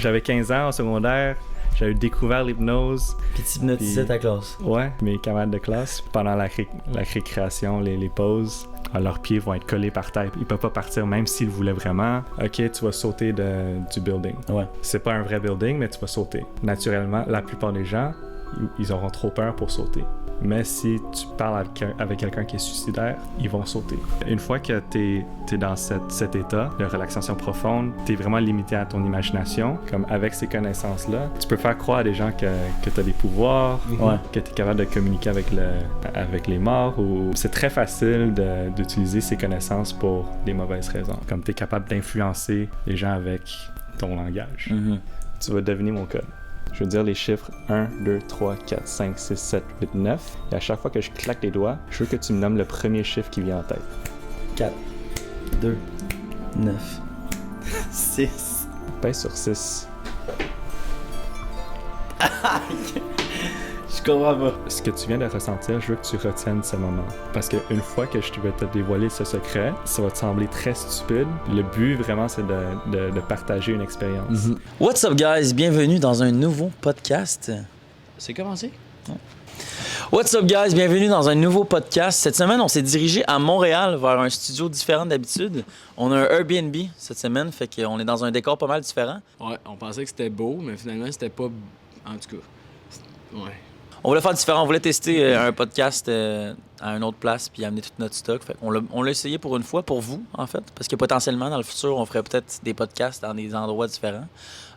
J'avais 15 ans au secondaire, j'avais découvert l'hypnose. Puis tu hypnotisais ta classe. Ouais, mes camarades de classe. Pendant la récréation, les pauses, leurs pieds vont être collés par terre. Ils peuvent pas partir même s'ils voulaient vraiment. Ok, tu vas sauter du building. Ouais. C'est pas un vrai building, mais tu vas sauter. Naturellement, la plupart des gens, ils auront trop peur pour sauter. Mais si tu parles avec quelqu'un qui est suicidaire, ils vont sauter. Une fois que t'es dans cet état de relaxation profonde, t'es vraiment limité à ton imagination. Comme avec ces connaissances-là, tu peux faire croire à des gens que t'as des pouvoirs, que t'es capable de communiquer avec les morts. Ou c'est très facile d'utiliser ces connaissances pour des mauvaises raisons. Comme t'es capable d'influencer les gens avec ton langage. Tu vas deviner mon code. Je veux dire les chiffres 1, 2, 3, 4, 5, 6, 7, 8, 9. Et à chaque fois que je claque les doigts, je veux que tu me nommes le premier chiffre qui vient en tête. 4, 2, 9, 6. Pèse sur 6. Je comprends pas. Ce que tu viens de ressentir, je veux que tu retiennes ce moment. Parce qu'une fois que je vais te dévoiler ce secret, ça va te sembler très stupide. Le but, vraiment, c'est de partager une expérience. What's up, guys? Bienvenue dans un nouveau podcast. C'est commencé? Ouais. What's up, guys? Bienvenue dans un nouveau podcast. Cette semaine, on s'est dirigé à Montréal vers un studio différent d'habitude. On a un Airbnb cette semaine, fait qu'on est dans un décor pas mal différent. Ouais, on pensait que c'était beau, mais finalement, c'était pas... En tout cas, ouais. On voulait faire différent. On voulait tester un podcast à une autre place puis amener tout notre stock. Fait on l'a essayé pour une fois, pour vous, en fait. Parce que potentiellement, dans le futur, on ferait peut-être des podcasts dans des endroits différents.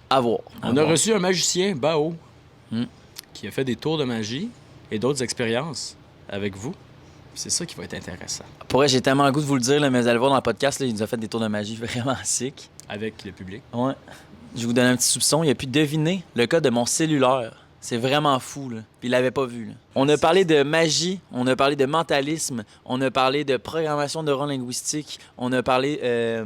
À voir. On a reçu un magicien, Bao, qui a fait des tours de magie et d'autres expériences avec vous. C'est ça qui va être intéressant. Pour vrai, j'ai tellement le goût de vous le dire, là, mais vous allez voir dans le podcast, là, il nous a fait des tours de magie vraiment sick. Avec le public. Ouais. Je vais vous donner un petit soupçon. Il a pu deviner le code de mon cellulaire. C'est vraiment fou, là. Puis il l'avait pas vu, là. On a parlé de magie, on a parlé de mentalisme, on a parlé de programmation neurolinguistique, on a parlé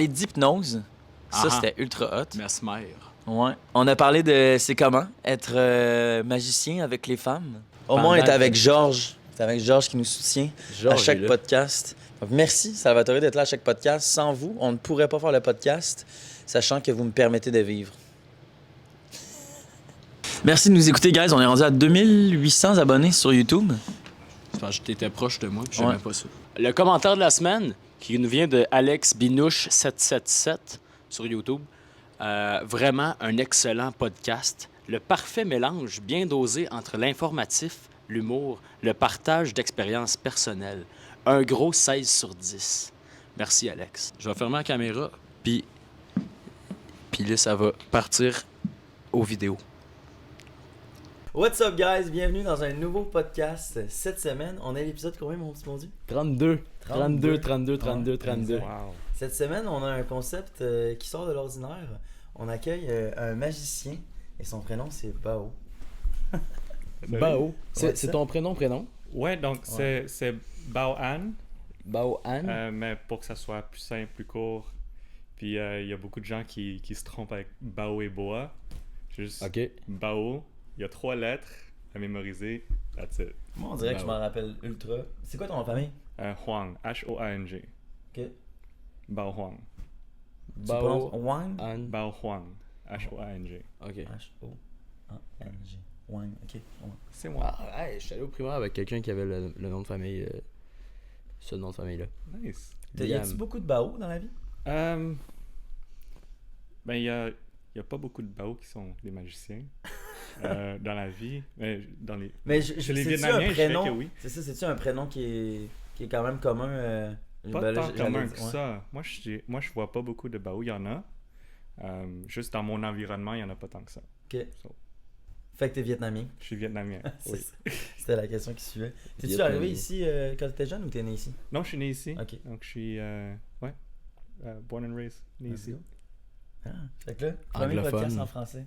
d'hypnose. Ça, c'était ultra hot. Mesmer. Ouais. On a parlé de c'est comment être magicien avec les femmes. Au moins, on est avec Georges. C'est avec Georges qui nous soutient à chaque podcast. Donc, merci, Salvatore, d'être là à chaque podcast. Sans vous, on ne pourrait pas faire le podcast, sachant que vous me permettez de vivre. Merci de nous écouter, guys. On est rendu à 2800 abonnés sur YouTube. Je pense que t'étais proche de moi, puis j'aimais pas ça. Le commentaire de la semaine, qui nous vient de Alex Binouche777 sur YouTube. Vraiment un excellent podcast. Le parfait mélange bien dosé entre l'informatif, l'humour, le partage d'expériences personnelles. Un gros 16 sur 10. Merci, Alex. Je vais fermer la caméra, puis là, ça va partir aux vidéos. What's up, guys? Bienvenue dans un nouveau podcast. Cette semaine, on est à l'épisode combien, mon petit Dieu? 32. 32. Wow. Cette semaine, on a un concept qui sort de l'ordinaire. On accueille un magicien et son prénom, c'est Bao. Bao. C'est ton prénom? Ouais, donc c'est Bao An. Bao An. Mais pour que ça soit plus simple, plus court. Puis il y a beaucoup de gens qui se trompent avec Bao et Boa. Juste Bao. Il y a 3 lettres à mémoriser. That's it. Moi, on dirait que je m'en rappelle ultra. C'est quoi ton nom de famille? Huang. H-O-A-N-G. Ok. Bao Huang. Bao Wang? Bao Huang. H-O-A-N-G. Ok. H-O-A-N-G. Wang. Ok. C'est moi. Ah, je suis allé au primaire avec quelqu'un qui avait le nom de famille. Ce nom de famille-là. Nice. Y a-tu beaucoup de Bao dans la vie? Ben, il y a pas beaucoup de Bao qui sont des magiciens dans la vie. Mais chez les Vietnamiens, je sais que oui. C'est ça, c'est-tu un prénom qui est quand même commun? Pas tant commun que ça. Moi, je vois pas beaucoup de Bao. Il y en a. Juste dans mon environnement, il y en a pas tant que ça. Ok. Fait que t'es vietnamien. Je suis vietnamien. Oui. C'était la question qui suivait. T'es-tu arrivé ici quand t'étais jeune ou t'es né ici? Non, je suis né ici. Ok. Donc, je suis born and raised, né ici. Ah, fait que là, premier podcast en français.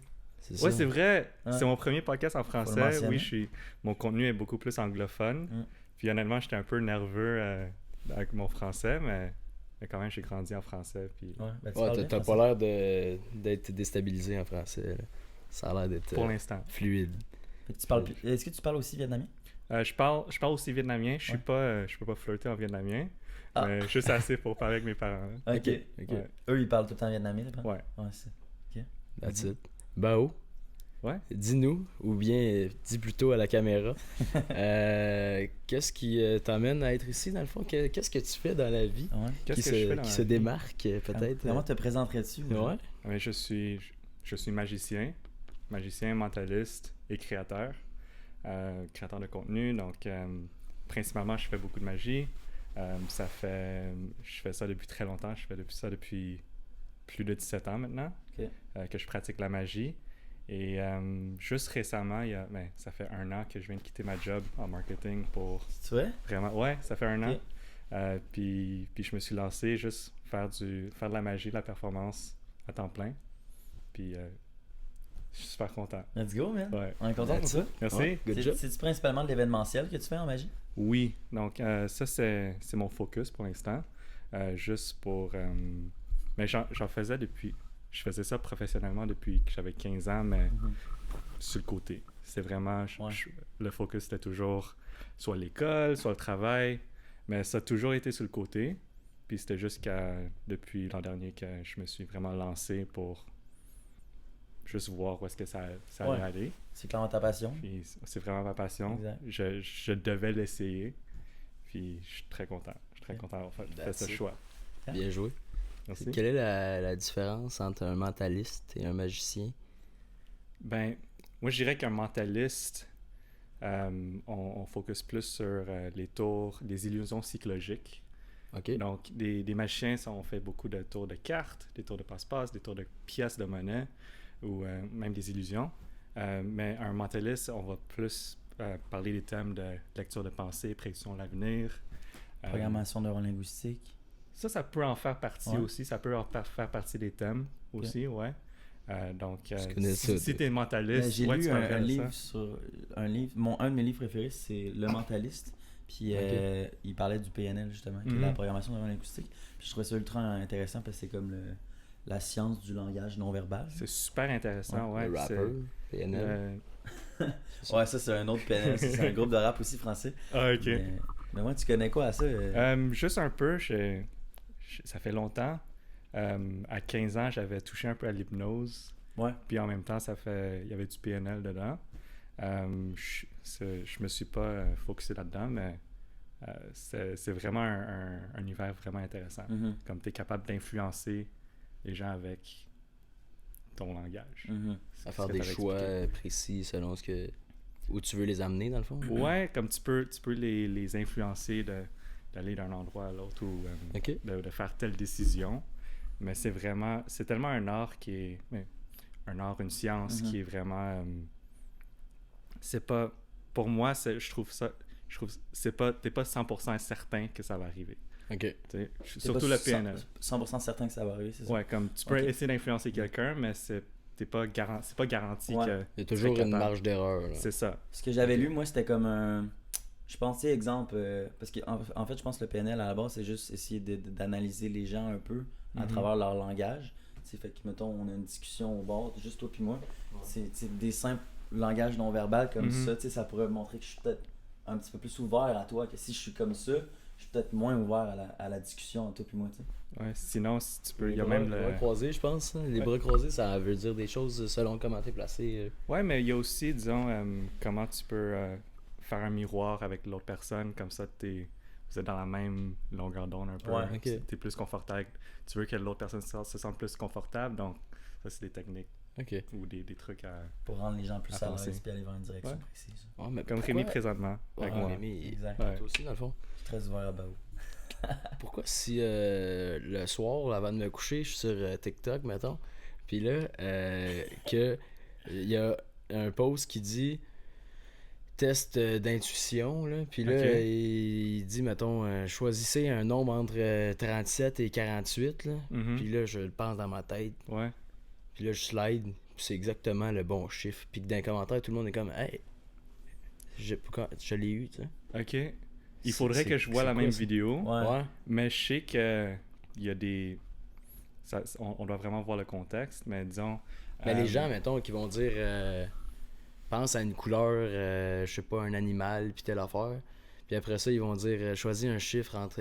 Oui, c'est vrai. Ouais. C'est mon premier podcast en français. Oui, mon contenu est beaucoup plus anglophone. Puis honnêtement, j'étais un peu nerveux avec mon français, mais quand même, j'ai grandi en français. Puis... t'as pas l'air d'être déstabilisé en français. Là. Ça a l'air d'être pour l'instant fluide. Est-ce que tu parles aussi vietnamien? Je parle aussi vietnamien. Je peux pas flirter en vietnamien. Mais juste assez pour parler avec mes parents. Ok. Ouais. Eux, ils parlent tout le temps vietnamien, là? Ouais. C'est OK. That's it. Bao, Ouais. dis-nous, ou bien dis plutôt à la caméra, qu'est-ce qui t'amène à être ici, dans le fond? Qu'est-ce que tu fais dans la vie Qu'est-ce que je fais dans qui la se vie? démarque, peut-être? Comment te présenterais-tu? Ouais. Mais je suis magicien, mentaliste et créateur. Créateur de contenu, donc principalement je fais beaucoup de magie. Je fais ça depuis très longtemps, je fais ça depuis plus de 17 ans maintenant, que je pratique la magie. Et juste récemment, ça fait 1 an que je viens de quitter ma job en marketing pour... Tu vois? Vraiment, ouais, ça fait 1 an. Puis je me suis lancé juste faire de la magie, de la performance à temps plein. Puis je suis super content. Let's go, man. Ouais. On est content pour ça. Merci. Ouais, good job. C'est-tu principalement de l'événementiel que tu fais en magie? Oui, donc ça c'est mon focus pour l'instant. Juste pour... mais j'en faisais depuis... Je faisais ça professionnellement depuis que j'avais 15 ans, mais sur le côté. C'est vraiment... le focus était toujours soit l'école, soit le travail, mais ça a toujours été sur le côté. Puis c'était juste depuis l'an dernier que je me suis vraiment lancé pour juste voir où est-ce que ça allait aller. C'est clairement ta passion. Puis c'est vraiment ma passion. Exact. Je devais l'essayer. Puis je suis très content. Je suis très content d'avoir fait ce choix. Bien joué. Merci. Quelle est la différence entre un mentaliste et un magicien? Ben, moi je dirais qu'un mentaliste, on focus plus sur les tours, des illusions psychologiques. OK. Donc, des magiciens, on fait beaucoup de tours de cartes, des tours de passe-passe, des tours de pièces de monnaie ou même des illusions. Mais un mentaliste, on va plus parler des thèmes de lecture de pensée, prédiction de l'avenir. Programmation neurolinguistique. Ça peut en faire partie aussi. Ça peut faire partie des thèmes aussi, ouais. Donc, si tu es mentaliste, j'ai lu un livre sur... un de mes livres préférés, c'est Le Mentaliste. Puis il parlait du PNL, justement, qui est la programmation neurolinguistique. Puis je trouvais ça ultra intéressant parce que c'est comme la science du langage non-verbal. C'est super intéressant, ouais. Le rapper, PNL. Ouais, ça c'est un autre PNL. C'est un groupe de rap aussi français. Ah, ok. Mais moi, tu connais quoi à ça? Juste un peu. Ça fait longtemps. À 15 ans, j'avais touché un peu à l'hypnose. Ouais. Puis en même temps, il y avait du PNL dedans. Je me suis pas focusé là-dedans, mais c'est vraiment un univers vraiment intéressant. Comme tu es capable d'influencer les gens avec ton langage. À faire des choix précis selon où tu veux les amener, dans le fond. Ouais, comme tu peux les influencer d'aller d'un endroit à l'autre ou de faire telle décision. Mais c'est tellement un art qui est... une science qui est vraiment... c'est pas... Pour moi, je trouve t'es pas 100% certain que ça va arriver. OK. Surtout le PNL. 100% certain que ça va arriver, c'est ça? Ouais, comme tu peux essayer d'influencer quelqu'un, mais c'est pas garanti que... Il y a toujours une marge d'erreur. C'est ça. Ce que j'avais lu, moi, c'était comme un... Je pensais, exemple, parce qu'en fait, je pense que le PNL, à la base, c'est juste essayer d'analyser les gens un peu à travers leur langage. T'sais, fait que, mettons, on a une discussion au bord, juste toi puis moi. C'est des simples langages non-verbal comme ça, ça pourrait montrer que je suis peut-être un petit peu plus ouvert à toi, que si je suis comme ça, je suis peut-être moins ouvert à la discussion entre toi puis moi, tu sais. Ouais, sinon, si tu peux, il y a Les même bras croisés, je pense. Les bras croisés, ça veut dire des choses selon comment t'es placé. Ouais, mais il y a aussi, disons, comment tu peux faire un miroir avec l'autre personne, comme ça, vous êtes dans la même longueur d'onde un peu. Ouais, t'es plus confortable. Tu veux que l'autre personne se sente plus confortable, donc ça, c'est des techniques. Ou des trucs à... Pour rendre les gens plus à l'aise et aller vers une direction Ouais. précise. Ouais, mais Comme Rémi présentement, avec moi. Rémi, exact. Toi aussi, dans le fond. Je suis très ouvert à Bao. Pourquoi si le soir, avant de me coucher, je suis sur TikTok, mettons, puis là, que il y a un post qui dit test d'intuition, là, puis là, il dit, mettons, choisissez un nombre entre 37 et 48, là, puis là, je le pense dans ma tête. Ouais. Puis là, je slide, puis c'est exactement le bon chiffre. Puis que dans les commentaires, tout le monde est comme, hey, je l'ai eu, tu sais. Ok. Il faudrait que je vois la même vidéo, Ouais. mais je sais que il y a des... on doit vraiment voir le contexte, mais disons... Mais les gens, mettons, qui vont dire, pense à une couleur, je sais pas, un animal, puis telle affaire. Puis après ça, ils vont dire, choisis un chiffre entre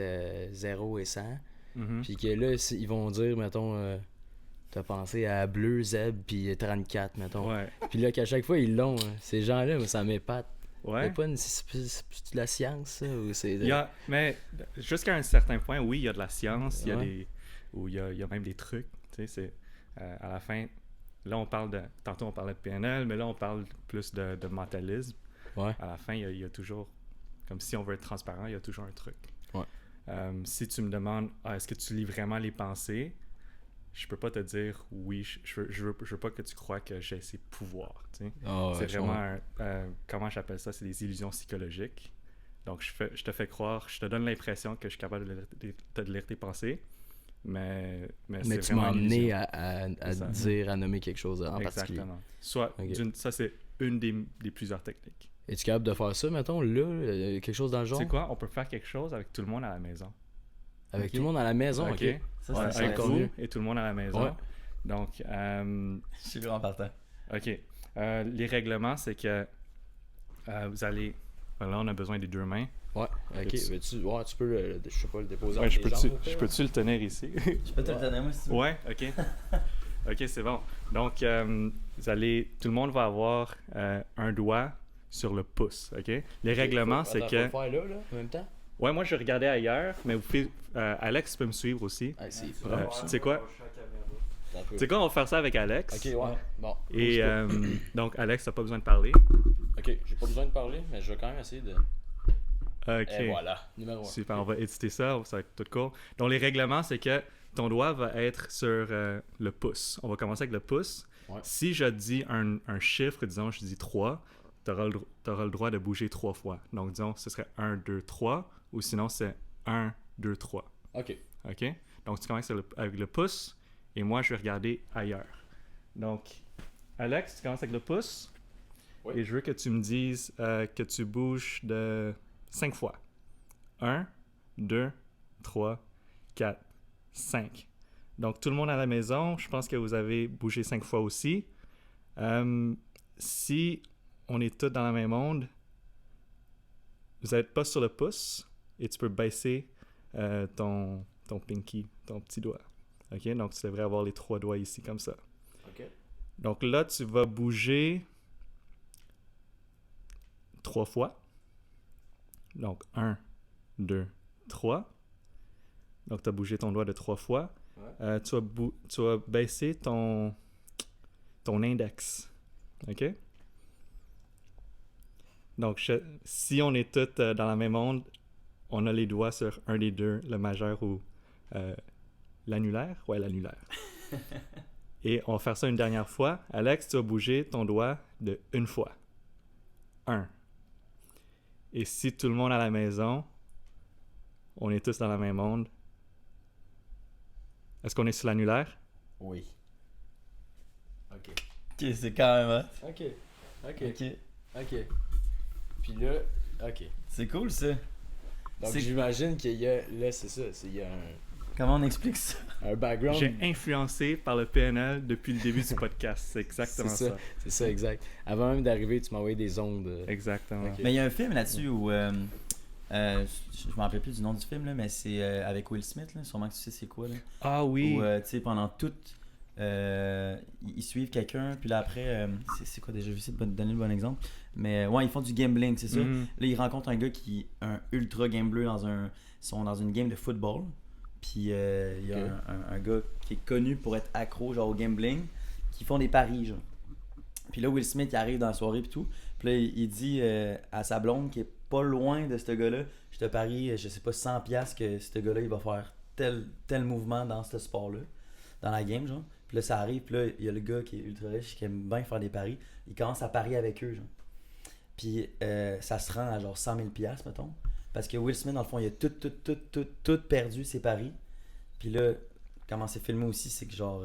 0 et 100. Puis que là, ils vont dire, mettons... t'as pensé à Bleu, Zeb, puis 34, mettons. Ouais. Puis là, qu'à chaque fois, ils l'ont. Hein. Ces gens-là, ça m'épate. Ouais. C'est de la science, ça, ou c'est... Mais jusqu'à un certain point, oui, il y a de la science, il y a Ouais. il y a même des trucs. Tu sais, c'est à la fin, là on parle tantôt on parlait de PNL, mais là on parle plus de mentalisme. Ouais. À la fin, il y a toujours, comme si on veut être transparent, il y a toujours un truc. Ouais. Si tu me demandes, est-ce que tu lis vraiment les pensées, je peux pas te dire oui, je veux pas que tu crois que j'ai ces pouvoirs. Tu sais. C'est vraiment comment j'appelle ça, c'est des illusions psychologiques. Donc je te fais croire, je te donne l'impression que je suis capable de lire tes pensées, mais c'est tu vraiment m'as une amené illusion. à dire, à nommer quelque chose en particulier. Exactement. Soit ça c'est une des plusieurs techniques. Es-tu capable de faire ça, mettons, là, quelque chose dans le genre? Tu sais quoi, on peut faire quelque chose avec tout le monde à la maison. Avec tout le monde à la maison, ok. Ça, c'est avec encore vous mieux. et tout le monde à la maison. Ouais. Donc, Je suis grand partant. OK. Les règlements, c'est que vous allez... Là, on a besoin des 2 mains. Ouais, ok. Tu- Tu peux, je sais pas, le déposer Ouais, entre je tes jambes, peux-tu peux-tu le tenir ici? Je peux te le donner, moi, si tu veux. Ouais, OK. OK, c'est bon. Donc, tout le monde va avoir un doigt sur le pouce, OK? Les règlements, c'est Attends, que... faut le faire là, en même temps? Ouais, moi, je regardais ailleurs, mais vous pouvez... Alex peut me suivre aussi. Ah, c'est Tu sais quoi? Tu sais quoi, on va faire ça avec Alex. Ok, ouais. Bon. Et donc, Alex, t'as pas besoin de parler. Ok, j'ai pas besoin de parler, mais je vais quand même essayer de. OK. Et voilà, numéro 1. Super, on va éditer ça va être tout court. Donc, les règlements, c'est que ton doigt va être sur le pouce. On va commencer avec le pouce. Ouais. Si je dis un chiffre, disons, je dis 3, tu auras le droit de bouger 3 fois. Donc, disons, ce serait 1, 2, 3, ou sinon, c'est 1, 2, 3. Ok. OK? Donc, tu commences avec le pouce, et moi, je vais regarder ailleurs. Donc, Alex, tu commences avec le pouce, Oui. et je veux que tu me dises que tu bouges de 5 fois. 1, 2, 3, 4, 5. Donc, tout le monde à la maison, je pense que vous avez bougé 5 fois aussi. Si on est tous dans la même onde, vous n'êtes pas sur le pouce et tu peux baisser ton pinky, ton petit doigt. OK? Donc, tu devrais avoir les 3 doigts ici, comme ça. Ok. Donc là, tu vas bouger 3 fois. Donc, 1, 2, 3. Donc, tu as bougé ton doigt de 3 fois. Ouais. Tu vas baisser ton index. OK? Donc, si on est tous dans la même onde, on a les doigts sur un des deux, le majeur ou l'annulaire. Ouais, l'annulaire. Et on va faire ça une dernière fois. Alex, tu vas bouger ton doigt de 1 fois. 1. Et si tout le monde à la maison, on est tous dans la même onde, est-ce qu'on est sur l'annulaire? Oui. Ok. Ok, c'est quand même hot. Ok. Ok. Ok. Ok. Puis là, ok. C'est cool, ça. Donc C'est- j'imagine qu'il y a. Là, c'est ça. Il y a Comment on explique ça? un background. J'ai influencé par le PNL depuis le début du podcast. C'est exactement C'est ça. C'est ça, exact. Avant même d'arriver, tu m'as envoyé des ondes. Exactement. Ok. Mais il y a un film là-dessus où. Je me rappelle plus du nom du film, là, mais c'est avec Will Smith, là, sûrement que tu sais c'est quoi. Là, Ah oui. où, tu sais, pendant toute. Ils suivent quelqu'un, puis là après, c'est quoi déjà? Je vais essayer de donner le bon exemple. Mais ouais, ils font du gambling, c'est ça. Mhm. Là, ils rencontrent un gars qui est un ultra gambler ils sont dans une game de football. Puis il y a Ok. un gars qui est connu pour être accro genre au gambling, qui font des paris genre. Puis là, Will Smith il arrive dans la soirée puis tout. Puis là, il dit à sa blonde qui est pas loin de ce gars-là, je te parie, je sais pas, 100$ que ce gars-là, il va faire tel mouvement dans ce sport-là, dans la game, genre. Puis là, ça arrive, puis là, il y a le gars qui est ultra riche, qui aime bien faire des paris. Il commence à parier avec eux, genre. Puis ça se rend à genre 100 000$, mettons. Parce que Will Smith, dans le fond, il a tout perdu ses paris. Puis là, comment c'est filmé aussi, c'est que genre,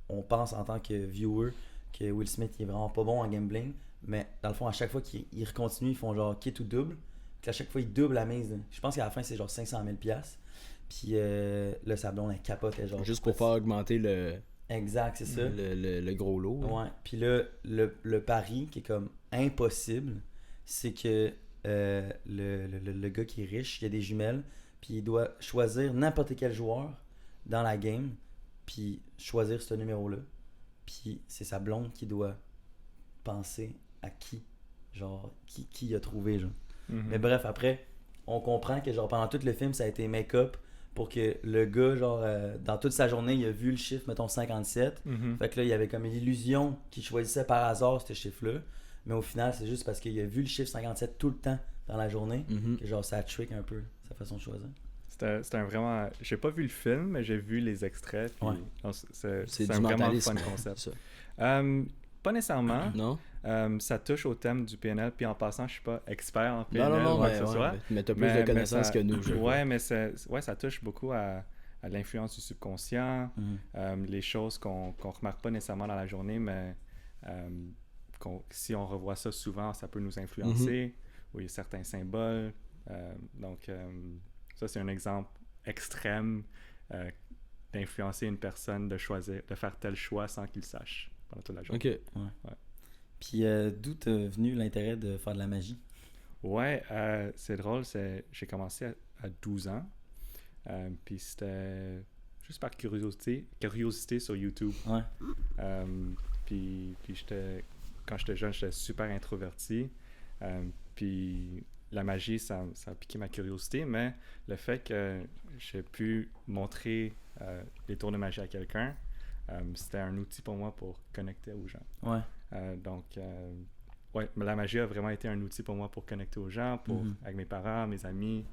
on pense en tant que viewer que Will Smith il est vraiment pas bon en gambling. Mais dans le fond, à chaque fois qu'ils recontinuent, ils font genre quitte ou double. Puis à chaque fois, ils doublent la mise. Là. Je pense qu'à la fin, c'est genre 500 000$. Puis là, sa blonde, elle capote. Genre, Juste pour faire augmenter le, Exact, c'est ça. le gros lot. là. Ouais. Puis là, le pari qui est comme impossible, c'est que le gars qui est riche, il a des jumelles, puis il doit choisir n'importe quel joueur dans la game, puis choisir ce numéro-là. Puis c'est sa blonde qui doit penser à qui, genre, qui a trouvé, genre. Mais bref, après, on comprend que, genre, pendant tout le film, ça a été make-up pour que le gars, genre, dans toute sa journée, il a vu le chiffre, mettons, 57. Fait que là, il y avait comme une illusion qu'il choisissait par hasard ce chiffre-là. Mais au final, c'est juste parce qu'il a vu le chiffre 57 tout le temps dans la journée que, genre, ça trick un peu sa façon de choisir. C'était un vraiment... J'ai pas vu le film, mais j'ai vu les extraits. Puis non, c'est un vraiment fun concept. Pas nécessairement. Non. Ça touche au thème du PNL. Puis en passant, je suis pas expert en PNL. Non, mais t'as plus de connaissances que nous. Mais ça touche beaucoup à l'influence du subconscient, les choses qu'on remarque pas nécessairement dans la journée, mais si on revoit ça souvent, ça peut nous influencer. Où il y a certains symboles. Donc, ça, c'est un exemple extrême d'influencer une personne, de faire tel choix sans qu'il sache pendant toute la journée. OK. Ouais. Puis d'où t'es venu l'intérêt de faire de la magie? Ouais, c'est drôle. J'ai commencé à 12 ans. Puis c'était juste par curiosité sur YouTube. Ouais. Puis quand j'étais jeune, j'étais super introverti. Puis la magie, ça a piqué ma curiosité, mais le fait que j'ai pu montrer les tours de magie à quelqu'un, c'était un outil pour moi pour connecter aux gens. Ouais. Mais la magie a vraiment été un outil pour moi pour connecter aux gens, avec mes parents, mes amis.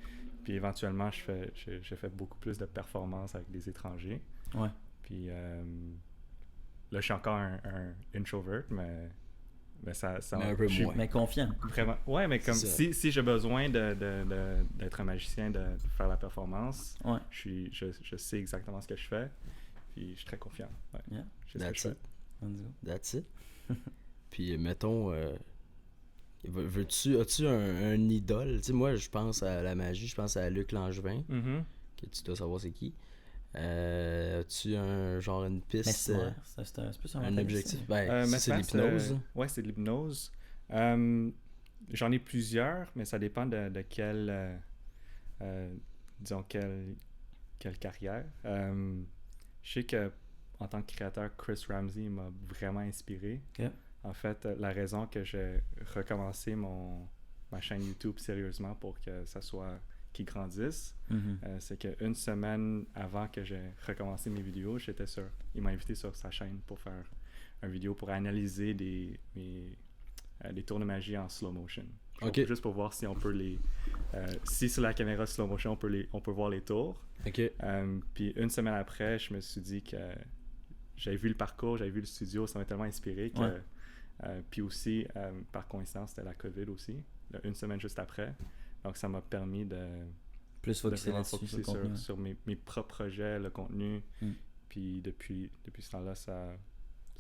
Puis éventuellement, j'ai fait beaucoup plus de performances avec des étrangers. Ouais. Puis là, je suis encore un introvert, mais ça mais un peu moins. Mais confiant. Vraiment. Ouais, mais comme si j'ai besoin d'être un magicien, de faire la performance, je sais exactement ce que je fais. Puis je suis très confiant. Ouais. Yeah. That's it. Puis mettons, as-tu un idole? Tu sais, moi, je pense à la magie, je pense à Luc Langevin, que tu dois savoir c'est qui. As-tu une piste? C'est plus un objectif. C'est de l'hypnose. C'est de l'hypnose. J'en ai plusieurs, mais ça dépend de quelle carrière. Je sais que en tant que créateur, Chris Ramsey m'a vraiment inspiré. Okay. En fait, la raison que j'ai recommencé ma chaîne YouTube sérieusement pour que ça soit qui grandisse, c'est qu'une semaine avant que j'ai recommencé mes vidéos, il m'a invité sur sa chaîne pour faire une vidéo pour analyser des tours de magie en slow motion. Okay. Juste pour voir si on peut si sur la caméra slow motion on peut voir les tours. Okay. Puis une semaine après, je me suis dit que j'avais vu le parcours, j'avais vu le studio, ça m'a tellement inspiré que puis aussi, par coïncidence, c'était la COVID aussi, une semaine juste après. Donc, ça m'a permis de plus focuser sur mes propres projets, le contenu. Puis depuis ce temps-là, ça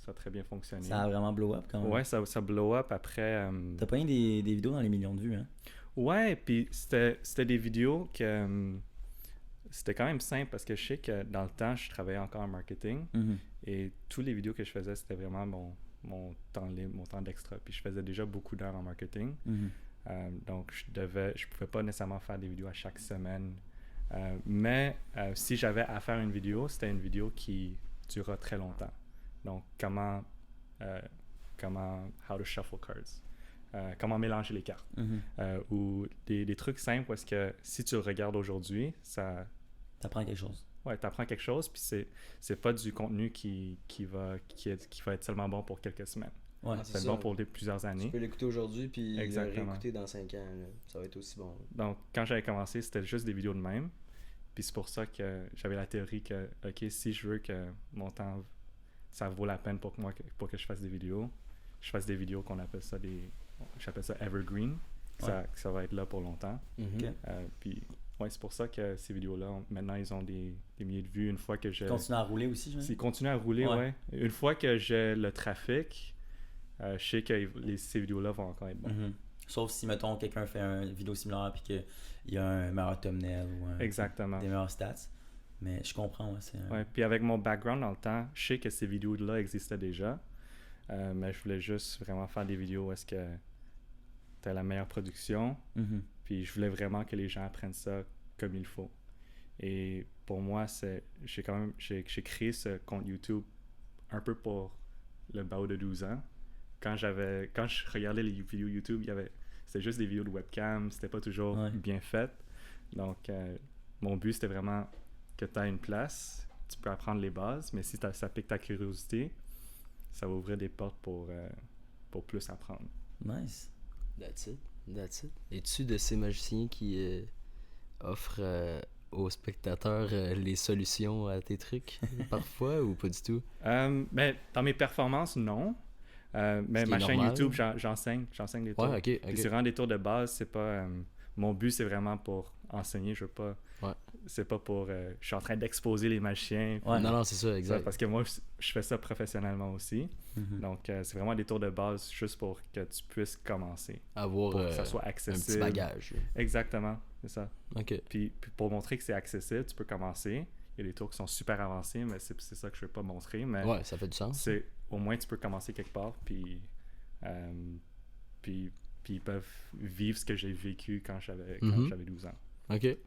a très bien fonctionné. Ça a vraiment blow up quand même. Ouais, ça blow up après. T'as pas eu des vidéos dans les millions de vues, hein? Ouais, puis c'était des vidéos que c'était quand même simple parce que je sais que dans le temps, je travaillais encore en marketing et toutes les vidéos que je faisais, c'était vraiment mon temps libre, mon temps d'extra. Puis je faisais déjà beaucoup d'heures en marketing. Donc, je pouvais pas nécessairement faire des vidéos à chaque semaine. Mais si j'avais à faire une vidéo, c'était une vidéo qui durera très longtemps. Donc, how to shuffle cards. Comment mélanger les cartes. Ou des trucs simples parce que si tu le regardes aujourd'hui, t'apprends quelque chose. Ouais, t'apprends quelque chose, puis c'est pas du contenu qui va être seulement bon pour quelques semaines. Ouais, c'est bon pour plusieurs années. Tu peux l'écouter aujourd'hui, puis le réécouter dans 5 ans. Là. Ça va être aussi bon. Donc, quand j'avais commencé, c'était juste des vidéos de même. Puis c'est pour ça que j'avais la théorie que, OK, si je veux que mon temps, ça vaut la peine pour que je fasse des vidéos, je fasse des vidéos qu'on appelle ça j'appelle ça evergreen. Ça va être là pour longtemps. Puis, ouais, c'est pour ça que ces vidéos-là, maintenant, ils ont des milliers de vues. Une fois que Ils continuent à rouler aussi, je Ils continuent à rouler, ouais. Une fois que j'ai le trafic, je sais que ces vidéos-là vont encore être bonnes. Sauf si, mettons, quelqu'un fait une vidéo similaire et qu'il y a un meilleur thumbnail ou Exactement. Des meilleures stats. Mais je comprends, ouais. Puis avec mon background dans le temps, je sais que ces vidéos-là existaient déjà. Mais je voulais juste vraiment faire des vidéos où est-ce que t'as la meilleure production. Puis je voulais vraiment que les gens apprennent ça comme il faut. Et pour moi, j'ai créé ce compte YouTube un peu pour le bas de 12 ans. Quand je regardais les vidéos YouTube, c'était juste des vidéos de webcam, c'était pas toujours bien fait. Donc, mon but, c'était vraiment que tu aies une place, tu peux apprendre les bases, mais si ça pique ta curiosité, ça va ouvrir des portes pour plus apprendre. Nice. That's it. Es-tu de ces magiciens qui offrent aux spectateurs les solutions à tes trucs, parfois, ou pas du tout? Ben, dans mes performances, non. Mais ma chaîne normal. YouTube, j'enseigne les tours. Ouais, ok. Puis c'est vraiment des tours de base, c'est pas... mon but, c'est vraiment pour enseigner, je veux pas... Ouais. C'est pas pour... je suis en train d'exposer les magiciens. Ouais. Non, c'est ça, exact. Parce que moi, je fais ça professionnellement aussi. Mhm. Donc, c'est vraiment des tours de base juste pour que tu puisses commencer. Avoir Pour que ça soit un accessible. petit bagage. Exactement, c'est ça. Ok. Puis pour montrer que c'est accessible, tu peux commencer. Il y a des tours qui sont super avancés, mais c'est ça que je veux pas montrer. Mais Ouais, ça fait du sens. au moins, tu peux commencer quelque part, puis ils peuvent vivre ce que j'ai vécu quand j'avais 12 ans. Ok.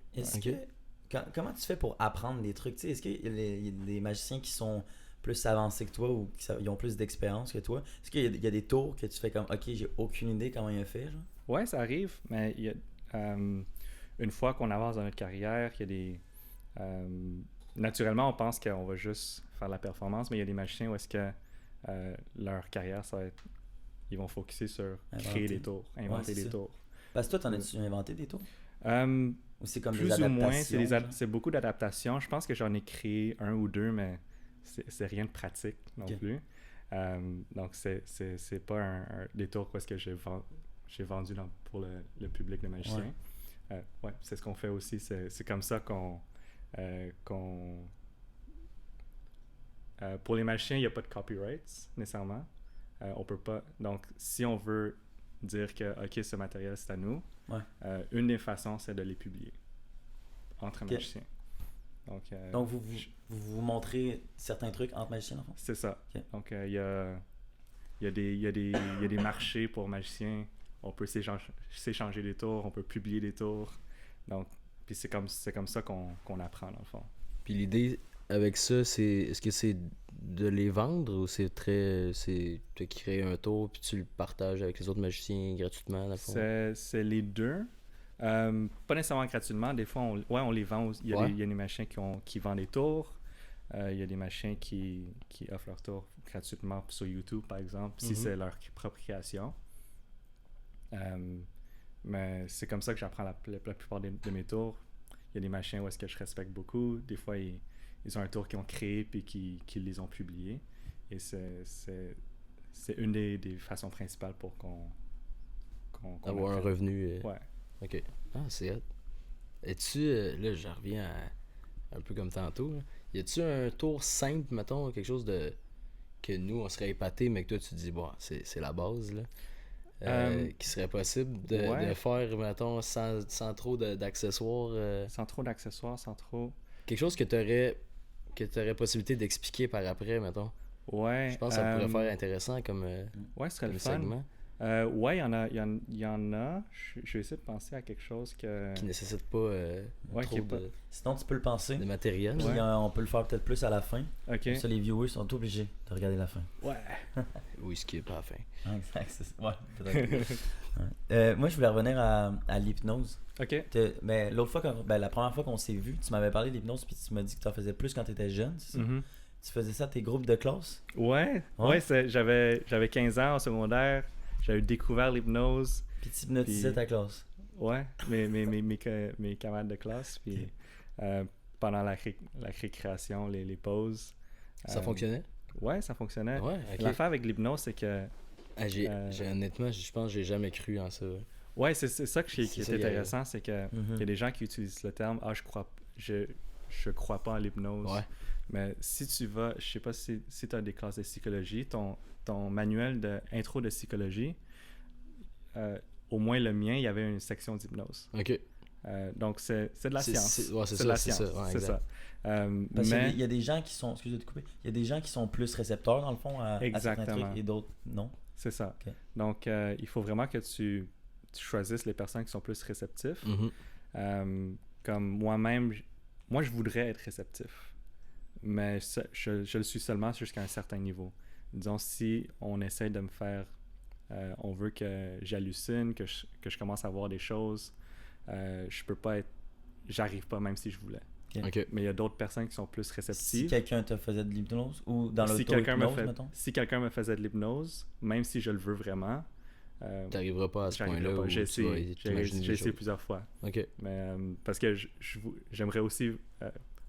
Comment tu fais pour apprendre des trucs? Tu sais, est-ce qu'il y a des magiciens qui sont plus avancés que toi ou qui ont plus d'expérience que toi? Est-ce qu'il y a des tours que tu fais comme OK, j'ai aucune idée comment il a fait, genre? Ouais, ça arrive, mais une fois qu'on avance dans notre carrière, il y a des... naturellement, on pense qu'on va juste faire la performance, mais il y a des magiciens où est-ce que leur carrière, ça va être... Ils vont focuser sur créer des tours, inventer des tours. Parce que toi, t'en as-tu inventé des tours? Ou c'est comme plus des adaptations? Ou moins, c'est beaucoup d'adaptations. Je pense que j'en ai créé un ou deux, mais c'est rien de pratique non plus. Donc, c'est pas des tours que j'ai vendu pour le public de magiciens. Ouais, c'est ce qu'on fait aussi. C'est comme ça qu'on... pour les magiciens, il n'y a pas de copyrights, nécessairement. On peut pas... Donc, si on veut dire que, OK, ce matériel, c'est à nous, une des façons, c'est de les publier entre magiciens. Donc, vous montrez certains trucs entre magiciens, en fait? C'est ça. Donc, il y a des marchés pour magiciens. On peut s'échanger des tours, on peut publier des tours. Donc, puis c'est comme ça qu'on apprend, dans le fond. Puis l'idée avec ça, est-ce que c'est de les vendre ou c'est de créer un tour puis tu le partages avec les autres magiciens gratuitement, dans le fond? C'est les deux. Pas nécessairement gratuitement. Des fois, on les vend. Il y a des magiciens qui vendent des tours. Il y a des magiciens qui offrent leurs tours gratuitement sur YouTube, par exemple, si c'est leur propre création. Mais c'est comme ça que j'apprends la plupart de mes tours. Il y a des magiciens où est-ce que je respecte beaucoup. Des fois, ils ont un tour qu'ils ont créé puis qu'ils les ont publiés. Et c'est une des façons principales pour qu'on avoir un revenu. Ouais. OK. Ah, c'est hot. Es-tu... là, je reviens à un peu comme tantôt. Là. Y a-tu un tour simple, mettons, quelque chose de... que nous, on serait épatés, mais que toi, tu te dis, bon, c'est la base, là. Qui serait possible de faire, mettons, sans trop d'accessoires. Sans trop d'accessoires, sans trop... Quelque chose que t'aurais possibilité d'expliquer par après, mettons. Ouais. Je pense que ça pourrait faire intéressant comme, ce serait comme le fun. segment. Ouais, il y en a. Je vais essayer de penser à quelque chose qui nécessite pas trop Sinon, tu peux le penser. de matériel. Puis on peut le faire peut-être plus à la fin. OK. Comme ça, les viewers sont obligés de regarder la fin. Ouais. Oui, skip à la fin. Exact. Ouais, peut-être. Moi, je voulais revenir à l'hypnose. OK. Mais l'autre fois, la première fois qu'on s'est vu, tu m'avais parlé de l'hypnose puis tu m'as dit que tu en faisais plus quand tu étais jeune, c'est ça? Mm-hmm. Tu faisais ça à tes groupes de classe? Ouais. J'avais 15 ans au secondaire. J'avais découvert l'hypnose. Puis tu hypnotisais ta classe? Ouais, mes camarades de classe. Puis pendant la récréation, les pauses. Ça fonctionnait? Ouais, ça fonctionnait. Ouais, okay. L'affaire avec l'hypnose, c'est que... honnêtement, je pense que j'ai jamais cru en ça. Ouais, c'est ça qui est intéressant, c'est que il y a des gens qui utilisent le terme « Ah, je crois pas en l'hypnose. Ouais. » Mais si tu vas, je sais pas si tu as des classes de psychologie, ton manuel d'intro de psychologie, au moins le mien, il y avait une section d'hypnose. OK. Donc, c'est de la science. C'est de la science. C'est ça. Parce qu'il y a des gens qui sont... Excusez de couper. Il y a des gens qui sont plus récepteurs, dans le fond, à certains trucs, et d'autres non. C'est ça. Okay. Donc, il faut vraiment que tu choisisses les personnes qui sont plus réceptifs. Mm-hmm. Comme moi-même, moi, je voudrais être réceptif, mais je le suis seulement jusqu'à un certain niveau. Disons, si on essaie de me faire... on veut que j'hallucine, que je commence à voir des choses, je peux pas être... J'arrive pas, même si je voulais. Okay. Mais il y a d'autres personnes qui sont plus réceptives. Si quelqu'un te faisait de l'hypnose ou dans l'auto-hypnose, mettons? Si quelqu'un me faisait de l'hypnose, même si je le veux vraiment... t'arriveras pas à ce point-là où j'ai essayé plusieurs fois. OK. Mais parce que j'aimerais aussi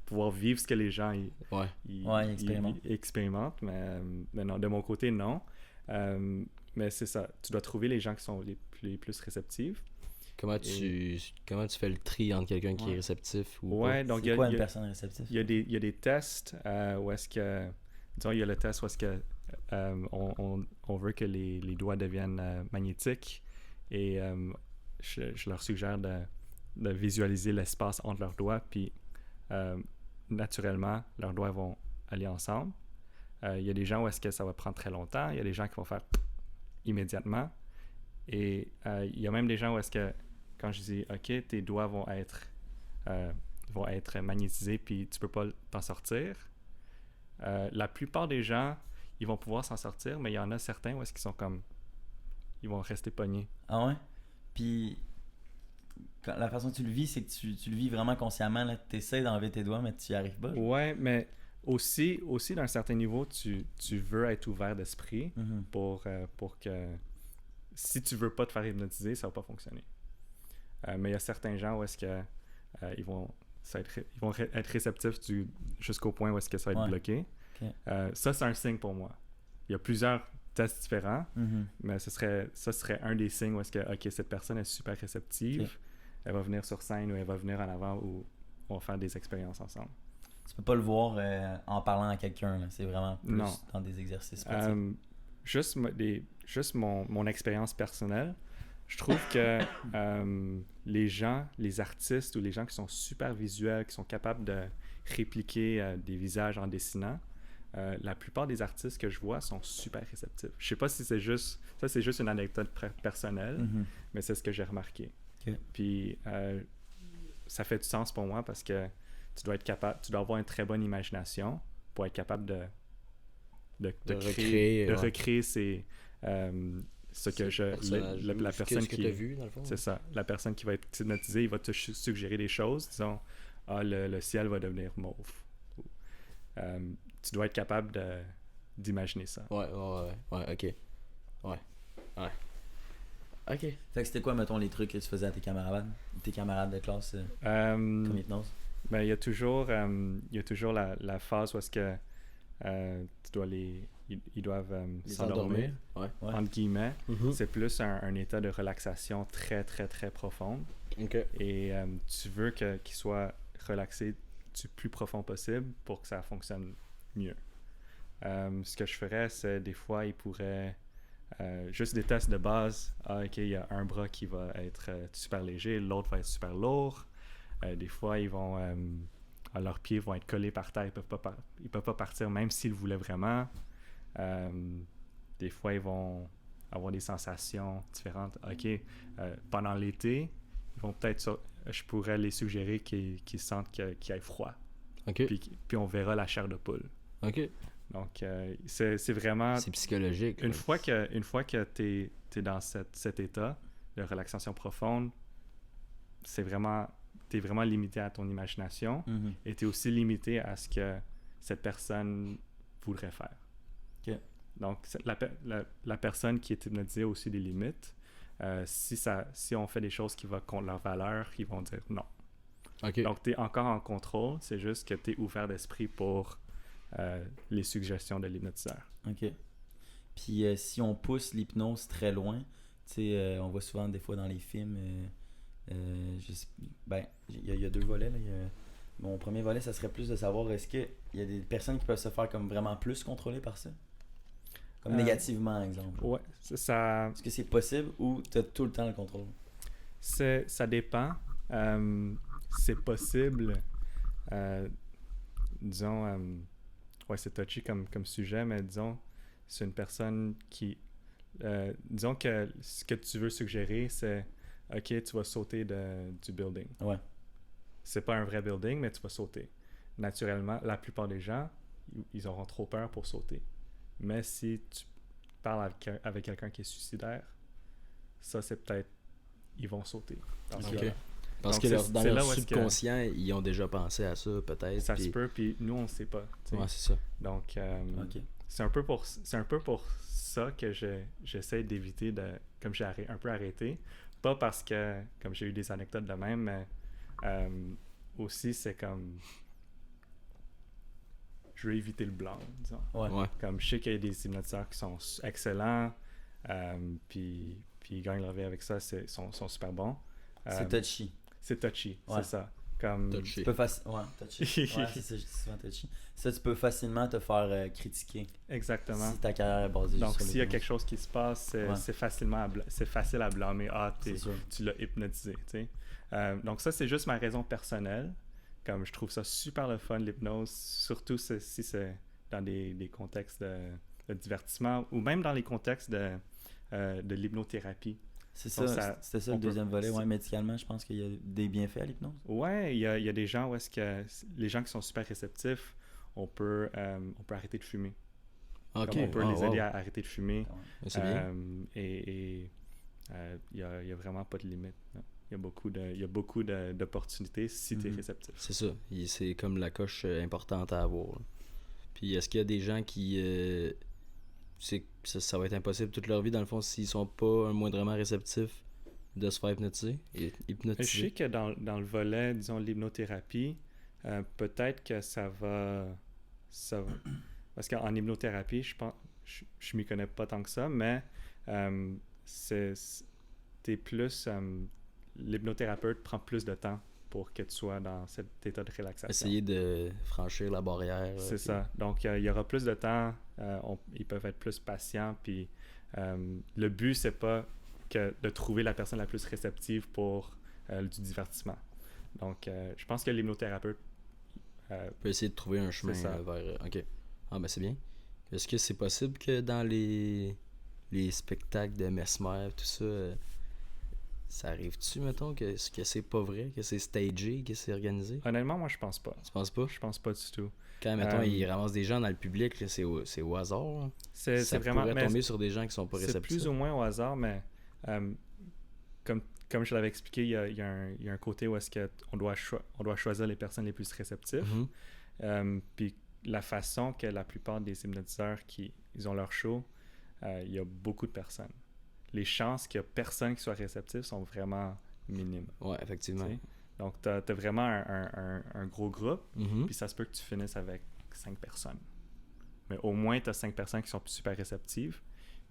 pouvoir vivre ce que les gens expérimentent. Mais non, de mon côté, non. Mais c'est ça. Tu dois trouver les gens qui sont les plus réceptifs. Comment tu fais le tri entre quelqu'un qui est réceptif ou pas? Donc c'est quoi une personne réceptive? Il y a des tests où est-ce que... Disons, il y a le test où est-ce que on veut que les doigts deviennent magnétiques et je leur suggère de visualiser l'espace entre leurs doigts, puis naturellement, leurs doigts vont aller ensemble. Il y a des gens où est-ce que ça va prendre très longtemps, il y a des gens qui vont faire immédiatement, et il y a même des gens où est-ce que quand je dis « OK, tes doigts vont être magnétisés, puis tu peux pas t'en sortir », la plupart des gens, ils vont pouvoir s'en sortir, mais il y en a certains où est-ce qu'ils sont comme... Ils vont rester pognés. Ah ouais? Puis, la façon que tu le vis, c'est que tu le vis vraiment consciemment. Tu essaies d'enlever tes doigts, mais tu n'y arrives pas. Ouais, mais aussi d'un certain niveau, tu veux être ouvert d'esprit pour que... Si tu veux pas te faire hypnotiser, ça va pas fonctionner. Mais il y a certains gens où est-ce que ils vont être réceptifs jusqu'au point où est-ce que ça va être bloqué. Okay. Ça, c'est un signe pour moi. Il y a plusieurs tests différents, mais ça serait un des signes où est-ce que OK, cette personne est super réceptive, elle va venir sur scène ou elle va venir en avant ou on va faire des expériences ensemble. Tu peux pas le voir en parlant à quelqu'un, là. C'est vraiment plus dans des exercices pratiques. Juste mon expérience personnelle, je trouve que les gens, les artistes ou les gens qui sont super visuels, qui sont capables de répliquer des visages en dessinant, la plupart des artistes que je vois sont super réceptifs. Je sais pas si c'est juste une anecdote personnelle, mais c'est ce que j'ai remarqué. Okay. Puis ça fait du sens pour moi parce que tu dois avoir une très bonne imagination pour être capable de recréer ces la personne qui t'as vu dans le fond. C'est ça, la personne qui va être hypnotisée, il va te suggérer des choses, disons le ciel va devenir mauve. Tu dois être capable d'imaginer ça. Ouais, OK. Ouais. OK. Fait que c'était quoi, mettons, les trucs que tu faisais à tes camarades de classe comme hypnose? Ben, il y a toujours la phase où est-ce que ils doivent s'endormir, entre guillemets. C'est plus un état de relaxation très, très, très profonde. Okay. Et tu veux qu'ils soient relaxés du plus profond possible pour que ça fonctionne mieux. Ce que je ferais, c'est des fois, ils pourraient... juste des tests de base. OK, il y a un bras qui va être super léger, l'autre va être super lourd. Des fois, ils vont... leurs pieds vont être collés par terre, ils peuvent pas partir même s'ils le voulaient vraiment. Des fois, ils vont avoir des sensations différentes. OK, pendant l'été, ils vont je pourrais les suggérer qu'ils sentent qu'il y ait froid. Okay. Puis on verra la chair de poule. OK. Donc, c'est vraiment... C'est psychologique. Une fois que tu es dans cet état de relaxation profonde, t'es vraiment limité à ton imagination et t'es aussi limité à ce que cette personne voudrait faire. Okay. Donc, la personne qui est hypnotisée a aussi des limites. Si on fait des choses qui vont contre leur valeur, ils vont dire non. Okay. Donc, t'es encore en contrôle, c'est juste que t'es ouvert d'esprit pour les suggestions de l'hypnotiseur. OK. Puis si on pousse l'hypnose très loin, tu sais, on voit souvent des fois dans les films... il y a deux volets là. Mon premier volet, ça serait plus de savoir est-ce qu'il y a des personnes qui peuvent se faire comme vraiment plus contrôler par ça, comme négativement, exemple. Ouais, ça. Est-ce que c'est possible ou tu as tout le temps le contrôle? Ça dépend. C'est possible. Disons, c'est touchy comme sujet, mais disons, c'est une personne qui, disons que ce que tu veux suggérer, c'est OK, tu vas sauter du building. Ouais. c'est pas un vrai building, mais tu vas sauter. Naturellement, la plupart des gens, ils auront trop peur pour sauter. Mais si tu parles avec quelqu'un qui est suicidaire, ça, c'est peut-être... Ils vont sauter. Okay. Parce Donc, que dans leur subconscient, ils ont déjà pensé à ça, peut-être. Ça se peut, puis nous, on ne sait pas. T'sais. Ouais, c'est ça. Donc, c'est un peu pour ça que j'essaie d'éviter de... Comme j'ai un peu arrêté. Pas parce que, comme j'ai eu des anecdotes de même, mais aussi, c'est comme... Je veux éviter le blanc, disons. Ouais. Comme je sais qu'il y a des hypnotiseurs qui sont excellents, puis ils gagnent leur vie avec ça, sont super bons. C'est touchy. C'est touchy, ouais. C'est ça. Comme... Touchy. Tu peux touchy. Ouais, c'est ça, je dis souvent touchy. Ça, tu peux facilement te faire critiquer. Exactement. Si ta carrière est basée donc, sur s'il y a quelque chose qui se passe, c'est facile à blâmer. Ah, tu l'as hypnotisé, tu sais. Donc ça, c'est juste ma raison personnelle. Comme je trouve ça super le fun, l'hypnose, surtout si c'est dans des contextes de divertissement ou même dans les contextes de l'hypnothérapie. C'est ça, c'était ça le deuxième volet. Ouais, médicalement, je pense qu'il y a des bienfaits à l'hypnose. Ouais, il y a des gens où est-ce que les gens qui sont super réceptifs, on peut arrêter de fumer. Okay. On peut les aider à arrêter de fumer. C'est bien. Et il y a vraiment pas de limite. Non. Il y a beaucoup d'opportunités si tu es réceptif. C'est ça. C'est comme la coche importante à avoir. Là. Puis est-ce qu'il y a des gens qui... ça va être impossible toute leur vie, dans le fond, s'ils sont pas moindrement réceptifs de se faire hypnotiser? Je sais que dans le volet, disons, l'hypnothérapie, peut-être que ça va... Parce qu'en hypnothérapie, je m'y connais pas tant que ça, mais t'es plus... l'hypnothérapeute prend plus de temps pour que tu sois dans cet état de relaxation. Essayer de franchir la barrière. C'est ça. Donc, il y aura plus de temps. Ils peuvent être plus patients. Puis, le but, c'est pas de trouver la personne la plus réceptive pour du divertissement. Donc, je pense que l'hypnothérapeute peut essayer de trouver un chemin vers... OK. Ah, ben c'est bien. Est-ce que c'est possible que dans les spectacles de Mesmer, tout ça... ça arrive-tu, mettons, que c'est pas vrai, que c'est stagé, que c'est organisé? Honnêtement, moi, je pense pas. Tu penses pas? Je pense pas du tout. Quand, mettons, ils ramassent des gens dans le public, là, c'est au hasard. Là. C'est vraiment... Ça pourrait tomber sur des gens qui sont pas réceptifs. C'est plus ou moins au hasard, mais comme je l'avais expliqué, il y a un côté où est-ce qu'on doit choisir les personnes les plus réceptives. Puis la façon que la plupart des hypnotiseurs ils ont leur show, il y a beaucoup de personnes. Les chances qu'il y a personne qui soit réceptif sont vraiment minimes. Ouais, effectivement. T'sais? Donc, t'as vraiment un gros groupe, puis ça se peut que tu finisses avec 5 personnes. Mais au moins, t'as 5 personnes qui sont super réceptives,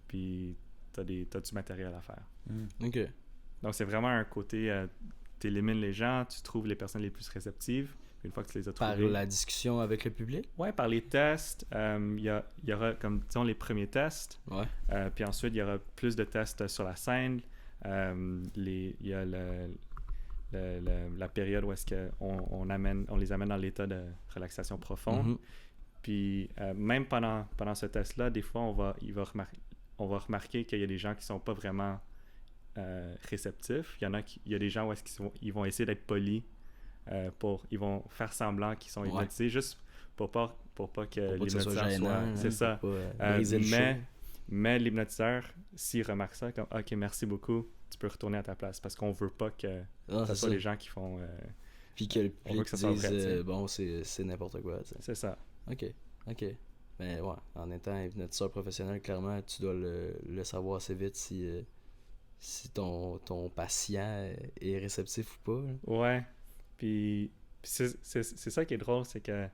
puis t'as du matériel à faire. OK. Donc, c'est vraiment un côté... t'élimines les gens, tu trouves les personnes les plus réceptives, puis une fois que tu les as trouvées... Par la discussion avec le public? Ouais, par les tests. Il y aura, comme disons, les premiers tests. Ouais. Puis ensuite, il y aura plus de tests sur la scène. Il y a la période où est-ce qu'on les amène dans l'état de relaxation profonde. Puis même pendant ce test-là, des fois, on va remarquer qu'il y a des gens qui sont pas vraiment réceptifs. Il y a des gens où est-ce qu'ils vont essayer d'être polis. Ils vont faire semblant qu'ils sont hypnotisés juste pour pas que l'hypnotiseur soit... C'est ça. Mais l'hypnotiseur, s'il remarque ça, comme « Ok, merci beaucoup, tu peux retourner à ta place. » Parce qu'on veut pas que ce soit les gens qui font... Puis que le public dise bon, c'est n'importe quoi. T'sais. C'est ça. OK. Mais ouais, en étant hypnotiseur professionnel, clairement, tu dois le savoir assez vite si ton patient est réceptif ou pas. Là. Ouais. Puis c'est ça qui est drôle, c'est que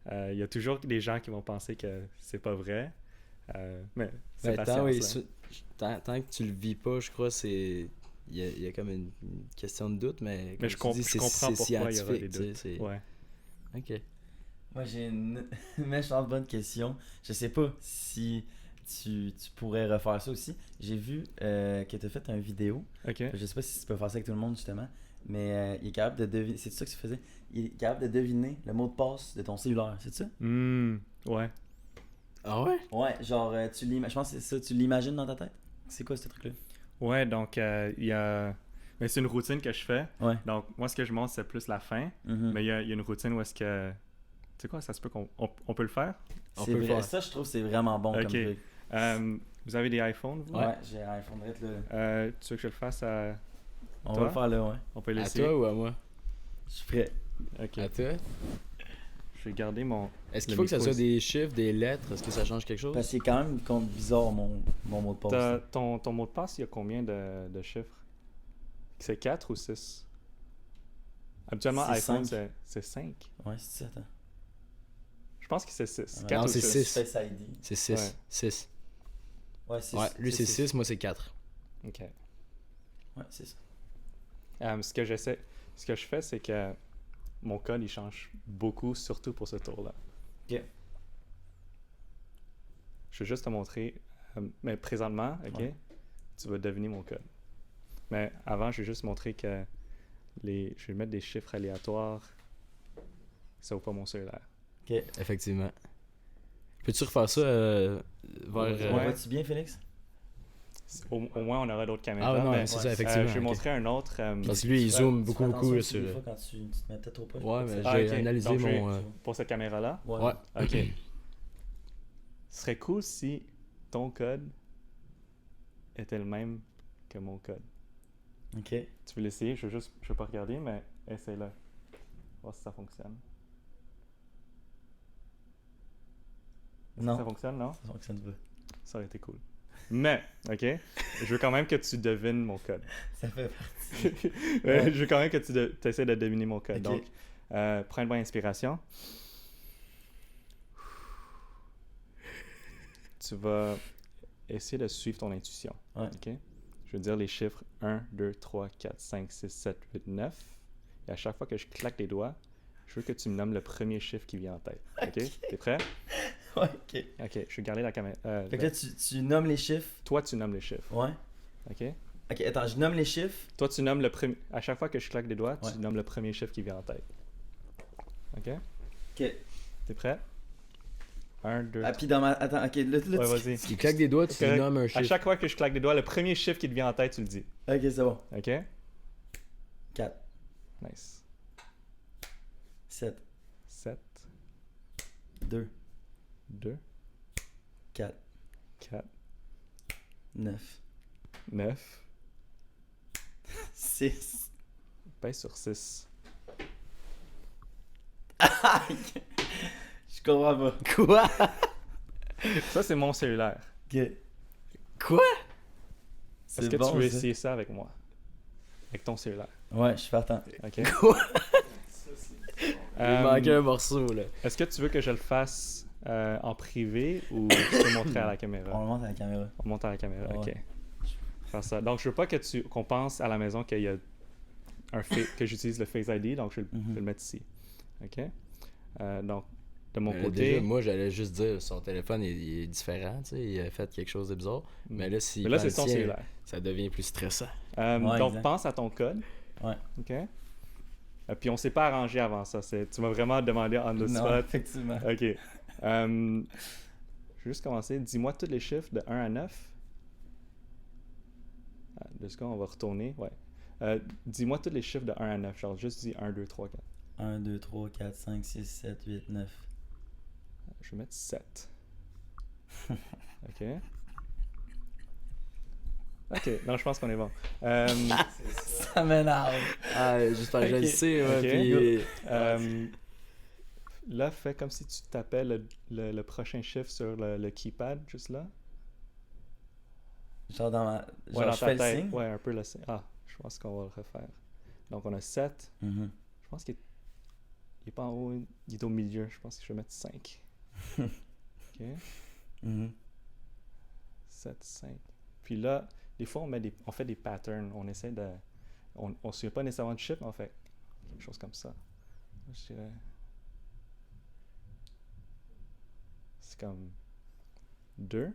il y a toujours des gens qui vont penser que c'est pas vrai. Mais c'est tant que tu le vis pas, je crois, il y a comme une question de doute, mais je comprends pourquoi il y aura des doutes. Ouais. OK. Moi, j'ai une méchante bonne question. Je sais pas si tu pourrais refaire ça aussi. J'ai vu que tu as fait une vidéo. OK. Je sais pas si tu peux faire ça avec tout le monde, justement. Mais il est capable de deviner. C'est ça que tu faisais? Il est capable de deviner le mot de passe de ton cellulaire, c'est ça? Ouais. Ah ouais? Ouais, genre, je pense que c'est ça. Tu l'imagines dans ta tête? C'est quoi ce truc-là? Ouais, donc il y a... Mais c'est une routine que je fais. Ouais. Donc, moi, ce que je montre, c'est plus la fin. Mais il y a une routine où est-ce que... Tu sais quoi, ça se peut qu'on on peut le faire? C'est vrai. Ça, je trouve que c'est vraiment bon comme truc. Vous avez des iPhones, vous? Ouais, j'ai un iPhone direct là. Tu veux que je le fasse à On toi? va le faire là, ouais. On peut À l'essayer? toi ou à moi? Je suis prêt. Ok. À toi? Je vais garder mon... Est-ce qu'il le faut que ça micro soit ici. des chiffres, des lettres? Est-ce que ça change quelque chose? Parce que c'est quand même compte bizarre mon mot de passe. Ton mot de passe, il y a combien de chiffres? C'est 4 ou 6? Habituellement, C'est iPhone, 5. c'est 5. Ouais, c'est ça, attends. Je pense que c'est 6. Ouais. 4 Non, ou c'est 6. six. Face ID. C'est 6. Ouais. 6. Ouais, c'est Ouais, lui c'est 6, moi c'est 4. OK. Ouais, c'est ça. Ce que je fais, c'est que mon code, il change beaucoup, surtout pour ce tour-là. Ok. Je vais juste te montrer. Mais présentement, OK, Ouais. tu vas deviner mon code. Mais avant, je vais juste montrer que je vais mettre des chiffres aléatoires. Ça vaut pas mon cellulaire. Ok. Effectivement. Peux-tu refaire ça vers... On va-tu bien, Félix? Au moins, on aura d'autres caméras. Ah non, mais, c'est ça, ouais, effectivement. je vais ok. montrer un autre. Parce que lui, il zoome Tu fais beaucoup attention là, aussi sur... des fois quand tu te mets peut-être trop proche. Ouais, mais Ah, j'ai ok. analysé Donc, mon... pour cette caméra-là. Ouais. Ouais. OK. Ce serait cool si ton code était le même que mon code. Ok. Tu veux l'essayer? Je veux pas regarder, mais essaye-le. Voir si ça fonctionne. Est-ce Non. que ça fonctionne, non? Ça fonctionne pas. Ça aurait été cool. Mais, OK, je veux quand même que tu devines mon code. Ça fait partie. Ouais, je veux quand même que tu essaies de deviner mon code. Ok. Donc, prends une bonne inspiration. Tu vas essayer de suivre ton intuition. Ouais. OK? Je vais dire les chiffres 1, 2, 3, 4, 5, 6, 7, 8, 9. Et à chaque fois que je claque les doigts, je veux que tu me nommes le premier chiffre qui vient en tête. OK? T'es prêt? Ouais, ok. OK, je vais garder la caméra. Fait que là, tu nommes les chiffres. Toi, tu nommes les chiffres. Ouais. OK? Ok, attends, je nomme les chiffres. Toi, tu nommes le premier. À chaque fois que je claque des doigts, Ouais. tu nommes le premier chiffre qui vient en tête. OK? Ok. T'es prêt? 1, 2, Ah, puis dans ma. Attends, ok, là, Ouais, vas-y. Tu claques des doigts, tu Correct. nommes un À chiffre. chaque fois que je claque des doigts, le premier chiffre qui te vient en tête, tu le dis. Ok, c'est bon. OK? 4, Nice. 7, 7, 2, 2, 4, 4, 9, 9. 6. Pèse sur 6. Je comprends pas. Quoi? Ça, c'est mon cellulaire. Ok. Quoi? Est-ce que tu veux essayer ça avec moi? Avec ton cellulaire. Ouais, je suis partant. OK? Quoi? Il manquait un morceau, là. Est-ce que tu veux que je le fasse en privé ou je peux montrer à la On caméra? le monte à la caméra. On monte à la caméra, Ouais. OK. Faire ça. Donc, je veux pas qu'on pense à la maison qu'il y a que j'utilise le Face ID, donc je vais le mettre ici. OK? Donc, de mon côté... Déjà, moi, j'allais juste dire, son téléphone il est différent, tu sais, il a fait quelque chose de bizarre. Mais là, si Mais là, c'est son cellulaire. ça devient plus stressant. Ouais, donc, exact. pense à ton code. Ouais. OK? Puis, on s'est pas arrangé avant ça. Tu m'as vraiment demandé on the Non, spot. effectivement. OK. Je vais juste commencer. Dis-moi tous les chiffres de 1 à 9. 2 secondes, on va retourner. Ouais. Dis-moi tous les chiffres de 1 à 9. Genre, juste dis 1, 2, 3, 4. 1, 2, 3, 4, 5, 6, 7, 8, 9. Je vais mettre 7. OK. OK. Non, je pense qu'on est bon. Ça m'énerve. Ah, j'espère que je le Ok. sais, ouais, Ok. puis... Là, fais comme si tu tapais le prochain chiffre sur le keypad, juste là. Genre dans ma. Genre, Ouais, dans je ta fais le tête. signe. Ouais, un peu le signe. Ah, je pense qu'on va le refaire. Donc, on a 7. Mhm. Je pense qu'il est pas en haut, il est au milieu. Je pense que je vais mettre 5. OK. Mhm. 7, 5. Puis là, des fois, on fait des patterns. On essaie de... On ne suit pas nécessairement de chiffre, mais on fait quelque chose comme ça. Je dirais... C'est comme 2.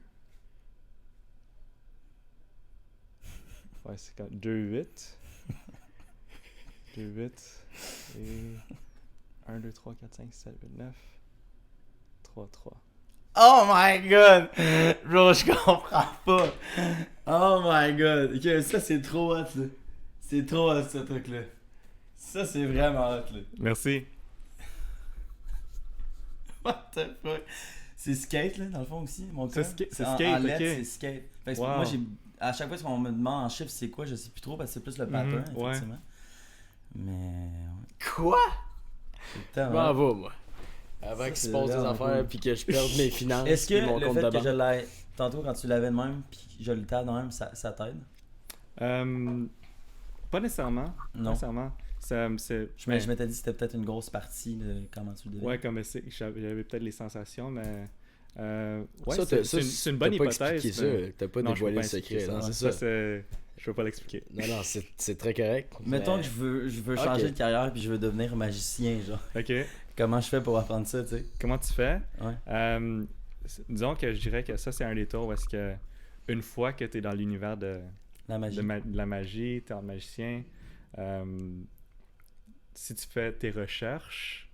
Ouais, c'est comme 2, 8. 2, 8. Et 1, 2, 3, 4, 5, 7, 8, 9. 3, 3. Oh my god! Bro, je comprends pas. Oh my god. Ok, ça c'est trop hot, là. C'est trop hot, ce truc-là. Ça, c'est vraiment hot, là. Merci. What the fuck? C'est skate, là, dans le fond, aussi, mon C'est cas. c'est en skate, lettres, ok. c'est skate. Fait que Wow. moi, à chaque fois qu'on me demande en chiffres c'est quoi, je sais plus trop, parce que c'est plus le pattern, ouais. effectivement. Mais... Quoi? C'est tellement... Bravo, moi. Avant Ça, qu'il se c'est passe des vraiment affaires cool. puis que je perde mes finances Est-ce que et mon le compte fait de que je banque. l'ai... Tantôt, quand tu l'avais de même, puis je le tape de même, ça t'aide? Pas nécessairement. Non. Pas nécessairement. Je m'étais dit que c'était peut-être une grosse partie de comment tu le devais. Ouais, comme j'avais peut-être les sensations, mais... ouais, Ça, c'est une bonne t'as pas hypothèse. expliqué mais- ça. T'as pas Non, je peux dévoilé pas le expliquer secret. ça. Non, Ouais, c'est ça. Je peux pas l'expliquer. Non, c'est très correct. Mettons mais- que je veux changer de carrière puis je veux devenir magicien, genre. OK. Comment je fais pour apprendre ça, tu sais? Comment tu fais? Ouais. Disons que je dirais que ça, c'est un des tours où est-ce que une fois que tu es dans l'univers de La magie. de la magie, tu es un magicien, si tu fais tes recherches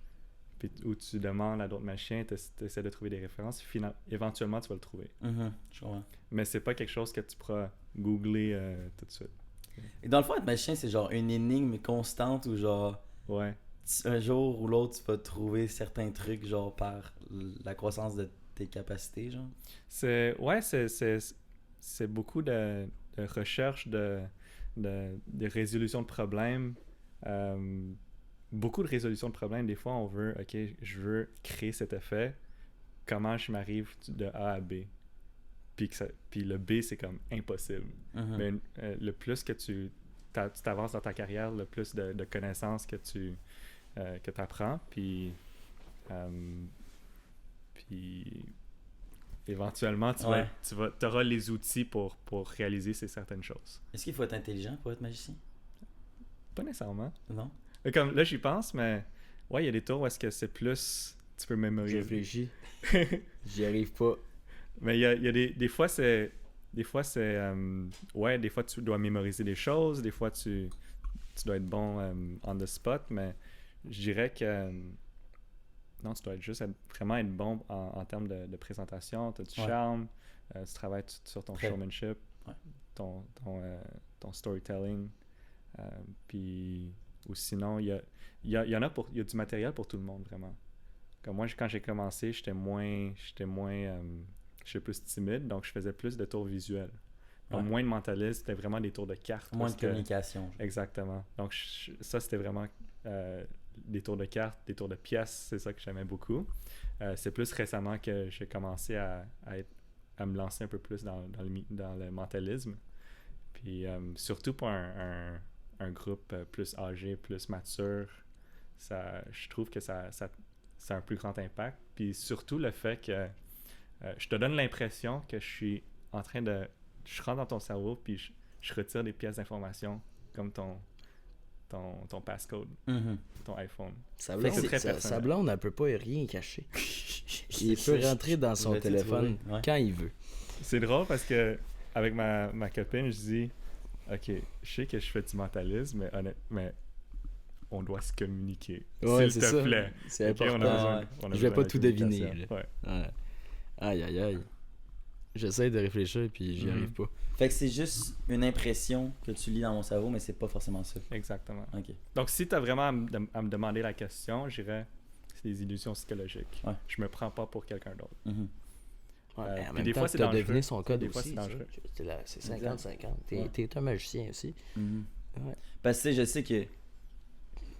puis où tu demandes à d'autres magiciens, tu essaies de trouver des références, éventuellement, tu vas le trouver. Je comprends. Mais c'est pas quelque chose que tu pourras googler tout de suite. Et dans le fond, être magicien, c'est genre une énigme constante où genre Ouais. un jour ou l'autre, tu vas trouver certains trucs genre par la croissance de tes capacités, genre. C'est beaucoup de recherche, de résolution de problèmes. Beaucoup de résolution de problèmes. Des fois, on veut, OK, je veux créer cet effet. Comment je m'arrive de A à B? Puis le B, c'est comme impossible. Mais le plus que tu t'avances dans ta carrière, le plus de connaissances que tu apprends, puis éventuellement, tu auras les outils pour réaliser certaines choses. Est-ce qu'il faut être intelligent pour être magicien? Pas nécessairement. Non? Comme là, j'y pense, mais ouais, il y a des tours où est-ce que c'est plus... Tu peux Je mémoriser. réfléchis. J'y arrive pas. Mais il y a des fois, c'est... Des fois, tu dois mémoriser des choses. Des fois, tu dois être bon on the spot. Mais je dirais que... non, tu dois vraiment être bon en termes de présentation. Tu as du charme. Tu travailles sur ton showmanship. Ouais. Ton storytelling. Puis... Ou sinon, il y a du matériel pour tout le monde, vraiment. Comme moi, quand j'ai commencé, j'étais plus timide, donc je faisais plus de tours visuels. Donc, moins de mentalisme, c'était vraiment des tours de cartes. Moins de communication. Genre. Exactement. Donc, ça, c'était vraiment des tours de cartes, des tours de pièces, c'est ça que j'aimais beaucoup. C'est plus récemment que j'ai commencé à me lancer un peu plus dans le mentalisme. Puis, surtout pour un groupe plus âgé, plus mature, je trouve que ça a un plus grand impact. Puis surtout le fait que je te donne l'impression que je suis en train de... Je rentre dans ton cerveau, puis je retire des pièces d'information, comme ton passcode, ton iPhone. Sa blonde, elle peut pas rien cacher. Il peut rentrer dans son téléphone quand il veut. C'est drôle parce que avec ma copine, je dis... OK, je sais que je fais du mentalisme, mais on doit se communiquer. Ouais, S'il te plaît. C'est okay, important. Je vais pas tout deviner. Ouais. Aïe, aïe, aïe. J'essaie de réfléchir puis j'y arrive pas. Fait que c'est juste une impression que tu lis dans mon cerveau, mais c'est pas forcément ça. Exactement. OK. Donc, si tu as vraiment à me demander la question, je dirais c'est des illusions psychologiques. Ouais. Je me prends pas pour quelqu'un d'autre. Ouais, en puis même des temps, fois, c'est t'as dangereux. deviné son code Des fois, aussi. c'est dangereux. C'est 50-50. T'es un magicien aussi. Ouais. Parce que je sais que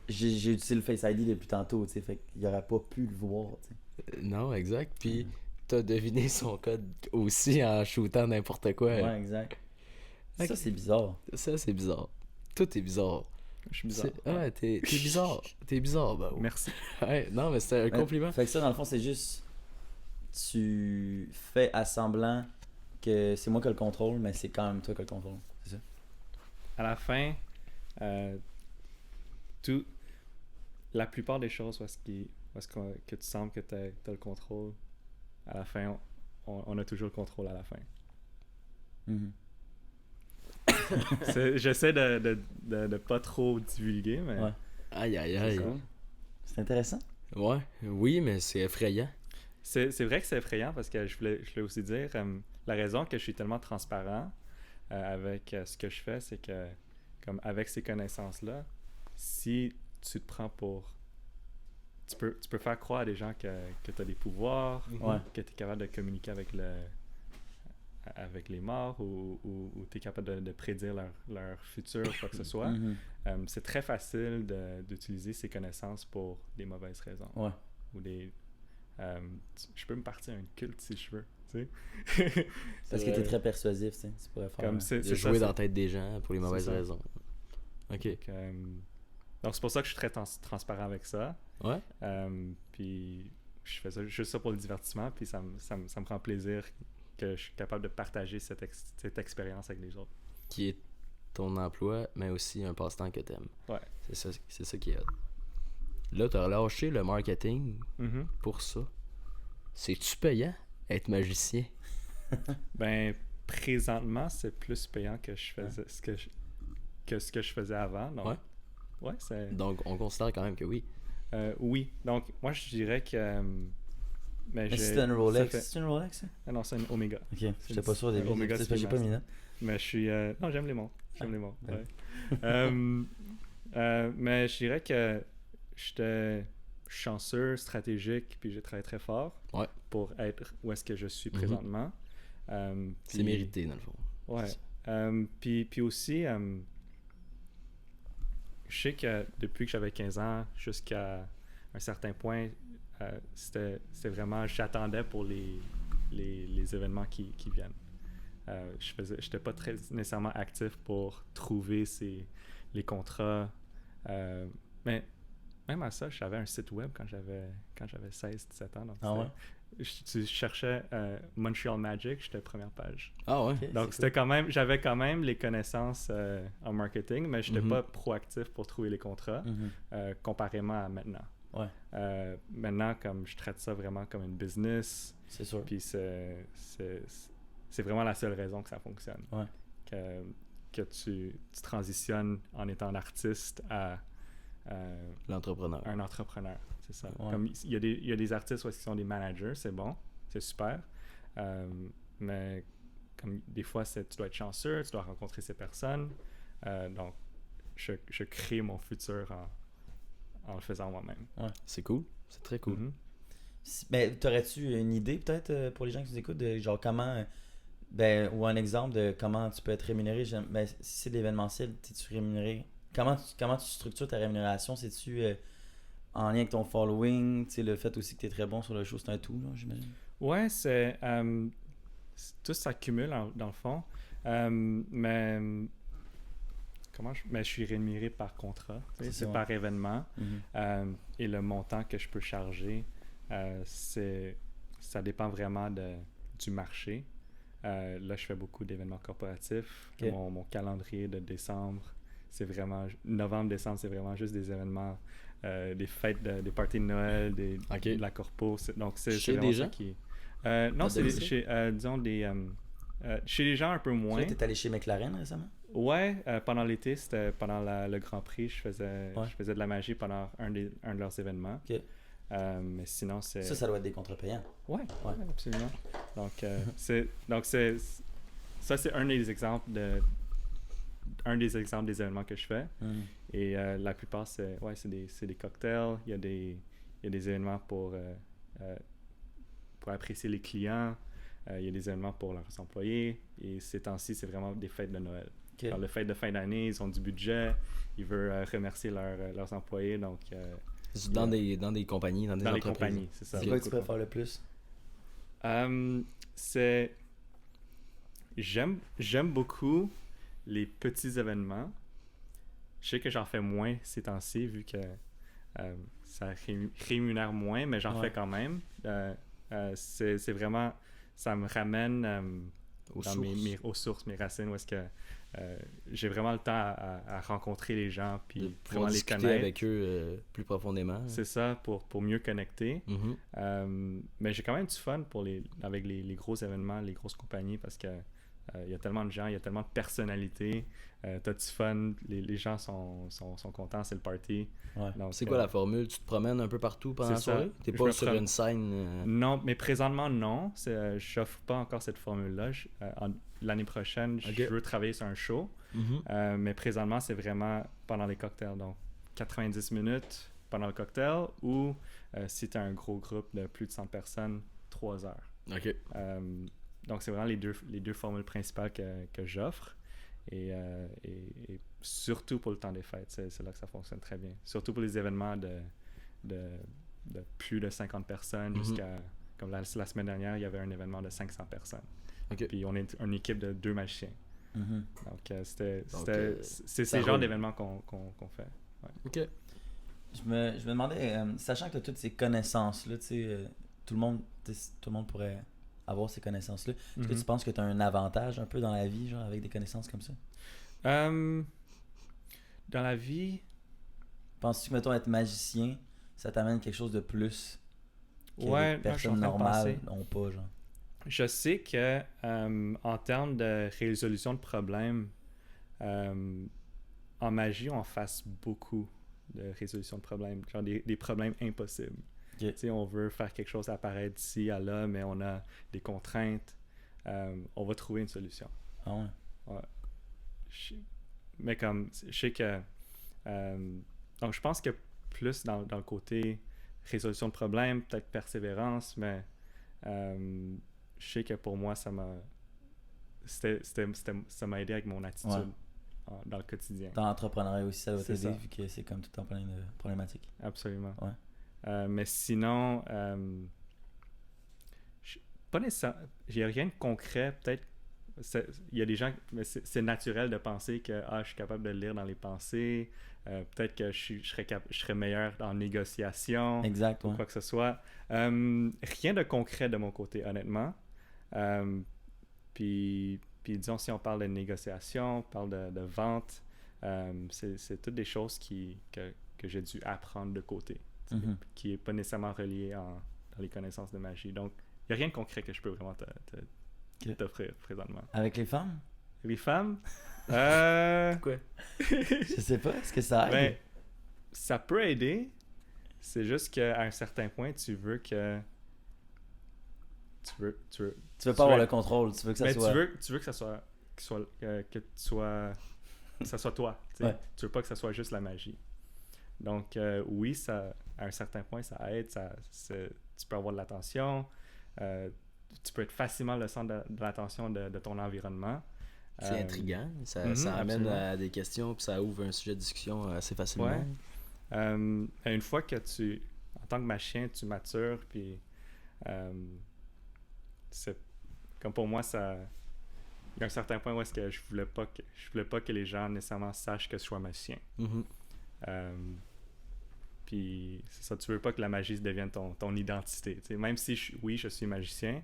j'ai utilisé le Face ID depuis tantôt, tu sais, fait qu'il aurait pas pu le voir, tu sais. Non, exact. Puis t'as deviné son code aussi en shootant n'importe quoi. Ouais, exact. Ça, c'est bizarre. Ça, c'est bizarre. Tout est bizarre. Je suis bizarre. Ouais, t'es bizarre. T'es bizarre, bah. Merci. Ouais, non, mais c'était un compliment. Fait que ça, dans le fond, c'est juste... Tu fais à semblant que c'est moi qui le contrôle, mais c'est quand même toi qui le contrôle. C'est ça? À la fin, la plupart des choses que tu sembles que tu as le contrôle, à la fin, on a toujours le contrôle à la fin. J'essaie de pas trop divulguer, mais... Ouais. Aïe, aïe, aïe. C'est intéressant. Ouais, oui, mais c'est effrayant. C'est vrai que c'est effrayant parce que je voulais aussi dire, la raison que je suis tellement transparent avec ce que je fais, c'est que comme avec ces connaissances-là, si tu te prends pour... Tu peux faire croire à des gens que tu as des pouvoirs, que tu es capable de communiquer avec les morts ou tu es capable de prédire leur futur, quoi que ce soit. C'est très facile d'utiliser ces connaissances pour des mauvaises raisons. Ouais. Ou des... je peux me partir un culte si je veux. Tu sais. Parce que tu es très persuasif, tu sais. Tu pourrais faire... de jouer dans la tête des gens pour les mauvaises raisons. OK. Donc, c'est pour ça que je suis très transparent avec ça. Ouais. Puis, je fais ça, juste ça pour le divertissement. Puis, ça me rend plaisir que je suis capable de partager cette expérience avec les autres. Qui est ton emploi, mais aussi un passe-temps que t'aimes. Ouais. C'est ça qui est hot. Là, t'as lâché le marketing pour ça. C'est-tu payant, être magicien? Ben, présentement, c'est plus payant que je faisais ce que je faisais avant. Donc, ouais, c'est... Donc, on considère quand même que oui. Oui. Donc, moi, je dirais que... mais c'est une Rolex. C'est une Rolex, ça? Ah non, c'est une Omega. Ok, j'étais pas sûr au début. Omega, c'est j'ai pas mis là. Mais je suis... non, j'aime les montres. J'aime les montres, ouais. Mais je dirais que j'étais chanceux, stratégique, puis j'ai travaillé très fort pour être où est-ce que je suis présentement. C'est mérité, dans le fond. Ouais. Puis aussi... je sais que depuis que j'avais 15 ans jusqu'à un certain point, c'était vraiment... J'attendais pour les événements qui viennent. J'étais pas très nécessairement actif pour trouver les contrats. Mais même à ça, j'avais un site web quand j'avais 16-17 ans. Donc je cherchais Montreal Magic, j'étais première page. Ah ouais? Okay, donc c'était quand même, j'avais quand même les connaissances en marketing, mais je n'étais pas proactif pour trouver les contrats, comparément à maintenant. Ouais. Maintenant, comme je traite ça vraiment comme une business. C'est sûr. Puis c'est vraiment la seule raison que ça fonctionne. Ouais. Que tu transitionnes en étant un artiste à l'entrepreneur. Un entrepreneur, c'est ça. Ouais. Comme il y a des artistes qui sont des managers, c'est bon, c'est super. Mais comme des fois, tu dois être chanceux, tu dois rencontrer ces personnes. Donc, je crée mon futur en le faisant moi-même. Ouais. C'est cool, c'est très cool. Mais t'aurais-tu une idée peut-être pour les gens qui nous écoutent de genre comment ou un exemple de comment tu peux être rémunéré? Si c'est de l'événementiel, t'es-tu rémunéré? Comment tu structures ta rémunération? C'est-tu en lien avec ton following? Le fait aussi que tu es très bon sur le show, c'est un tout, là, j'imagine? Ouais, tout s'accumule dans le fond. Mais je suis rémunéré par contrat. C'est par événement. Et le montant que je peux charger, ça dépend vraiment du marché. Là, je fais beaucoup d'événements corporatifs. Okay. Mon calendrier de décembre, c'est vraiment... Novembre-décembre, c'est vraiment juste des événements, des fêtes, des parties de Noël, de la corpo. Donc, c'est vraiment des ça gens? qui... non, c'est disons des... chez les gens, un peu moins. Tu es allé chez McLaren récemment? Ouais, pendant l'été, c'était pendant le Grand Prix. Je faisais de la magie pendant un de leurs événements. OK. Mais sinon, c'est... Ça doit être des contrats payants. Ouais, absolument. Donc, ça, c'est un des exemples des événements que je fais. Et la plupart, c'est des cocktails. Il y a des événements pour apprécier les clients. Il y a des événements pour leurs employés. Et ces temps-ci, c'est vraiment des fêtes de Noël. Okay. Alors, les fêtes de fin d'année, ils ont du budget. Ils veulent remercier leurs employés. Donc... dans des compagnies, dans des entreprises. Les compagnies, c'est ça. C'est quoi que tu préfères le plus? J'aime beaucoup les petits événements. Je sais que j'en fais moins ces temps-ci, vu que ça rémunère moins, mais j'en fais quand même. C'est vraiment... Ça me ramène aux sources, mes racines, où est-ce que j'ai vraiment le temps à rencontrer les gens, puis vraiment les connaître. Avec eux plus profondément. C'est ça, pour mieux connecter. Mais j'ai quand même du fun avec les gros événements, les grosses compagnies, parce que Il y a tellement de gens, il y a tellement de personnalités. T'as du fun, les gens sont contents, c'est le party. Ouais. Donc, c'est quoi la formule? Tu te promènes un peu partout pendant la soirée? T'es pas sur une scène? Non, mais présentement, non. Je n'offre pas encore cette formule-là. L'année prochaine, je veux travailler sur un show. Mais présentement, c'est vraiment pendant les cocktails. Donc, 90 minutes pendant le cocktail ou si tu as un gros groupe de plus de 100 personnes, 3 heures. OK. Donc, c'est vraiment les deux formules principales que j'offre. Et surtout pour le temps des fêtes, c'est là que ça fonctionne très bien. Surtout pour les événements de plus de 50 personnes jusqu'à... Comme la semaine dernière, il y avait un événement de 500 personnes. Okay. Puis on est une équipe de 2 magiciens. Donc, c'est ces genres d'événements qu'on fait. Ouais. OK. Je me demandais, sachant que tu as toutes ces connaissances-là, tout le monde pourrait avoir ces connaissances-là. Est-ce que tu penses que tu as un avantage un peu dans la vie, genre avec des connaissances comme ça? Dans la vie... Penses-tu que, mettons, être magicien, ça t'amène quelque chose de plus que les personnes normales n'ont pas, genre? Je sais que en termes de résolution de problèmes, en magie, on fasse beaucoup de résolution de problèmes, genre des problèmes impossibles. Okay. On veut faire quelque chose apparaître d'ici à là, mais on a des contraintes. On va trouver une solution. Ah ouais? Ouais. Mais comme, je sais que... donc, je pense que plus dans le côté résolution de problèmes, peut-être persévérance, mais je sais que pour moi, ça m'a aidé avec mon attitude dans le quotidien. Dans l'entrepreneuriat aussi, ça doit t'aider, vu que c'est comme tout le temps plein de problématiques. Absolument. Ouais. Mais sinon, pas nécessairement. Il n'y a rien de concret. Peut-être, il y a des gens, mais c'est naturel de penser que je suis capable de lire dans les pensées. Peut-être que je serais meilleur en négociation. Exact. Ou quoi que ce soit. Rien de concret de mon côté, honnêtement. Puis disons, si on parle de négociation, on parle de vente, c'est toutes des choses que j'ai dû apprendre de côté. Qui n'est pas nécessairement relié dans les connaissances de magie. Donc, il n'y a rien de concret que je peux vraiment t'offrir présentement. Avec les femmes? Les femmes? Quoi? Je sais pas. Est-ce que ça aide? Ben, ça peut aider. C'est juste qu'à un certain point, tu veux que... Tu veux pas avoir le contrôle. Tu veux que ça soit... Tu veux que ça soit... Que ça soit toi. Ouais. Tu veux pas que ça soit juste la magie. Donc, oui, à un certain point, ça aide. Tu peux avoir de l'attention. Tu peux être facilement le centre de l'attention de ton environnement. C'est intriguant. Ça amène à des questions puis ça ouvre un sujet de discussion assez facilement. Ouais. Une fois que en tant que magicien, tu matures, puis c'est comme pour moi, il y a un certain point où est-ce que je voulais pas que les gens nécessairement sachent que je sois magicien. Puis c'est ça, tu veux pas que la magie devienne ton identité. T'sais. Même si, je suis magicien,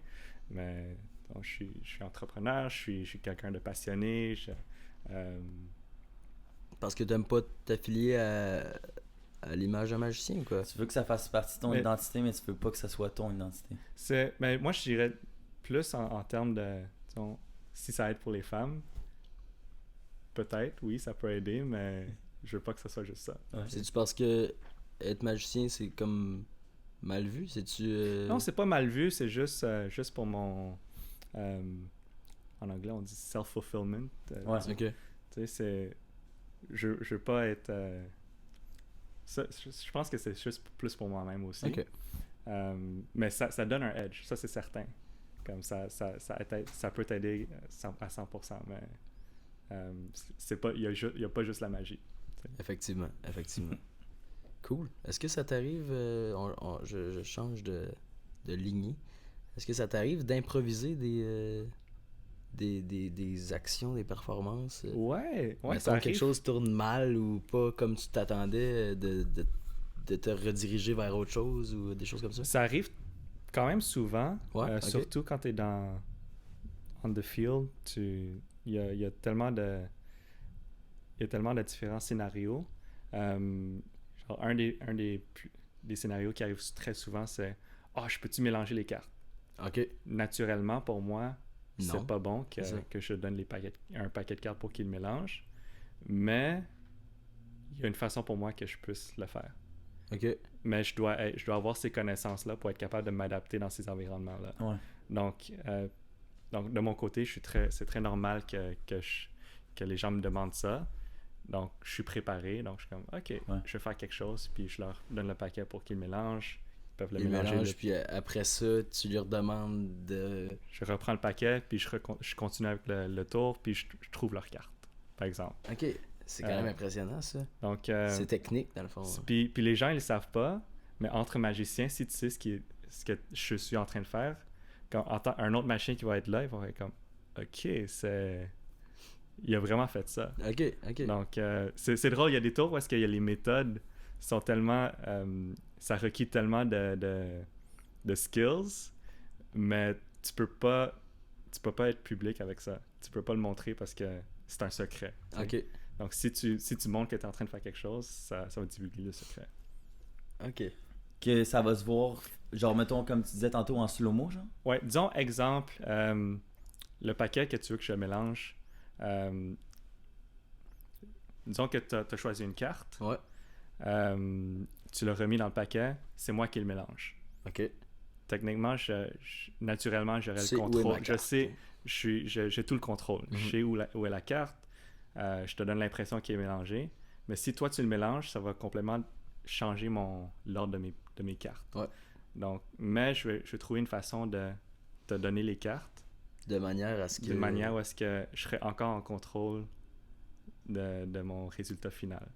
mais donc, je suis entrepreneur, je suis quelqu'un de passionné. Parce que tu n'aimes pas t'affilier à l'image d'un magicien ou quoi? Tu veux que ça fasse partie de ton identité, mais tu veux pas que ça soit ton identité. Mais moi, je dirais plus en termes de... Si ça aide pour les femmes, peut-être, oui, ça peut aider, mais je veux pas que ça soit juste ça. Ouais. C'est-tu parce que être magicien, c'est comme mal vu? C'est-tu... Non, c'est pas mal vu, c'est juste pour mon... en anglais, on dit self-fulfillment. Ouais, ok. Tu sais, c'est... Je veux pas être... je pense que c'est juste plus pour moi-même aussi. Okay. Mais ça donne un edge, ça c'est certain. Comme ça peut t'aider à 100%, mais il y a pas juste la magie. T'sais. Effectivement. Cool. Est-ce que ça t'arrive, je change de lignée, est-ce que ça t'arrive d'improviser des actions, des performances? Ouais, ça arrive. Quelque chose tourne mal ou pas comme tu t'attendais, de te rediriger vers autre chose ou des choses comme ça? Ça arrive quand même souvent, okay. Surtout quand tu es on the field. Il y a tellement de différents scénarios. Genre un des scénarios qui arrivent très souvent, c'est « je peux-tu mélanger les cartes? » OK. Naturellement, pour moi, c'est pas bon que je donne un paquet de cartes pour qu'il mélange. Mais il y a une façon pour moi que je puisse le faire. OK. Mais je dois avoir ces connaissances-là pour être capable de m'adapter dans ces environnements-là. Ouais. Donc, de mon côté, c'est très normal que les gens me demandent ça. Donc, je suis préparé. Donc, je suis comme, OK, je vais faire quelque chose. Puis, je leur donne le paquet pour qu'ils mélangent. Ils peuvent le mélanger. Puis après ça, tu leur demandes de... Je reprends le paquet, puis je continue avec le tour, puis je trouve leur carte, par exemple. OK. C'est quand même impressionnant, ça. Donc, c'est technique, dans le fond. Puis les gens, ils le savent pas, mais entre magiciens, si tu sais ce que je suis en train de faire, quand un autre magicien qui va être là, il va être comme, OK, il a vraiment fait ça. OK. Donc, c'est drôle, il y a des tours où est-ce qu'il y a les méthodes sont tellement... ça requiert tellement de skills, mais tu peux pas être public avec ça. Tu peux pas le montrer parce que c'est un secret. OK. Donc, si tu montres que tu es en train de faire quelque chose, ça va divulguer le secret. OK. Que ça va se voir, genre, mettons, comme tu disais tantôt, en slow-mo, genre? Ouais, disons, exemple, le paquet que tu veux que je mélange, disons que tu as choisi une carte. Ouais. Tu l'as remis dans le paquet, c'est moi qui le mélange. OK. Techniquement, naturellement, j'aurais le contrôle. Je sais, j'ai tout le contrôle. Je sais où est la carte. Je te donne l'impression qu'il est mélangé. Mais si toi, tu le mélanges, ça va complètement changer l'ordre de mes cartes. Ouais. Donc, mais je vais trouver une façon de te donner les cartes. De manière à ce que... D'une manière où est-ce que je serais encore en contrôle de mon résultat final.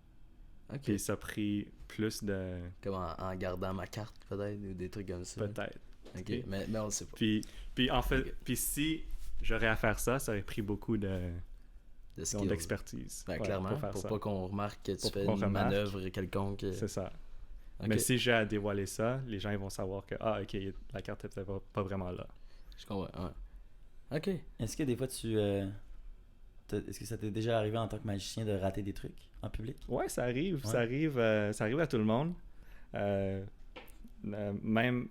OK. Puis ça a pris plus de... Comme en gardant ma carte, peut-être, ou des trucs comme ça. Peut-être. OK, mais on le sait pas. Puis en fait, puis si j'aurais à faire ça, ça aurait pris beaucoup d'expertise. Ben, clairement, pour pas qu'on remarque que tu fais une manœuvre quelconque. C'est ça. Okay. Mais si j'ai à dévoiler ça, les gens ils vont savoir que, OK, la carte est peut-être pas vraiment là. Je comprends, ouais. OK. Est-ce que des fois est-ce que ça t'est déjà arrivé en tant que magicien de rater des trucs en public? Ouais, ça arrive. Ouais. Ça arrive à tout le monde. Même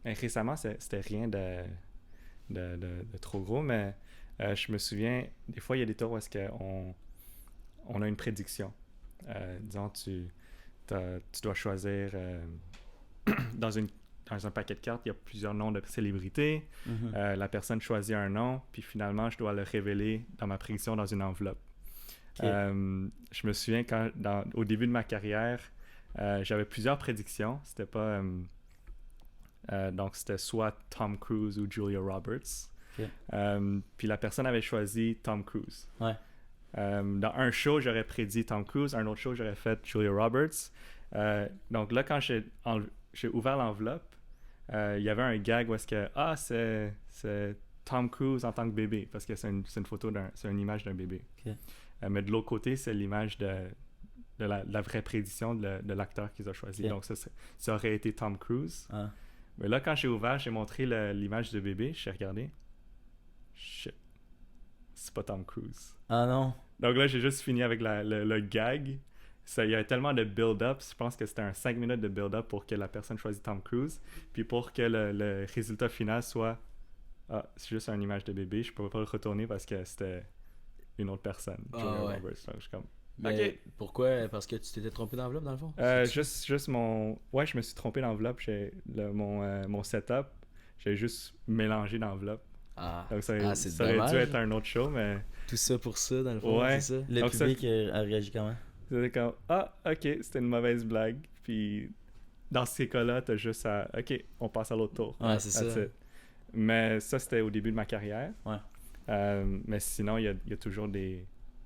récemment, c'était rien de trop gros, mais je me souviens, des fois, il y a des tours où est-ce on a une prédiction. Disons, tu dois choisir dans un paquet de cartes, il y a plusieurs noms de célébrités. La personne choisit un nom, puis finalement, je dois le révéler dans ma prédiction dans une enveloppe. Okay. Je me souviens au début de ma carrière, j'avais plusieurs prédictions. C'était pas... donc, c'était soit Tom Cruise ou Julia Roberts. Okay. Puis la personne avait choisi Tom Cruise. Ouais. Dans un show, j'aurais prédit Tom Cruise. Un autre show, j'aurais fait Julia Roberts. Donc là, quand j'ai ouvert l'enveloppe, il y avait un gag où est-ce que c'est Tom Cruise en tant que bébé, parce que c'est une photo c'est une image d'un bébé. Okay. Mais de l'autre côté, c'est l'image de la vraie prédiction de l'acteur qu'ils ont choisi. Okay. Donc ça aurait été Tom Cruise. Ah. Mais là, quand j'ai ouvert, j'ai montré l'image de bébé, j'ai regardé. Shit. C'est pas Tom Cruise. Ah non. Donc là, j'ai juste fini avec le gag. Il y a tellement de build-up. Je pense que c'était un 5 minutes de build-up pour que la personne choisisse Tom Cruise. Puis pour que le résultat final soit c'est juste une image de bébé. Je peux pas le retourner parce que c'était une autre personne. Julia Roberts. Donc, je suis comme... Mais OK. Pourquoi? Parce que tu t'étais trompé d'enveloppe, dans le fond? Juste mon... Ouais, je me suis trompé d'enveloppe. Mon setup, j'ai juste mélangé d'enveloppe. Donc ça aurait dû être un autre show, mais... Tout ça pour ça, dans le fond, ouais. c'est ça? Le donc public a réagi comment? C'était comme, OK, c'était une mauvaise blague. Puis dans ces cas-là, t'as juste à... OK, on passe à l'autre tour. Ouais, c'est ça. Mais ça, c'était au début de ma carrière. Ouais. Mais sinon, il y a toujours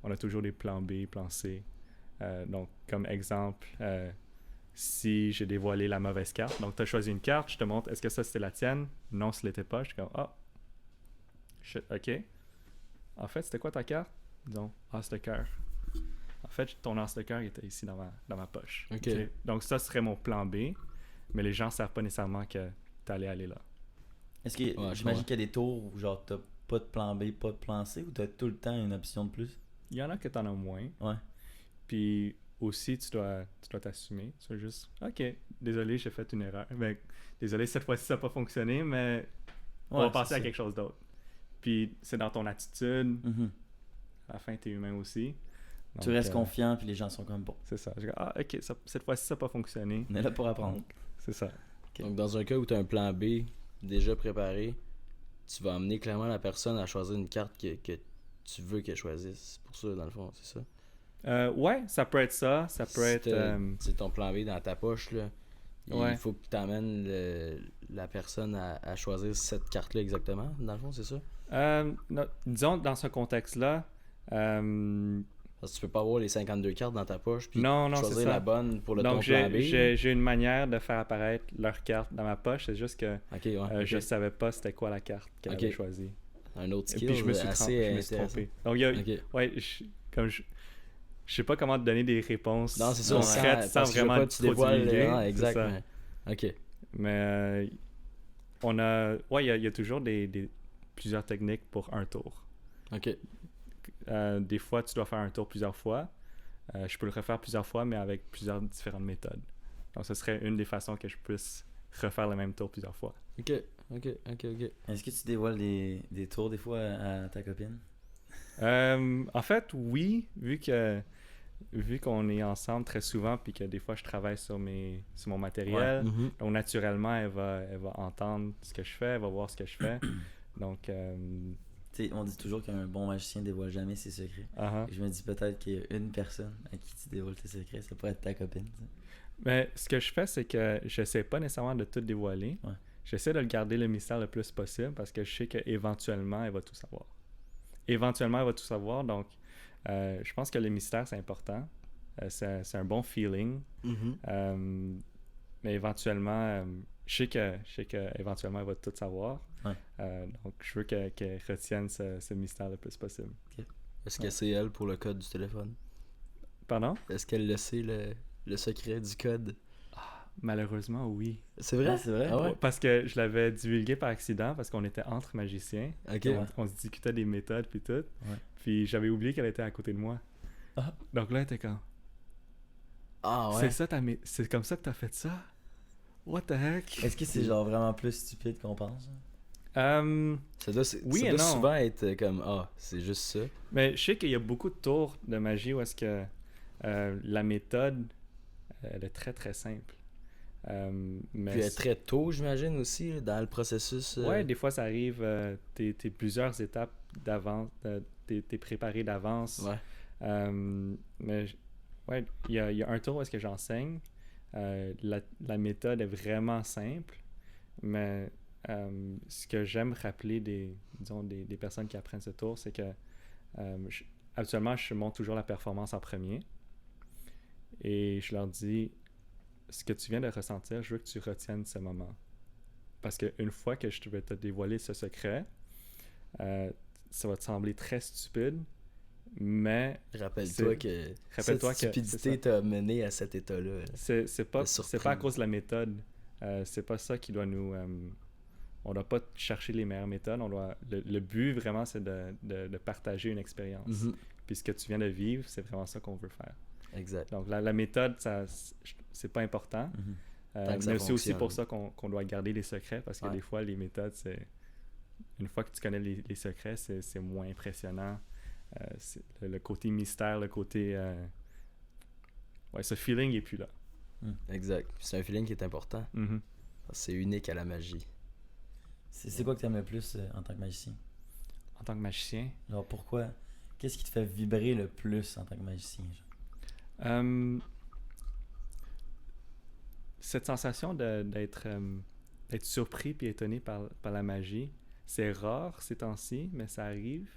on a toujours des plans B, plans C. Donc, comme exemple, si j'ai dévoilé la mauvaise carte, donc tu as choisi une carte, je te montre, est-ce que ça c'était la tienne? Non, ce l'était pas. Je suis comme, shit, OK. En fait, c'était quoi ta carte? Disons, as de cœur. En fait, ton as de cœur était ici dans ma poche. Okay. Donc, ça serait mon plan B, mais les gens ne savent pas nécessairement que tu allais aller là. Est-ce que j'imagine qu'il y a des tours où genre t'as pas de plan B, pas de plan C, ou t'as tout le temps une option de plus? Il y en a que t'en as moins. Ouais. Puis aussi, tu dois t'assumer. Tu vas juste, OK, désolé, j'ai fait une erreur. Ben, désolé, cette fois-ci, ça n'a pas fonctionné, mais on va passer à quelque chose d'autre. Puis c'est dans ton attitude. À la fin, tu es humain aussi. Donc, tu restes confiant, puis les gens sont comme bon. C'est ça. Je dis, OK, cette fois-ci, ça n'a pas fonctionné. On est là pour apprendre. C'est ça. Okay. Donc, dans un cas où tu as un plan B déjà préparé, tu vas amener clairement la personne à choisir une carte que tu veux qu'elle choisisse. C'est pour ça, dans le fond, c'est ça? Ouais, ça peut être ça. Ça peut être... C'est ton plan B dans ta poche, là. Il faut que tu amènes la personne à choisir cette carte-là exactement, dans le fond, c'est ça? Disons, dans ce contexte-là... Parce que tu peux pas avoir les 52 cartes dans ta poche puis non, choisir la bonne pour ton plan B. J'ai une manière de faire apparaître leur carte dans ma poche. C'est juste que je savais pas c'était quoi la carte qu'elle avait choisie. Un autre skill. Et puis je me suis trompé. Donc, je sais pas comment te donner des réponses concrètes sans vraiment trop divulguer. Exactement. OK. Mais il y a toujours plusieurs techniques pour un tour. OK. Des fois, tu dois faire un tour plusieurs fois. Je peux le refaire plusieurs fois, mais avec plusieurs différentes méthodes. Donc, ce serait une des façons que je puisse refaire le même tour plusieurs fois. OK. Est-ce que tu dévoiles des tours des fois à ta copine? En fait, oui, vu qu'on est ensemble très souvent puis que des fois je travaille sur mon matériel, donc naturellement elle va entendre ce que je fais, elle va voir ce que je fais. Donc on dit toujours qu'un bon magicien dévoile jamais ses secrets. Et je me dis peut-être qu'il y a une personne à qui tu dévoiles tes secrets, ça pourrait être ta copine. T'sais. Mais ce que je fais, c'est que j'essaie pas nécessairement de tout dévoiler. J'essaie de le garder le mystère le plus possible parce que je sais qu'éventuellement elle va tout savoir. Donc je pense que le mystère, c'est important. C'est un bon feeling. Mais éventuellement, je sais qu'éventuellement, elle va tout savoir. Donc, je veux qu'elle retienne ce mystère le plus possible. Okay. Est-ce que c'est elle pour le code du téléphone? Pardon? Est-ce qu'elle le sait, le secret du code? Malheureusement, oui. C'est vrai? C'est vrai? Ah ouais? Parce que je l'avais divulgué par accident, parce qu'on était entre magiciens. On se discutait des méthodes puis tout. Puis j'avais oublié qu'elle était à côté de moi. Donc là, elle était comme... C'est comme ça que t'as fait ça? What the heck? Est-ce que c'est genre vraiment plus stupide qu'on pense? Ça doit souvent être comme c'est juste ça. Mais je sais qu'il y a beaucoup de tours de magie où est-ce que la méthode elle est très très simple. Mais puis très tôt, j'imagine aussi, dans le processus. Ouais, des fois ça arrive, t'es plusieurs étapes d'avance, t'es préparé d'avance. Mais il y a un tour où est-ce que j'enseigne. La méthode est vraiment simple, mais ce que j'aime rappeler des personnes qui apprennent ce tour, c'est que habituellement, je montre toujours la performance en premier et je leur dis ce que tu viens de ressentir, je veux que tu retiennes ce moment. Parce qu'une fois que je vais te dévoiler ce secret, ça va te sembler très stupide, mais rappelle-toi que cette stupidité t'a mené à cet état-là. C'est pas à cause de la méthode. C'est pas ça qui doit nous... on doit pas chercher les meilleures méthodes. Le but, vraiment, c'est de partager une expérience. Puis ce que tu viens de vivre, c'est vraiment ça qu'on veut faire. Exact. Donc la méthode, c'est pas important. Mais c'est aussi pour ça qu'on doit garder les secrets, parce que des fois, les méthodes, c'est... Une fois que tu connais les secrets, c'est moins impressionnant. Le côté mystère, le côté... ce feeling n'est plus là. Exact. C'est un feeling qui est important. C'est unique à la magie. C'est quoi que tu aimes le plus en tant que magicien? En tant que magicien? Genre pourquoi? Qu'est-ce qui te fait vibrer le plus en tant que magicien? Cette sensation d'être surpris puis étonné par la magie, c'est rare ces temps-ci, mais ça arrive.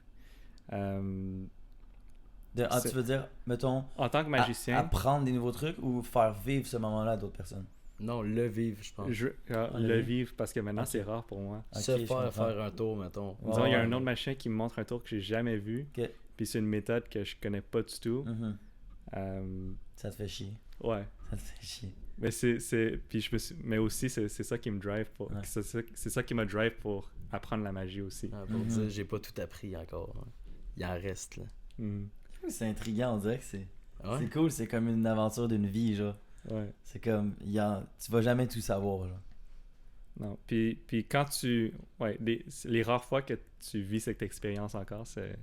Tu veux dire, mettons, en tant que magicien, apprendre des nouveaux trucs ou faire vivre ce moment-là à d'autres personnes? Non, le vivre, je pense. Le vivre, parce que maintenant, c'est rare pour moi. Faire un tour, mettons. Disons, il y a un autre magicien qui me montre un tour que j'ai jamais vu, puis c'est une méthode que je connais pas du tout. Ça te fait chier. Ouais. Ça te fait chier. Mais mais aussi, c'est ça qui me drive pour... C'est ça qui me drive pour apprendre la magie aussi. Pour dire, j'ai pas tout appris encore. Il en reste, là. C'est intriguant, on dirait que c'est... Ouais. C'est cool, c'est comme une aventure d'une vie, genre. Ouais. C'est comme, tu vas jamais tout savoir, genre. Non. Puis quand tu... Ouais, les rares fois que tu vis cette expérience encore, c'est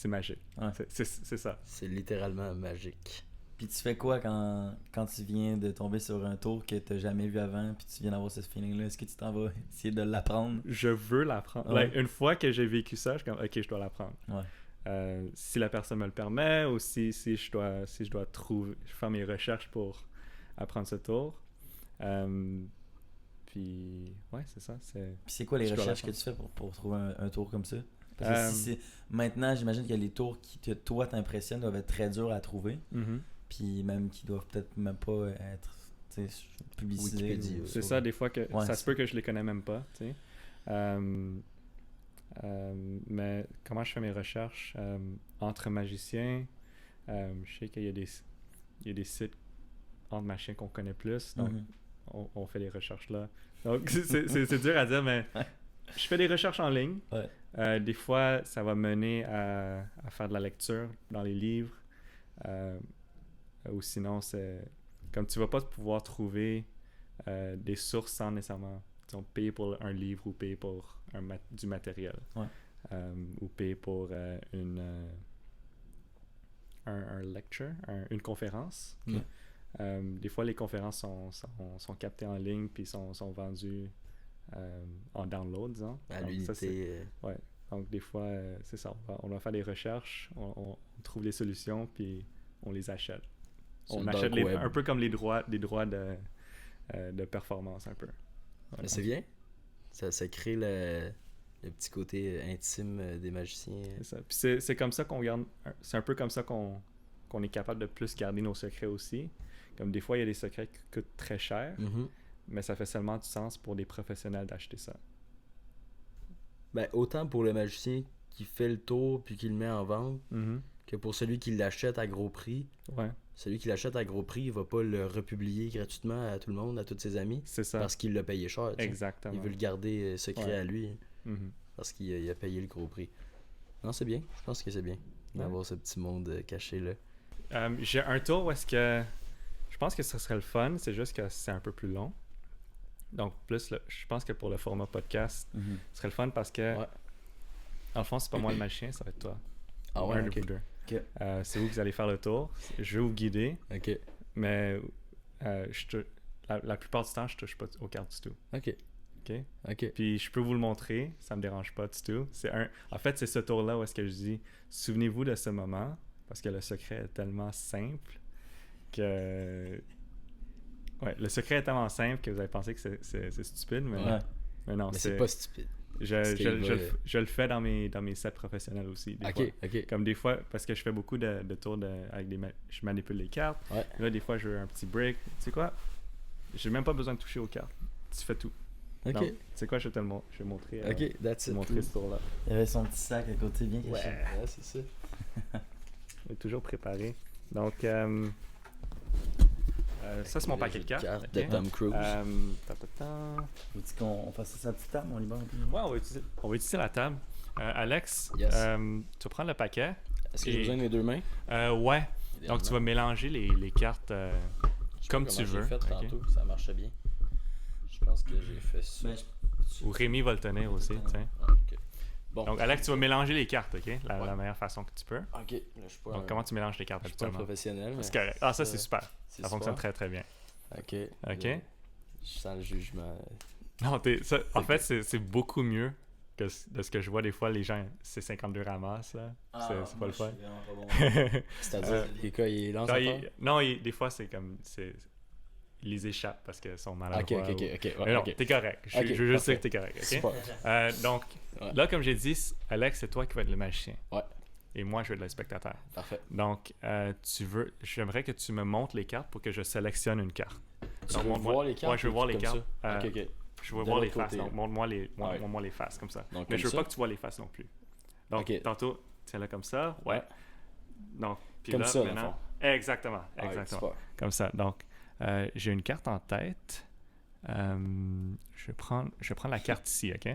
magique. Ouais. C'est ça. C'est littéralement magique. Puis tu fais quoi quand tu viens de tomber sur un tour que t'as jamais vu avant, puis tu viens d'avoir ce feeling-là? Est-ce que tu t'en vas essayer de l'apprendre? Je veux l'apprendre. Ouais. Like, une fois que j'ai vécu ça, je suis comme, OK, je dois l'apprendre. Ouais. Si la personne me le permet, ou si je dois faire mes recherches pour apprendre ce tour. Puis, ouais, c'est ça. Puis c'est quoi les recherches que tu fais pour trouver un tour comme ça? Parce que maintenant, j'imagine que les tours qui, toi, t'impressionnent doivent être très durs à trouver. Mm-hmm. Puis même qui doivent peut-être même pas être publicisés. C'est ça, des fois que ça se peut que je les connais même pas, tu sais. Mais comment je fais mes recherches entre magiciens, je sais qu'il y a des sites entre magiciens qu'on connaît plus, donc on fait les recherches là. Donc c'est dur à dire, mais je fais des recherches en ligne. Ouais. Des fois, ça va mener à faire de la lecture dans les livres. Ou sinon, c'est comme tu vas pas pouvoir trouver des sources sans nécessairement payer pour un livre ou payer pour du matériel. Ouais. Ou payer pour un lecture, une conférence. Okay. Des fois, les conférences sont captées en ligne puis sont vendues en download, disons. À Donc, l'unité. Ouais. Donc, des fois, c'est ça. On va faire des recherches, on trouve les solutions, puis on les achète. On achète un peu comme les droits de performance, un peu. Ouais. Mais c'est bien. Ça crée le petit côté intime des magiciens. C'est ça. Puis c'est comme ça qu'on garde... C'est un peu comme ça qu'on est capable de plus garder nos secrets aussi. Comme des fois, il y a des secrets qui coûtent très cher, mais ça fait seulement du sens pour des professionnels d'acheter ça. Ben, autant pour le magicien qui fait le tour puis qui le met en vente, que pour celui qui l'achète à gros prix. Ouais. Celui qui l'achète à gros prix, il va pas le republier gratuitement à tout le monde, à tous ses amis. C'est ça. Parce qu'il l'a payé cher. Exactement. Il veut le garder secret à lui. Mm-hmm. Parce qu'il a payé le gros prix. Non, c'est bien. Je pense que c'est bien d'avoir ce petit monde caché là. J'ai un tour où est-ce que... Je pense que ce serait le fun, c'est juste que c'est un peu plus long. Donc, je pense que pour le format podcast, ce serait le fun parce que, en fond, c'est pas moi le magicien, ça va être toi. Ah ouais, un de vous deux. Okay. C'est vous qui allez faire le tour. Je vais vous guider. OK. Mais la plupart du temps, je touche pas aux cartes du tout. OK. Puis je peux vous le montrer, ça me dérange pas du tout. En fait, c'est ce tour-là où est-ce que je dis, souvenez-vous de ce moment, parce que le secret est tellement simple que... Ouais, le secret est tellement simple que vous avez pensé que c'est stupide, mais non, mais c'est pas stupide. Je le fais dans mes sets professionnels aussi. Des fois. OK. Comme des fois, parce que je fais beaucoup de tours avec je manipule les cartes. Ouais. Là, des fois, je veux un petit break. Tu sais quoi? J'ai même pas besoin de toucher aux cartes. Tu fais tout. OK. Donc, tu sais quoi? Je vais montrer. OK, that's it. Montrer ce tour-là. Il y avait son petit sac à côté bien caché. Ouais, c'est ça. On est toujours préparé. Donc, ça, c'est mon paquet de cartes. De Tom Cruise. Veux-tu qu'on fasse ça sur la petite table, on libère un peu? Ouais, on va utiliser la table. Alex, Yes. tu vas prendre le paquet. Est-ce que j'ai besoin de mes deux mains? Ouais. Donc, tu vas mélanger les cartes comme tu veux. J'ai fait tantôt, ça marche bien. Je pense que j'ai fait ça. Ou Rémi va le tenir aussi. Tiens. OK. Bon. Donc, Alex, tu vas mélanger les cartes, OK? La meilleure façon que tu peux. OK. Là, je suis pas Donc, comment tu mélanges les cartes je suis pas un habituellement? professionnel. Mais C'est correct. Ah, ça, c'est super. c'est Ça fonctionne très, très bien. OK. OK? Je sens le jugement. Non, en fait, c'est beaucoup mieux que de ce que je vois des fois. Les gens, c'est 52 ramasses, là. C'est pas le fun. C'est-à-dire, il lance Non, des fois, c'est comme... Ils les échappent parce qu'ils sont maladroits. OK. Mais non, t'es correct. Je veux juste dire que t'es correct. OK? Super. Donc, là, comme j'ai dit, Alex, c'est toi qui vas être le magicien. Ouais. Et moi, je vais être le spectateur. Parfait. Donc, j'aimerais que tu me montres les cartes pour que je sélectionne une carte. Tu veux voir les cartes? Ouais, je veux voir les cartes. OK. Je veux De voir les l'autre faces. côté, Donc, montre-moi les faces comme ça. Donc, mais comme je veux ça? pas que tu vois les faces non plus. Donc, OK. tantôt, tiens-là comme ça. Ouais. Donc, puis Comme là, ça, maintenant... dans le fond. Exactement. Super. Comme ça. Donc, j'ai une carte en tête. Je vais prendre la carte ici, OK?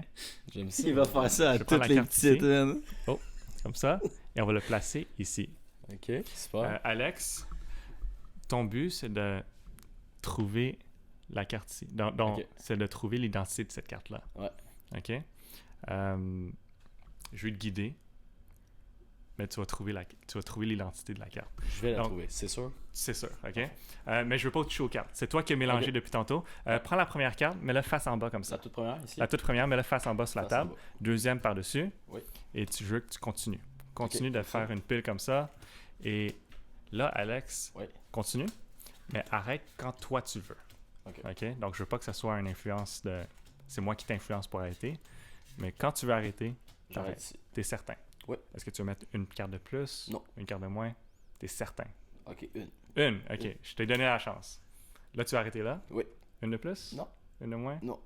J'aime ça. Il va faire ça à Je prends toutes la les carte petites. ici. Oh, comme ça. Et on va le placer ici. Ok, super. Alex, ton but, c'est de trouver la carte ici. Donc, Ok. c'est de trouver l'identité de cette carte-là. Ouais. OK? Je vais te guider, mais tu vas trouver l'identité de la carte. Je vais la Donc, trouver, c'est sûr. C'est sûr, OK? Mais je veux pas toucher aux cartes. C'est toi qui as mélangé Ok. depuis tantôt. Prends la première carte, mets-la face en bas comme ça. La toute première, ici? La toute première, mets-la face en bas sur la Face en table. bas. Deuxième par-dessus. Oui. Et tu veux que tu continues. Continue Ok, de comme ça. faire une pile comme ça. Et là, Alex, Oui. continue. Mais arrête quand toi tu veux. Ok. OK? Donc, je veux pas que ça soit une influence de... C'est moi qui t'influence pour arrêter. Mais quand tu veux arrêter, J'arrête t'arrêtes. ici. T'es certain. Oui. Est-ce que tu veux mettre une carte de plus? Non. Une carte de moins? T'es certain. Ok, une. Une, OK. Oui. Je t'ai donné la chance. Là, tu vas arrêter là? Oui. Une de plus? Non. Une de moins? Non.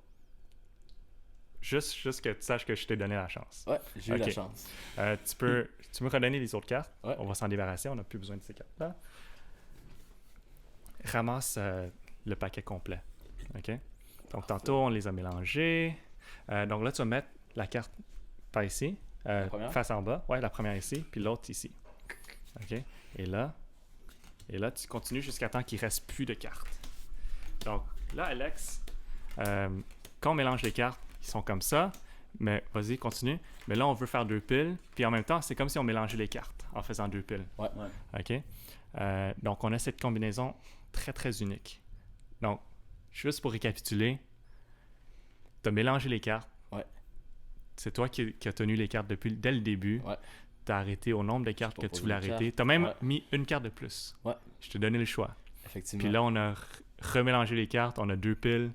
Juste que tu saches que je t'ai donné la chance. Ouais, j'ai eu Ok. la chance. Tu me redonner les autres cartes. Ouais. On va s'en débarrasser. On n'a plus besoin de ces cartes-là. Ramasse le paquet complet. OK? Donc, tantôt, on les a mélangés. Donc là, tu vas mettre la carte par ici, première? face en bas. Ouais, la première ici, puis l'autre ici. OK? Et là, tu continues jusqu'à temps qu'il ne reste plus de cartes. Donc là, Alex, quand on mélange les cartes, ils sont comme ça. Mais vas-y, continue. Mais là, on veut faire deux piles. Puis en même temps, c'est comme si on mélangeait les cartes en faisant deux piles. Ouais. OK? Donc, on a cette combinaison très, très unique. Donc, juste pour récapituler, tu as mélangé les cartes. Ouais. C'est toi qui as tenu les cartes dès le début. Ouais. Tu as arrêté au nombre de cartes que pas tu voulais posé de arrêter. cartes. Tu as même Ouais. mis une carte de plus. Ouais. Je t'ai donné le choix. Effectivement. Puis là, on a remélangé les cartes. On a deux piles.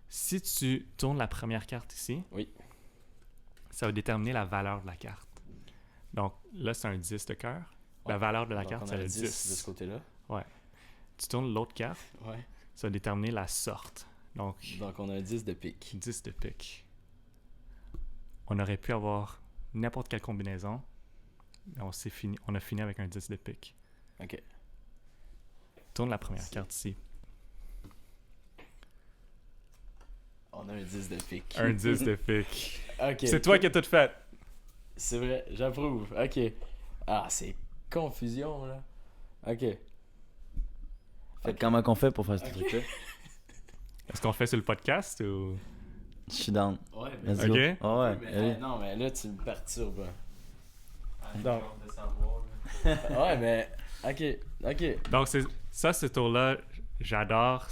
Si tu tournes la première carte ici, Oui. ça va déterminer la valeur de la carte. Donc là, c'est un 10 de cœur. La Ouais. valeur de la Donc, carte, on c'est a le 10 10. de ce côté-là. Tu tournes l'autre carte, Ouais. ça va déterminer la sorte. Donc, Donc, on a un 10 de pique. 10 de pique. On aurait pu avoir n'importe quelle combinaison. Mais on a fini avec un 10 de pique. Ok. Tourne la première carte ici. On a un 10 de pique. Un 10 de pique. Ok. C'est toi qui as tout fait. C'est vrai, j'approuve. Ok. Ah, c'est confusion, là. Ok. Fait que comment qu'on fait pour faire ce truc-là? Est-ce qu'on fait sur le podcast ou... Je suis down. Ouais, Let's Ok. go. Ah ouais. mais, allez. non, mais là, tu me perturbes. Donc, Ouais, mais. Ok. donc ce tour-là, j'adore.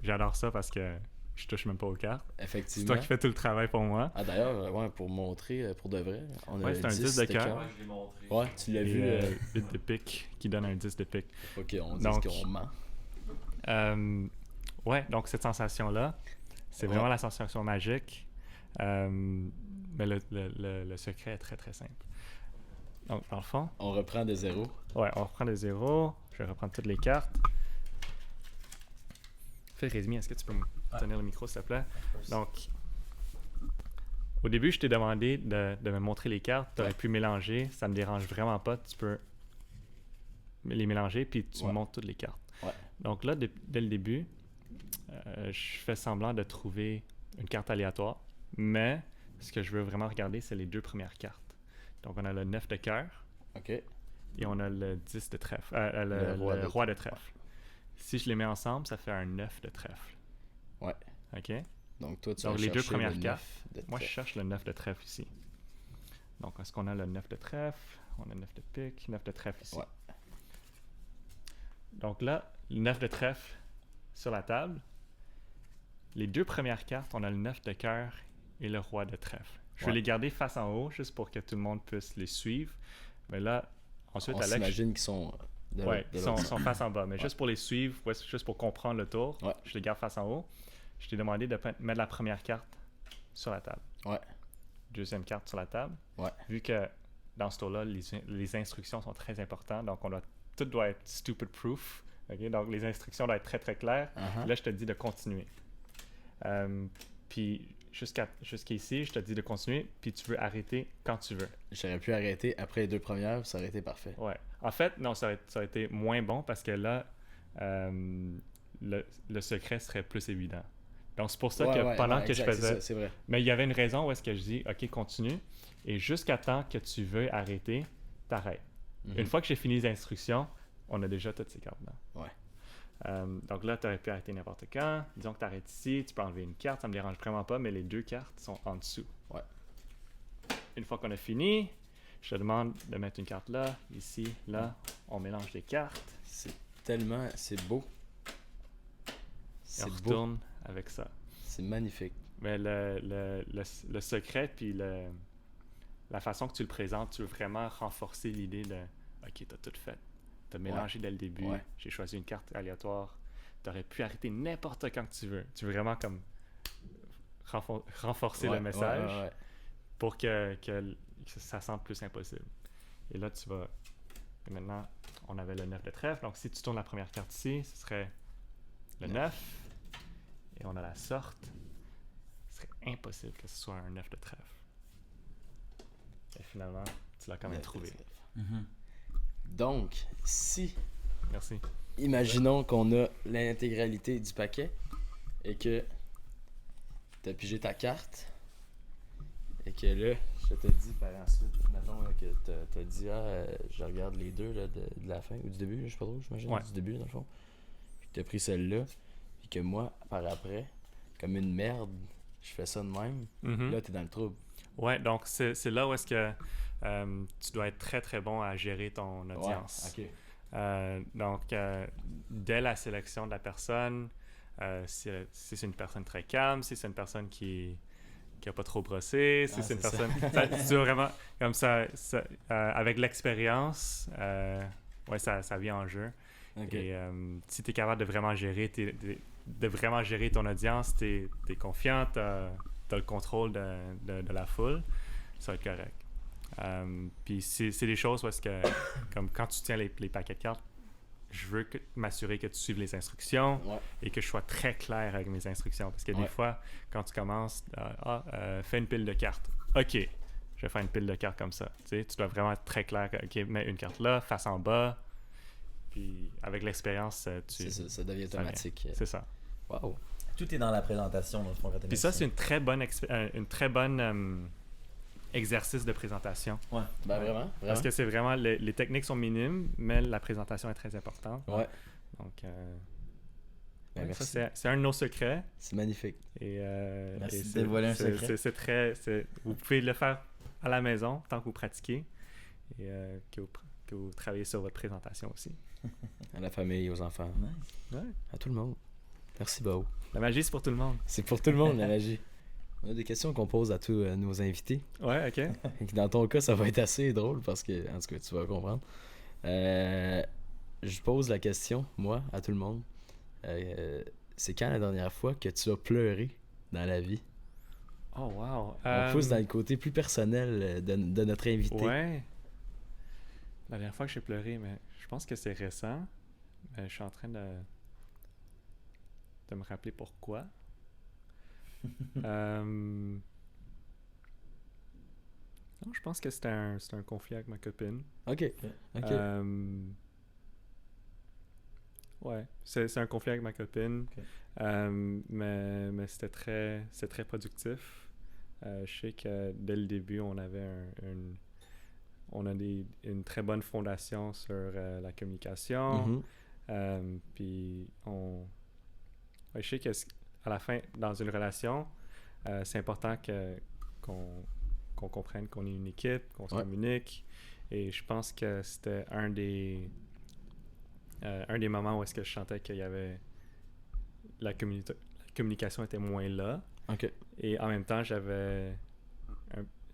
J'adore ça parce que je touche même pas aux cartes. C'est Effectivement. toi qui fais tout le travail pour moi. Ah, d'ailleurs, ouais, pour montrer, pour de vrai, on a Ouais, c'est un 10 de cœur. Je l'ai montré. Ouais, tu l'as Et vu. 8 de pique qui donne un 10 de pique. Ok, on dit Donc- qu'on ment. Ouais, donc cette sensation-là, c'est Ouais. vraiment la sensation magique. Mais le secret est très très simple. Donc, dans le fond, On reprend de zéro. ouais, on reprend de zéro. Je vais reprendre toutes les cartes. Fais Rémi, est-ce que tu peux me tenir le micro, s'il te plaît? Donc, au début, je t'ai demandé de me montrer les cartes. Tu aurais Ouais. pu mélanger. Ça me dérange vraiment pas. Tu peux les mélanger, puis tu Ouais. me montres toutes les cartes. Ouais. Donc là, dès le début, je fais semblant de trouver une carte aléatoire. Mais ce que je veux vraiment regarder, c'est les deux premières cartes. Donc, on a le 9 de cœur Ok. et on a le 10 de trèfle. Le Le roi roi de- de trèfle. Si je les mets ensemble, ça fait un 9 de trèfle. Ouais. OK? Donc, toi, tu Donc, vas les deux chercher premières le cartes. 9 de Moi, je trèfle. cherche le 9 de trèfle ici. Donc, est-ce qu'on a le 9 de trèfle? On a le 9 de pique, 9 de trèfle ici. Ouais. Donc là, le 9 de trèfle sur la table. Les deux premières cartes, on a le 9 de cœur et le roi de trèfle. Je vais Ouais. les garder face en haut, juste pour que tout le monde puisse les suivre. Mais là, ensuite, On Alex... s'imagine qu'ils sont de Ouais, l'autre- de ils l'autre sont face en bas. Mais Ouais. juste pour les suivre, ouais, juste pour comprendre le tour, Ouais. je les garde face en haut. Je t'ai demandé de mettre la première carte sur la table. Ouais. Deuxième carte sur la table. Ouais. Vu que dans ce tour-là, les instructions sont très importantes, donc tout doit être stupid proof. Ok? Donc les instructions doivent être très très claires. Uh-huh. Là, je te dis de continuer. Puis jusqu'ici, je te dis de continuer, puis tu veux arrêter quand tu veux. J'aurais pu arrêter après les deux premières, ça aurait été parfait. Ouais. En fait, non, ça aurait été moins bon parce que là, le secret serait plus évident. Donc, c'est pour ça Ouais, que ouais, pendant ouais, que je exact, c'est faisais... ça, c'est vrai. Mais il y avait une raison où est-ce que je dis, OK, continue. Et jusqu'à temps que tu veux arrêter, t'arrêtes. Une fois que j'ai fini les instructions, on a déjà toutes ces cartes-là. Ouais. Donc là, tu aurais pu arrêter n'importe quand. Disons que tu arrêtes ici, tu peux enlever une carte, ça me dérange vraiment pas, mais les 2 cartes sont en dessous. Ouais. Une fois qu'on a fini, je te demande de mettre une carte là, ici, là. On mélange les cartes. C'est beau. Et C'est on beau. retourne avec ça. C'est magnifique. Mais le secret, puis la façon que tu le présentes, tu veux vraiment renforcer l'idée de « Ok, t'as tout fait. T'as mélangé dès le début. Ouais. J'ai choisi une carte aléatoire. T'aurais pu arrêter n'importe quand que tu veux. » Tu veux vraiment comme renforcer le message Ouais. pour que ça semble plus impossible. Et là, tu vas... Et maintenant, on avait le 9 de trèfle. Donc, si tu tournes la première carte ici, ce serait le 9. Et on a la sorte. Ce serait impossible que ce soit un 9 de trèfle. Et finalement, tu l'as quand même trouvé. Donc, si, Merci. imaginons qu'on a l'intégralité du paquet et que t'as pigé ta carte et que là, je te dis par ensuite, mettons là, que t'as dit, je regarde les 2 là, de la fin ou du début, je sais pas trop, j'imagine, Ouais. du début dans le fond. Puis que t'as pris celle-là, puis que moi, par après, comme une merde, je fais ça de même, là, t'es dans le trouble. Ouais, donc c'est là où est-ce que tu dois être très très bon à gérer ton audience. Ouais, ok. Donc, dès la sélection de la personne, si c'est une personne très calme, si c'est une personne qui a pas trop brossé, si c'est une personne... tu dois vraiment, comme ça avec l'expérience, ça vient en jeu. Okay. Et si tu es capable de vraiment gérer ton audience, tu es confiant, tu as le contrôle de la foule, ça va être correct. Puis c'est des choses où est-ce que, comme quand tu tiens les paquets de cartes, je veux m'assurer que tu suives les instructions et que je sois très clair avec mes instructions. Parce que des fois, quand tu commences, fais une pile de cartes. OK, je vais faire une pile de cartes comme ça. Tu dois vraiment être très clair. OK, mets une carte là, face en bas. Puis avec l'expérience, ça devient automatique. C'est ça. Wow. Tout est dans la présentation, dans le fond, quand t'es Puis ça, c'est une très bonne exercice de présentation. Ouais, ben vraiment. Parce que c'est vraiment... Les techniques sont minimes, mais la présentation est très importante. Ouais. Donc, merci. ça, c'est un de nos secrets. C'est magnifique. Et, merci et de dévoiler un secret. Vous pouvez le faire à la maison, tant que vous pratiquez, et que vous travaillez sur votre présentation aussi. À la famille, aux enfants. Nice. Ouais. À tout le monde. Merci, Bao. La magie, c'est pour tout le monde. C'est pour tout le monde, la magie. On a des questions qu'on pose à tous nos invités. Ouais, OK. Et dans ton cas, ça va être assez drôle parce que, en tout cas, tu vas comprendre. Je pose la question, moi, à tout le monde. C'est quand la dernière fois que tu as pleuré dans la vie? Oh, wow. On pousse dans le côté plus personnel de notre invité. Ouais. La dernière fois que j'ai pleuré, mais je pense que c'est récent. Mais je suis en train de me rappeler pourquoi. Non, je pense que c'était un conflit avec ma copine. OK. Ouais, c'est un conflit avec ma copine. Okay. Mais c'est très productif. Je sais que dès le début, on avait une très bonne fondation sur la communication. Puis je sais qu'à la fin, dans une relation, c'est important qu'on comprenne qu'on est une équipe, qu'on se communique. Et je pense que c'était un des moments où est-ce que je sentais qu'il y avait la communication était moins là. OK. Et en même temps, j'avais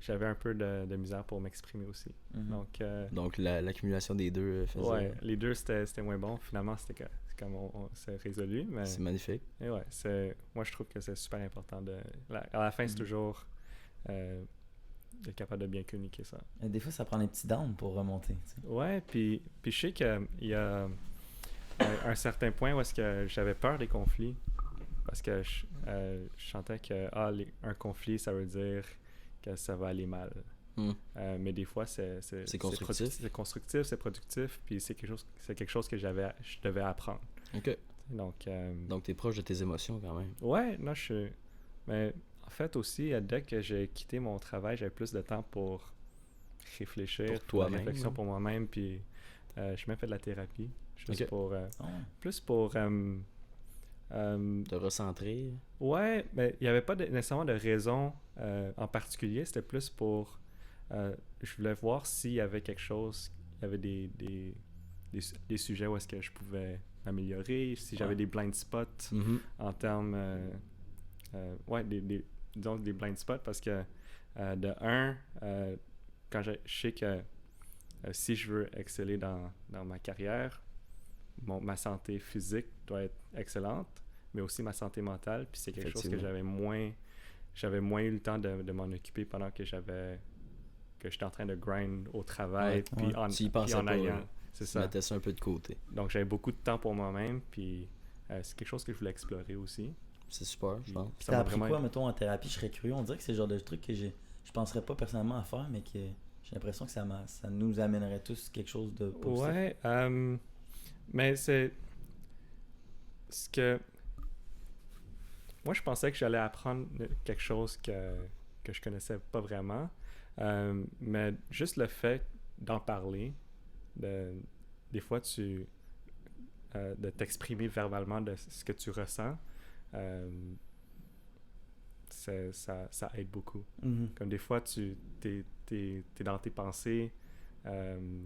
un peu de misère pour m'exprimer aussi. Donc l'accumulation des deux faisait... Ouais, les deux, c'était moins bon. Finalement, c'était comme on s'est résolu. Mais... C'est magnifique. Et ouais, moi, je trouve que c'est super important. À la fin, c'est toujours d'être capable de bien communiquer ça. Et des fois, ça prend des petits downs pour remonter. T'sais. Ouais, puis je sais qu'il y a un certain point où est-ce que j'avais peur des conflits. Parce que je sentais que un conflit, ça veut dire que ça va aller mal. Mais des fois, c'est constructif. C'est constructif, c'est productif, puis c'est quelque chose que je devais apprendre. OK. Donc t'es proche de tes émotions quand même. Ouais, non, je suis... Mais en fait aussi, dès que j'ai quitté mon travail, j'avais plus de temps pour réfléchir, pour la toi-même, réflexion ouais. pour moi-même, puis j'ai même fait de la thérapie, juste Ok. pour... Oh. plus pour... Te recentrer. ouais, mais il n'y avait pas nécessairement de raison en particulier, c'était plus pour... je voulais voir s'il y avait quelque chose, il y avait des sujets où est-ce que je pouvais m'améliorer, si j'avais Ouais. des blind spots en termes... ouais, disons des blind spots, parce que de un, quand je sais que si je veux exceller dans ma carrière, ma santé physique doit être excellente, mais aussi ma santé mentale, puis c'est quelque chose que j'avais moins eu le temps de m'en occuper pendant que j'étais en train de grind au travail, Ouais, puis en ayant. C'est Tu ça. mettais ça un peu de côté. Donc j'avais beaucoup de temps pour moi-même, puis c'est quelque chose que je voulais explorer aussi. C'est super, je pense. T'as appris quoi, mettons, en thérapie? Je serais curieux. On dirait que c'est le genre de truc que je penserais pas personnellement à faire, mais que j'ai l'impression que ça nous amènerait tous quelque chose de positif. Ouais, mais c'est ce que... Moi, je pensais que j'allais apprendre quelque chose que je connaissais pas vraiment, mais juste le fait d'en parler, des fois, de t'exprimer verbalement de ce que tu ressens, ça aide beaucoup. Mm-hmm. Comme des fois, t'es dans tes pensées,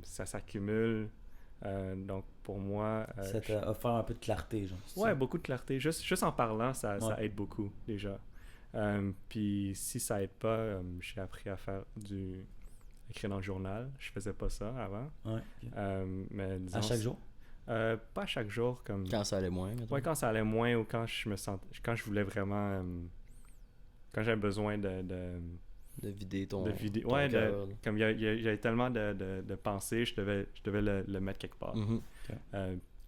ça s'accumule. Donc, pour moi... ça t'a offert un peu de clarté, genre. Ouais, ça? Beaucoup de clarté. Juste en parlant, ça Ouais. aide beaucoup, déjà. Puis si ça aide pas, j'ai appris à faire écrire dans le journal. Je faisais pas ça avant. Ouais. Okay. Mais disons, à chaque jour? Pas à chaque jour. Comme... Quand ça allait moins, mettons. Ouais, quand ça allait moins ou quand je voulais vraiment... quand j'avais besoin de vider ton ouais, cœur. Comme il y avait tellement de pensées, je devais le mettre quelque part. Mm-hmm. Okay.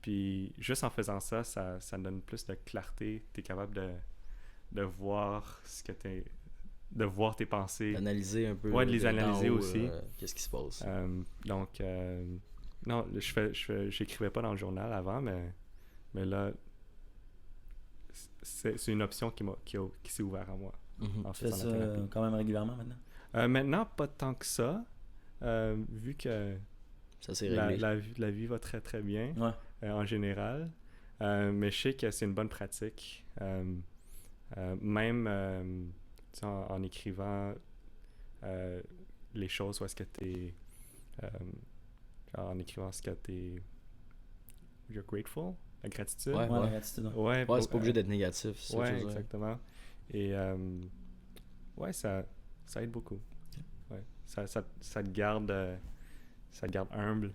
Puis juste en faisant ça donne plus de clarté. Tu es capable de voir de voir tes pensées. D'analyser un peu. Ouais, de les analyser aussi. Qu'est-ce qui se passe. Donc, non, j'écrivais pas dans le journal avant, mais là, c'est une option qui s'est ouverte à moi. Mm-hmm. Tu fais ça quand même régulièrement maintenant? Maintenant, pas tant que ça. Vu que ça s'est réglé. La vie va très très bien, ouais. En général. Mais je sais que c'est une bonne pratique. Même en écrivant les choses où est-ce que t'es... en écrivant ce que t'es... You're grateful? La gratitude? Ouais, la gratitude. Ouais, c'est pas obligé d'être négatif. Ouais, exactement. Et ouais, ça aide beaucoup. Ouais. Ça te garde humble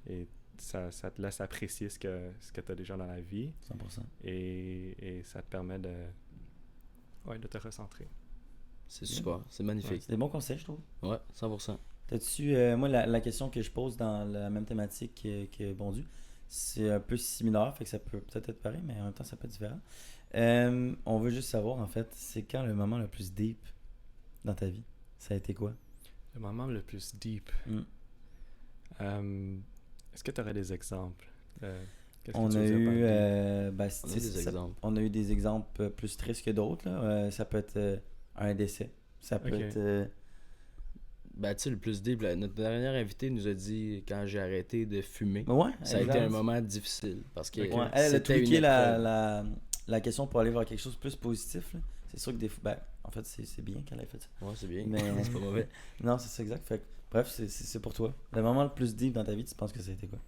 et ça te laisse apprécier ce que tu as déjà dans la vie. 100%. Et ça te permet de te recentrer. C'est super, c'est magnifique. Ouais, c'est des bons conseils, je trouve. Ouais, 100%. T'as-tu, moi, la question que je pose dans la même thématique que Bondu, c'est un peu similaire, fait que ça peut peut-être être pareil, mais en même temps, ça peut être différent. On veut juste savoir, en fait, c'est quand le moment le plus deep dans ta vie? Ça a été quoi? Le moment le plus deep? Est-ce que tu aurais des exemples? On a eu des exemples plus tristes que d'autres. Là. Ça peut être un décès. Ça peut être... Ben, tu sais, le plus deep, notre dernière invité nous a dit quand j'ai arrêté de fumer. Ouais, ça a été un moment difficile. Parce que elle a tweaké la question pour aller vers quelque chose de plus positif. Là. C'est sûr que des fois... en fait, c'est bien qu'elle ait fait ça. Ouais, c'est bien. Mais c'est pas mauvais. Non, c'est ça, exact. Fait que, bref, c'est pour toi. Le moment le plus deep dans ta vie, tu penses que ça a été quoi?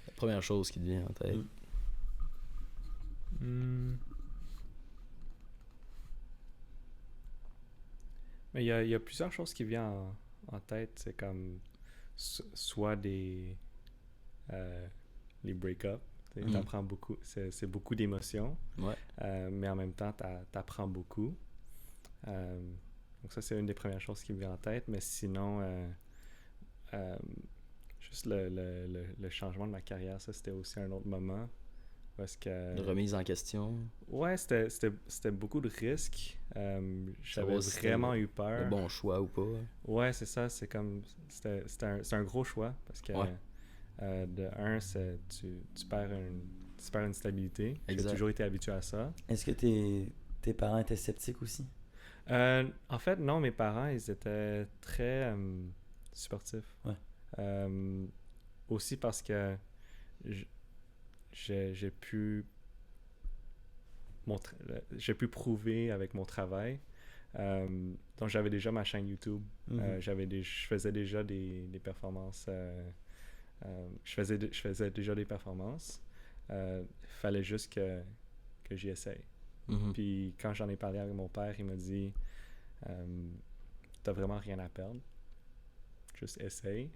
La première chose qui te vient en tête. Mais il y a plusieurs choses qui viennent en tête. C'est comme soit les break-up. T'apprends beaucoup. C'est beaucoup d'émotions. Ouais. Mais en même temps, t'apprends beaucoup. Donc ça, c'est une des premières choses qui me vient en tête. Mais sinon, juste le changement de ma carrière, ça, c'était aussi un autre moment. Parce que... De remise en question. Ouais, c'était beaucoup de risques. J'avais vraiment eu peur. Le bon choix ou pas. Ouais, c'est ça. C'est comme... C'est un gros choix. Parce que, de un, tu perds une stabilité. J'ai toujours été habitué à ça. Est-ce que tes parents étaient sceptiques aussi? En fait, non, mes parents, ils étaient très sportifs. Ouais. Aussi parce que j'ai pu j'ai pu prouver avec mon travail. Donc j'avais déjà ma chaîne YouTube. Je faisais déjà des performances. Je faisais déjà des performances. Fallait juste que j'y essaye. Puis quand j'en ai parlé avec mon père, il m'a dit t'as vraiment rien à perdre. Juste essaye.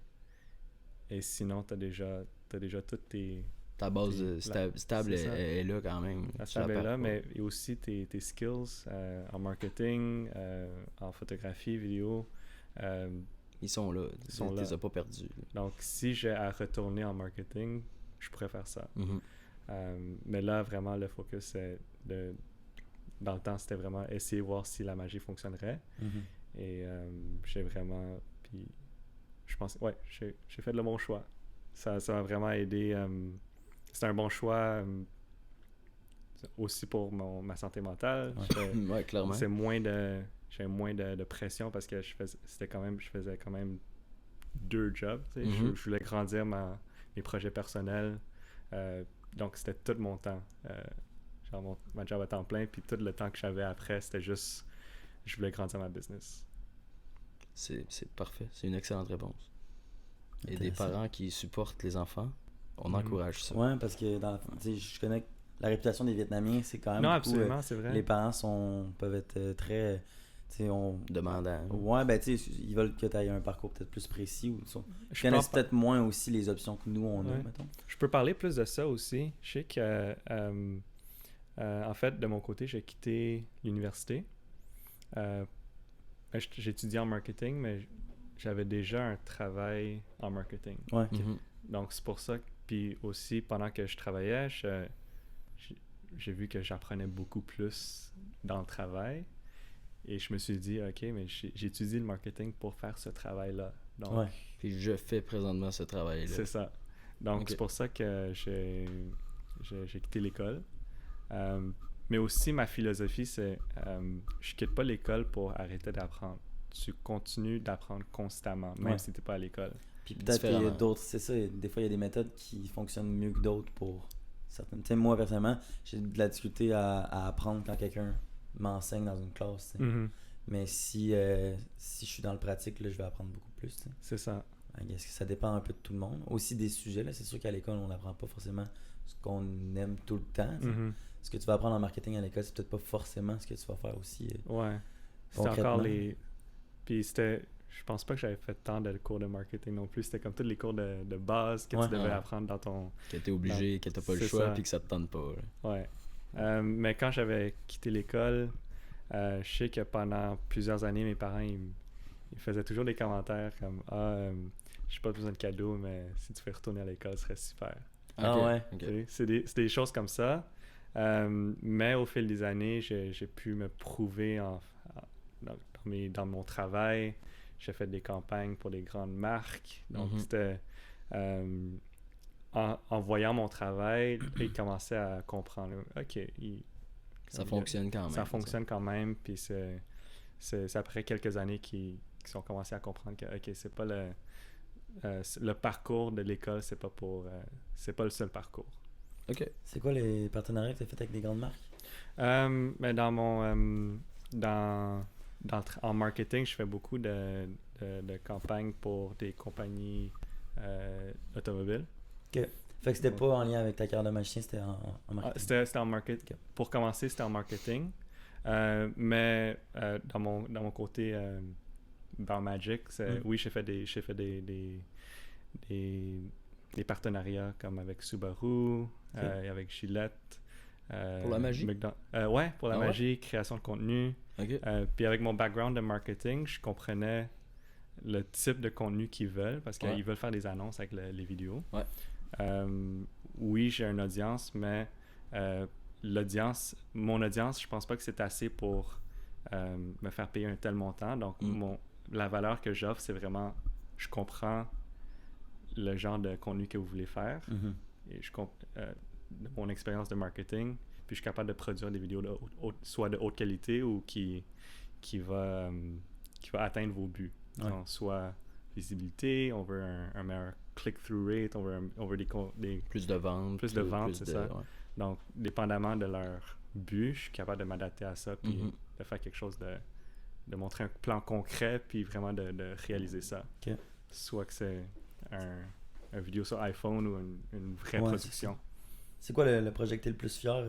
Et sinon, t'as déjà toutes tes... Ta base stable est là quand même. La stable est là, mais aussi tes skills en marketing, en photographie, vidéo. Ils sont là. Tu les as pas perdus. Donc, si j'ai à retourner en marketing, je pourrais faire ça. Mais là, vraiment, le focus, c'est dans le temps, c'était vraiment essayer de voir si la magie fonctionnerait. Et j'ai vraiment... Puis, je pense... Ouais, j'ai fait le bon choix. Ça m'a vraiment aidé... c'est un bon choix aussi pour ma santé mentale. Ouais, clairement. J'ai moins de pression parce que je faisais quand même 2 jobs. Je voulais grandir mes projets personnels. Donc, c'était tout mon temps. Genre ma job à temps plein, puis tout le temps que j'avais après, c'était juste... Je voulais grandir ma business. C'est parfait. C'est une excellente réponse. Et des parents qui supportent les enfants, on encourage ça. Ouais, parce que je connais la réputation des Vietnamiens, c'est quand même... Non, absolument, c'est vrai. Les parents peuvent être très... demandants. Ouais, ben tu sais, ils veulent que tu aies un parcours peut-être plus précis. Je connais peut-être moins aussi les options que nous, on a, mettons. Je peux parler plus de ça aussi. Je sais que, en fait, de mon côté, j'ai quitté l'université. J'étudiais en marketing, mais j'avais déjà un travail en marketing. Ouais. Donc, c'est pour ça. Puis aussi, pendant que je travaillais, j'ai vu que j'apprenais beaucoup plus dans le travail. Et je me suis dit, OK, mais j'étudie le marketing pour faire ce travail-là. Donc, Puis je fais présentement ce travail-là. C'est ça. Donc, c'est pour ça que j'ai quitté l'école. Mais aussi, ma philosophie, c'est je quitte pas l'école pour arrêter d'apprendre. Tu continues d'apprendre constamment, même si tu n'es pas à l'école. Puis peut-être qu'il y a d'autres, c'est ça, des fois il y a des méthodes qui fonctionnent mieux que d'autres pour certaines. Tu sais, moi personnellement, j'ai de la difficulté à apprendre quand quelqu'un m'enseigne dans une classe. Mais si je suis dans le pratique, là, je vais apprendre beaucoup plus. T'sais. C'est ça. Est-ce que ça dépend un peu de tout le monde? Aussi des sujets, là, c'est sûr qu'à l'école, on n'apprend pas forcément ce qu'on aime tout le temps. Ce que tu vas apprendre en marketing à l'école, c'est peut-être pas forcément ce que tu vas faire aussi. Ouais. C'était encore les... Puis c'était... Je pense pas que j'avais fait tant de cours de marketing non plus. C'était comme tous les cours de base que tu devais apprendre dans ton... Que t'es obligé, que t'as pas le choix, puis que ça te tente pas. Là. Ouais. Mais quand j'avais quitté l'école, je sais que pendant plusieurs années, mes parents, ils faisaient toujours des commentaires comme « j'ai pas besoin de cadeaux, mais si tu fais retourner à l'école, ce serait super. » Okay. C'est des choses comme ça. Mais au fil des années, j'ai pu me prouver dans mon travail. J'ai fait des campagnes pour des grandes marques. Donc, c'était... en voyant mon travail, ils commençaient à comprendre. OK, ça fonctionne quand même. Ça fonctionne quand même. Puis c'est après quelques années qu'ils ont commencé à comprendre que OK, c'est pas le parcours de l'école, c'est pas le seul parcours. OK. C'est quoi les partenariats que tu as fait avec des grandes marques? Mais en marketing, je fais beaucoup de campagnes pour des compagnies automobiles. OK. Fait que c'était pas en lien avec ta carrière de magicien, c'était en marketing. C'était en marketing. Okay. Pour commencer, c'était en marketing. Mais dans mon côté dans Magic, oui, j'ai fait des partenariats comme avec Subaru, et avec Gillette. Pour la magie? Ouais, pour la magie, création de contenu. Okay. Puis avec mon background de marketing, je comprenais le type de contenu qu'ils veulent parce qu'ils veulent faire des annonces avec les vidéos. Ouais. Oui, j'ai une audience, mais mon audience, je pense pas que c'est assez pour me faire payer un tel montant. Donc, la valeur que j'offre, c'est vraiment, je comprends le genre de contenu que vous voulez faire. Et de mon expérience de marketing, puis je suis capable de produire des vidéos soit de haute qualité ou qui qui va atteindre vos buts. Ouais. Donc, soit visibilité, on veut un meilleur click-through rate, on veut des Plus de ventes. Plus de ventes, c'est ça. Ouais. Donc, dépendamment de leur but, je suis capable de m'adapter à ça, puis de faire quelque chose de montrer un plan concret, puis vraiment de réaliser ça. Ok. Soit que c'est un vidéo sur iPhone ou une vraie Ouais, production. C'est quoi le projet que t'es le plus fier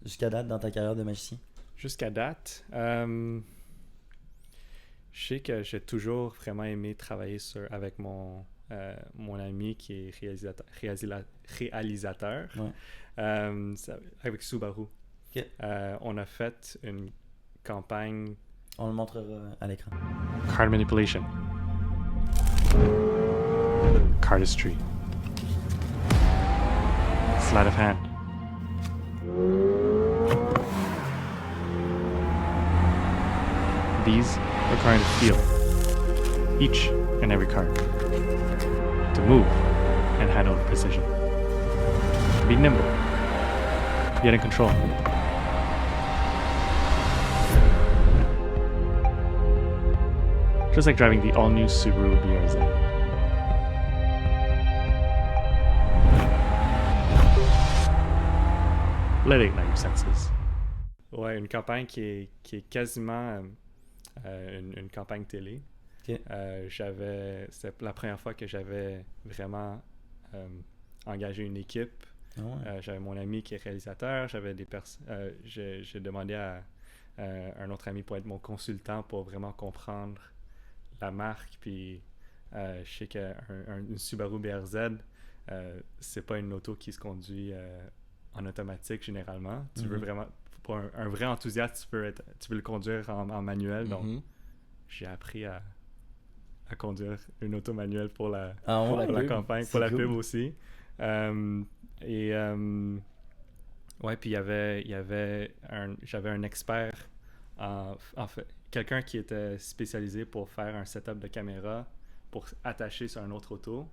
jusqu'à date dans ta carrière de magicien? Jusqu'à date, je sais que j'ai toujours vraiment aimé travailler avec mon ami qui est réalisateur avec Subaru. Okay. On a fait une campagne. On le montrera à l'écran. Card manipulation. Cardistry. Sleight of hand. These require to feel each and every card, to move and handle with precision, to be nimble, yet in control. Just like driving the all-new Subaru BRZ. Let it ignite your senses. Ouais, une campagne qui est quasiment une campagne télé. Okay. C'était la première fois que j'avais vraiment engagé une équipe. Ah ouais. J'avais mon ami qui est réalisateur, j'avais des personnes. J'ai demandé à un autre ami pour être mon consultant pour vraiment comprendre la marque. Puis je sais qu'une Subaru BRZ, c'est pas une auto qui se conduit en automatique généralement. Tu veux vraiment, pour un vrai enthousiaste, tu veux le conduire en manuel. Donc j'ai appris à conduire une auto manuelle pour la campagne, pour la pub aussi. Ouais, puis j'avais un expert en fait, quelqu'un qui était spécialisé pour faire un setup de caméra pour attacher sur un autre auto.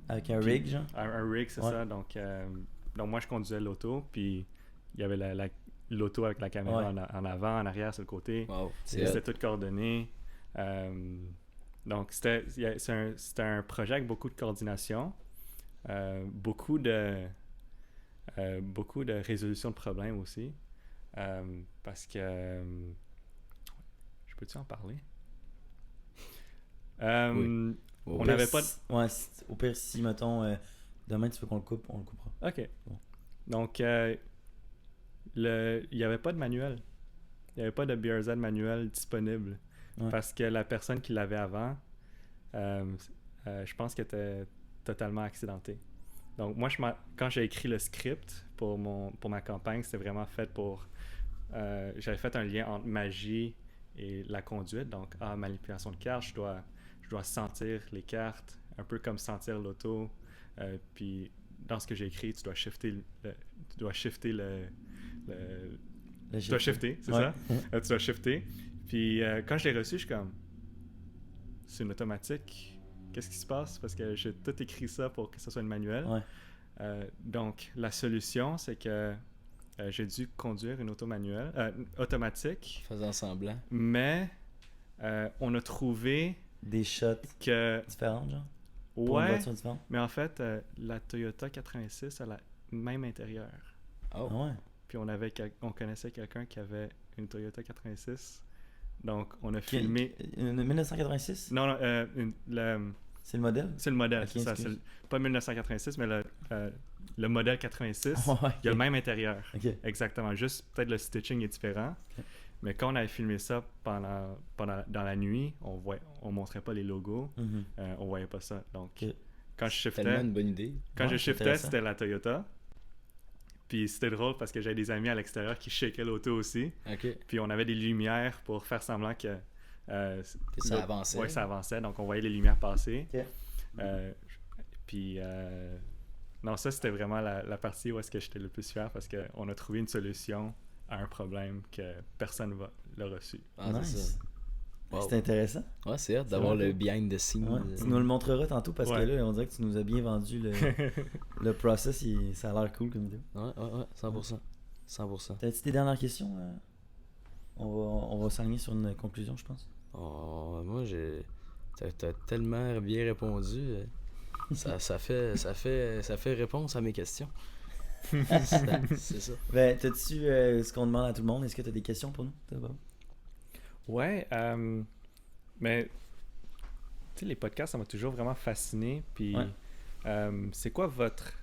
Avec un rig, genre? Un rig, c'est ça. Donc moi, je conduisais l'auto, puis il y avait l'auto avec la caméra en avant, en arrière, sur le côté. Wow. C'était tout coordonné. Donc, c'était un projet avec beaucoup de coordination, beaucoup de résolution de problèmes aussi. Parce que... je peux-tu en parler? Oui. On n'avait pas... Ouais, au pire, si, mettons, demain tu veux qu'on le coupe, on le coupera. OK. Bon. Donc, il n'y avait pas de manuel. Il n'y avait pas de BRZ manuel disponible. Ouais. Parce que la personne qui l'avait avant, je pense qu'elle était totalement accidentée. Donc, moi, quand j'ai écrit le script pour ma campagne, c'était vraiment fait pour... j'avais fait un lien entre magie et la conduite. Donc, manipulation de cartes, je dois sentir les cartes, un peu comme sentir l'auto. Puis, dans ce que j'ai écrit, tu dois shifter c'est ça? Tu dois shifter. Puis, quand je l'ai reçu, je suis comme... C'est une automatique. Qu'est-ce qui se passe? Parce que j'ai tout écrit ça pour que ce soit une manuel. Ouais. Donc, la solution, c'est que j'ai dû conduire une auto manuelle, automatique. Faisant semblant. Mais on a trouvé... Des shots différents, genre? Pour une Ouais, voiture différente? mais en fait, la Toyota 86 a le même intérieur. Oh. Ah ouais. Puis on connaissait quelqu'un qui avait une Toyota 86. Donc, on a filmé... Une 1986? Non, c'est le modèle? C'est le modèle, Okay, c'est ça. C'est pas 1986, mais le modèle 86, il y a le même intérieur. Okay. Exactement. Juste, peut-être le stitching est différent. Okay. Mais quand on avait filmé ça dans la nuit, on montrait pas les logos. On voyait pas ça. Donc, quand je shiftais... Tellement une bonne idée. Quand je shiftais, c'était la Toyota. Puis c'était drôle parce que j'avais des amis à l'extérieur qui shakaient l'auto aussi. OK. Puis on avait des lumières pour faire semblant que... ça avançait. Oui, ça avançait. Donc on voyait les lumières passer. Okay. Puis... non, ça c'était vraiment la partie où est-ce que j'étais le plus fier parce qu'on a trouvé une solution à un problème que personne l'a reçu. Ah, nice. C'est ça. Wow. C'est intéressant. Ouais, c'est hâte d'avoir le behind the scenes. Ouais. Tu nous le montreras tantôt parce que là, on dirait que tu nous as bien vendu le process. Ça a l'air cool comme vidéo. Ouais, 100%. 100%. T'as-tu des dernières questions? On va s'aligner sur une conclusion, je pense. Moi, t'as tellement bien répondu. Ça fait réponse à mes questions. C'est ça. Ben, t'as-tu ce qu'on demande à tout le monde? Est-ce que t'as des questions pour nous? Ouais, mais tu sais, les podcasts, ça m'a toujours vraiment fasciné. Puis, c'est quoi votre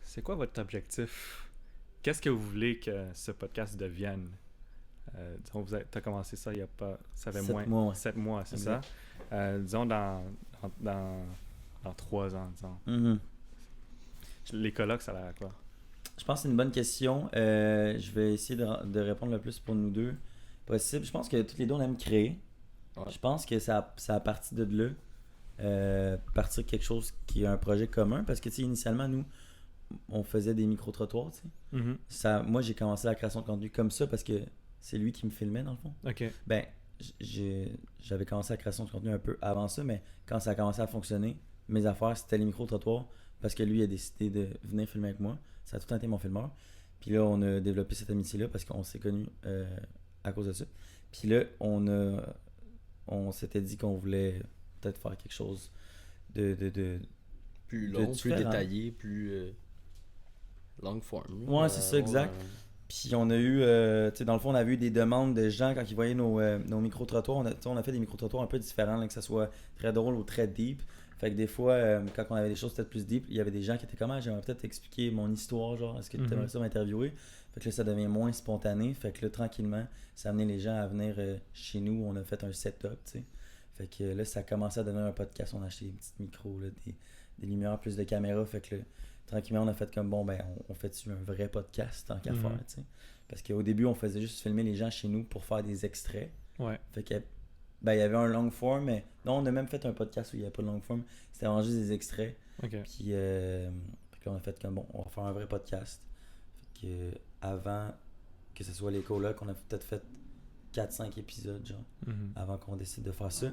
objectif? Qu'est-ce que vous voulez que ce podcast devienne? Disons, t'as commencé ça il y a pas... Ça fait 7 mois, ouais. 7 mois, c'est Exact. ça? Disons, dans 3 ans, disons. Mm-hmm. Les colocs, ça a l'air à quoi? Je pense que c'est une bonne question. Je vais essayer de répondre le plus pour nous deux possible. Je pense que tous les deux, on aime créer. Ouais. Je pense que ça a parti de là. Partir de quelque chose qui est un projet commun. Parce que, tu sais, initialement, nous, on faisait des micro-trottoirs, tu sais. Mm-hmm. Moi, j'ai commencé la création de contenu comme ça parce que c'est lui qui me filmait, dans le fond. OK. Ben, j'avais commencé la création de contenu un peu avant ça, mais quand ça a commencé à fonctionner, mes affaires, c'était les micro-trottoirs parce que lui a décidé de venir filmer avec moi. Ça a tout le temps été mon filmeur. Puis là, on a développé cette amitié-là parce qu'on s'est connus à cause de ça. Puis là, on s'était dit qu'on voulait peut-être faire quelque chose de plus long, plus détaillé, plus long form. Ouais, c'est ça, exact. Puis on a eu, tu sais, dans le fond, on avait eu des demandes de gens quand ils voyaient nos micro-trottoirs. On a fait des micro-trottoirs un peu différents, là, que ce soit très drôle ou très deep. Fait que des fois, quand on avait des choses peut-être plus deep, il y avait des gens qui étaient comme, j'aimerais peut-être expliquer mon histoire, genre, est-ce que tu aimerais ça m'interviewer? Fait que là, ça devient moins spontané. Fait que là, tranquillement, ça a amené les gens à venir chez nous. On a fait un setup, tu sais. Fait que là, ça a commencé à devenir un podcast. On a acheté des petits micros, là, des lumières, plus de caméras. Fait que là, tranquillement, on a fait comme, bon, ben, on fait-tu un vrai podcast tant qu'à faire, tu sais. Parce qu'au début, on faisait juste filmer les gens chez nous pour faire des extraits. Ouais. Fait que, ben, il y avait un long form, mais non, on a même fait un podcast où il n'y avait pas de long form. C'était vraiment juste des extraits. Okay. Puis, fait que là, on a fait comme, bon, on va faire un vrai podcast. Fait que, avant que ce soit les colocs, on a peut-être fait 4-5 épisodes, genre, avant qu'on décide de faire ça.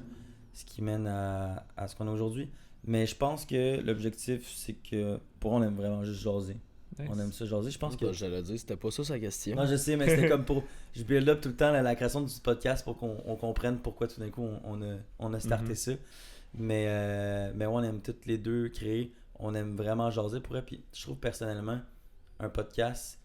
Ce qui mène à ce qu'on a aujourd'hui. Mais je pense que l'objectif, c'est que, pour on aime vraiment juste jaser. Nice. On aime ça jaser. Je pense que. J'allais dire, c'était pas ça sa question. Non, je sais, mais c'était comme pour. Je build up tout le temps la création du podcast pour qu'on comprenne pourquoi tout d'un coup on a starté ça. Mais on aime toutes les deux créer. On aime vraiment jaser pour eux. Puis je trouve personnellement, un podcast,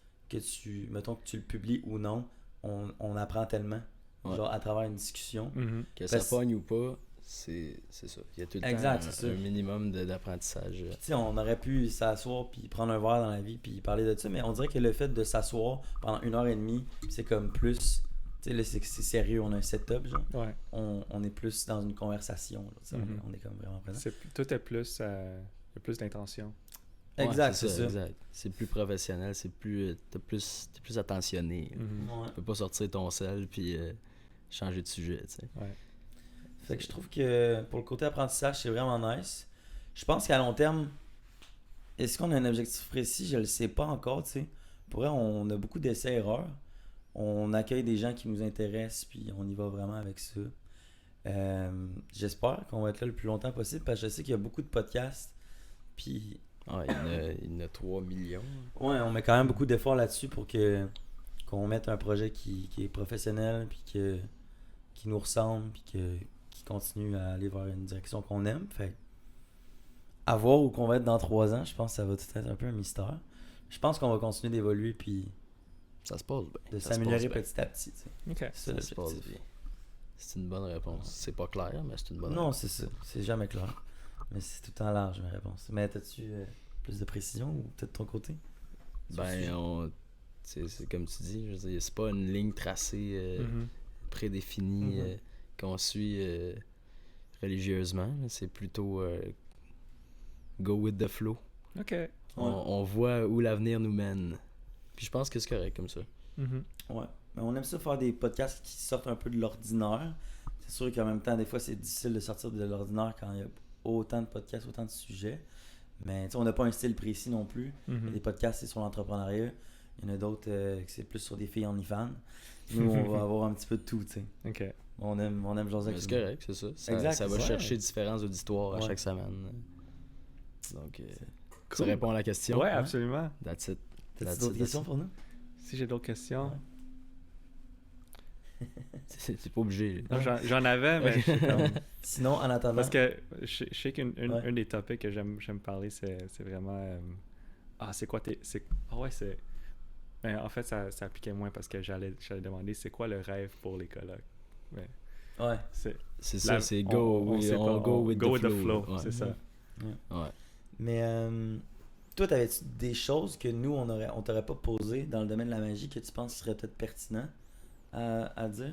mettons que tu le publies ou non, on apprend tellement. Ouais. Genre à travers une discussion. Que ça pogne ou pas. C'est ça. Il y a tout le temps un minimum d'apprentissage. Tu sais, on aurait pu s'asseoir puis prendre un verre dans la vie puis parler de ça, mais on dirait que le fait de s'asseoir pendant 1h30, c'est comme plus... Tu sais, là, c'est sérieux, on a un setup, genre. Ouais. On est plus dans une conversation. Là, on est comme vraiment présent. Tout est plus... il y a plus d'intention. Exact, ouais, c'est ça. Exact. C'est plus professionnel, t'es plus attentionné. Tu peux pas sortir ton sel puis changer de sujet, tu sais. Ouais. Fait que je trouve que pour le côté apprentissage, c'est vraiment nice. Je pense qu'à long terme, est-ce qu'on a un objectif précis? Je le sais pas encore, tu sais. Pour vrai, on a beaucoup d'essais-erreurs. On accueille des gens qui nous intéressent, puis on y va vraiment avec ça. J'espère qu'on va être là le plus longtemps possible, parce que je sais qu'il y a beaucoup de podcasts, puis... il y en a 3 millions. Ouais, on met quand même beaucoup d'efforts là-dessus pour qu'on mette un projet qui est professionnel, puis qui nous ressemble, puis qui continue à aller vers une direction qu'on aime. Fait à voir où qu'on va être dans 3 ans, je pense que ça va tout être un peu un mystère. Je pense qu'on va continuer d'évoluer puis ça se passe bien. De s'améliorer petit à petit. Okay. Ça se passe bien. C'est une bonne réponse. C'est pas clair, mais c'est une bonne réponse. Non, c'est ça. C'est jamais clair. Mais c'est tout le temps large, ma réponse. Mais as-tu plus de précision ou peut-être de ton côté? Ben, c'est comme tu dis, je veux dire, c'est pas une ligne tracée prédéfinie qu'on suit religieusement. C'est plutôt go with the flow. OK. On voit où l'avenir nous mène. Puis je pense que c'est correct comme ça. Ouais. Mais on aime ça faire des podcasts qui sortent un peu de l'ordinaire. C'est sûr qu'en même temps, des fois, c'est difficile de sortir de l'ordinaire quand il y a autant de podcasts, autant de sujets. Mais on n'a pas un style précis non plus. Les podcasts, c'est sur l'entrepreneuriat. Il y en a d'autres que c'est plus sur des filles OnlyFans. Nous, on va avoir un petit peu de tout, tu sais. OK. On aime jaser avec c'est correct, c'est ça. Exact, ça va chercher différents auditoires à chaque semaine. Donc, ça répond à la question. Ouais, absolument. That's it. T'as-tu d'autres questions pour nous? Si j'ai d'autres questions... Ouais. C'est pas obligé. Non, j'en avais, mais je suis comme... Sinon, en attendant... Parce que je sais qu'un des topics que j'aime parler, c'est vraiment... c'est quoi tes... Ah ouais, c'est... Ben, en fait, ça appliquait moins parce que j'allais demander c'est quoi le rêve pour les colocs. Mais ouais. C'est ça, c'est go with the flow. Ouais. C'est ça. Ouais. Mais toi, t'avais-tu des choses que nous, on t'aurait pas posées dans le domaine de la magie que tu penses serait peut-être pertinent à dire?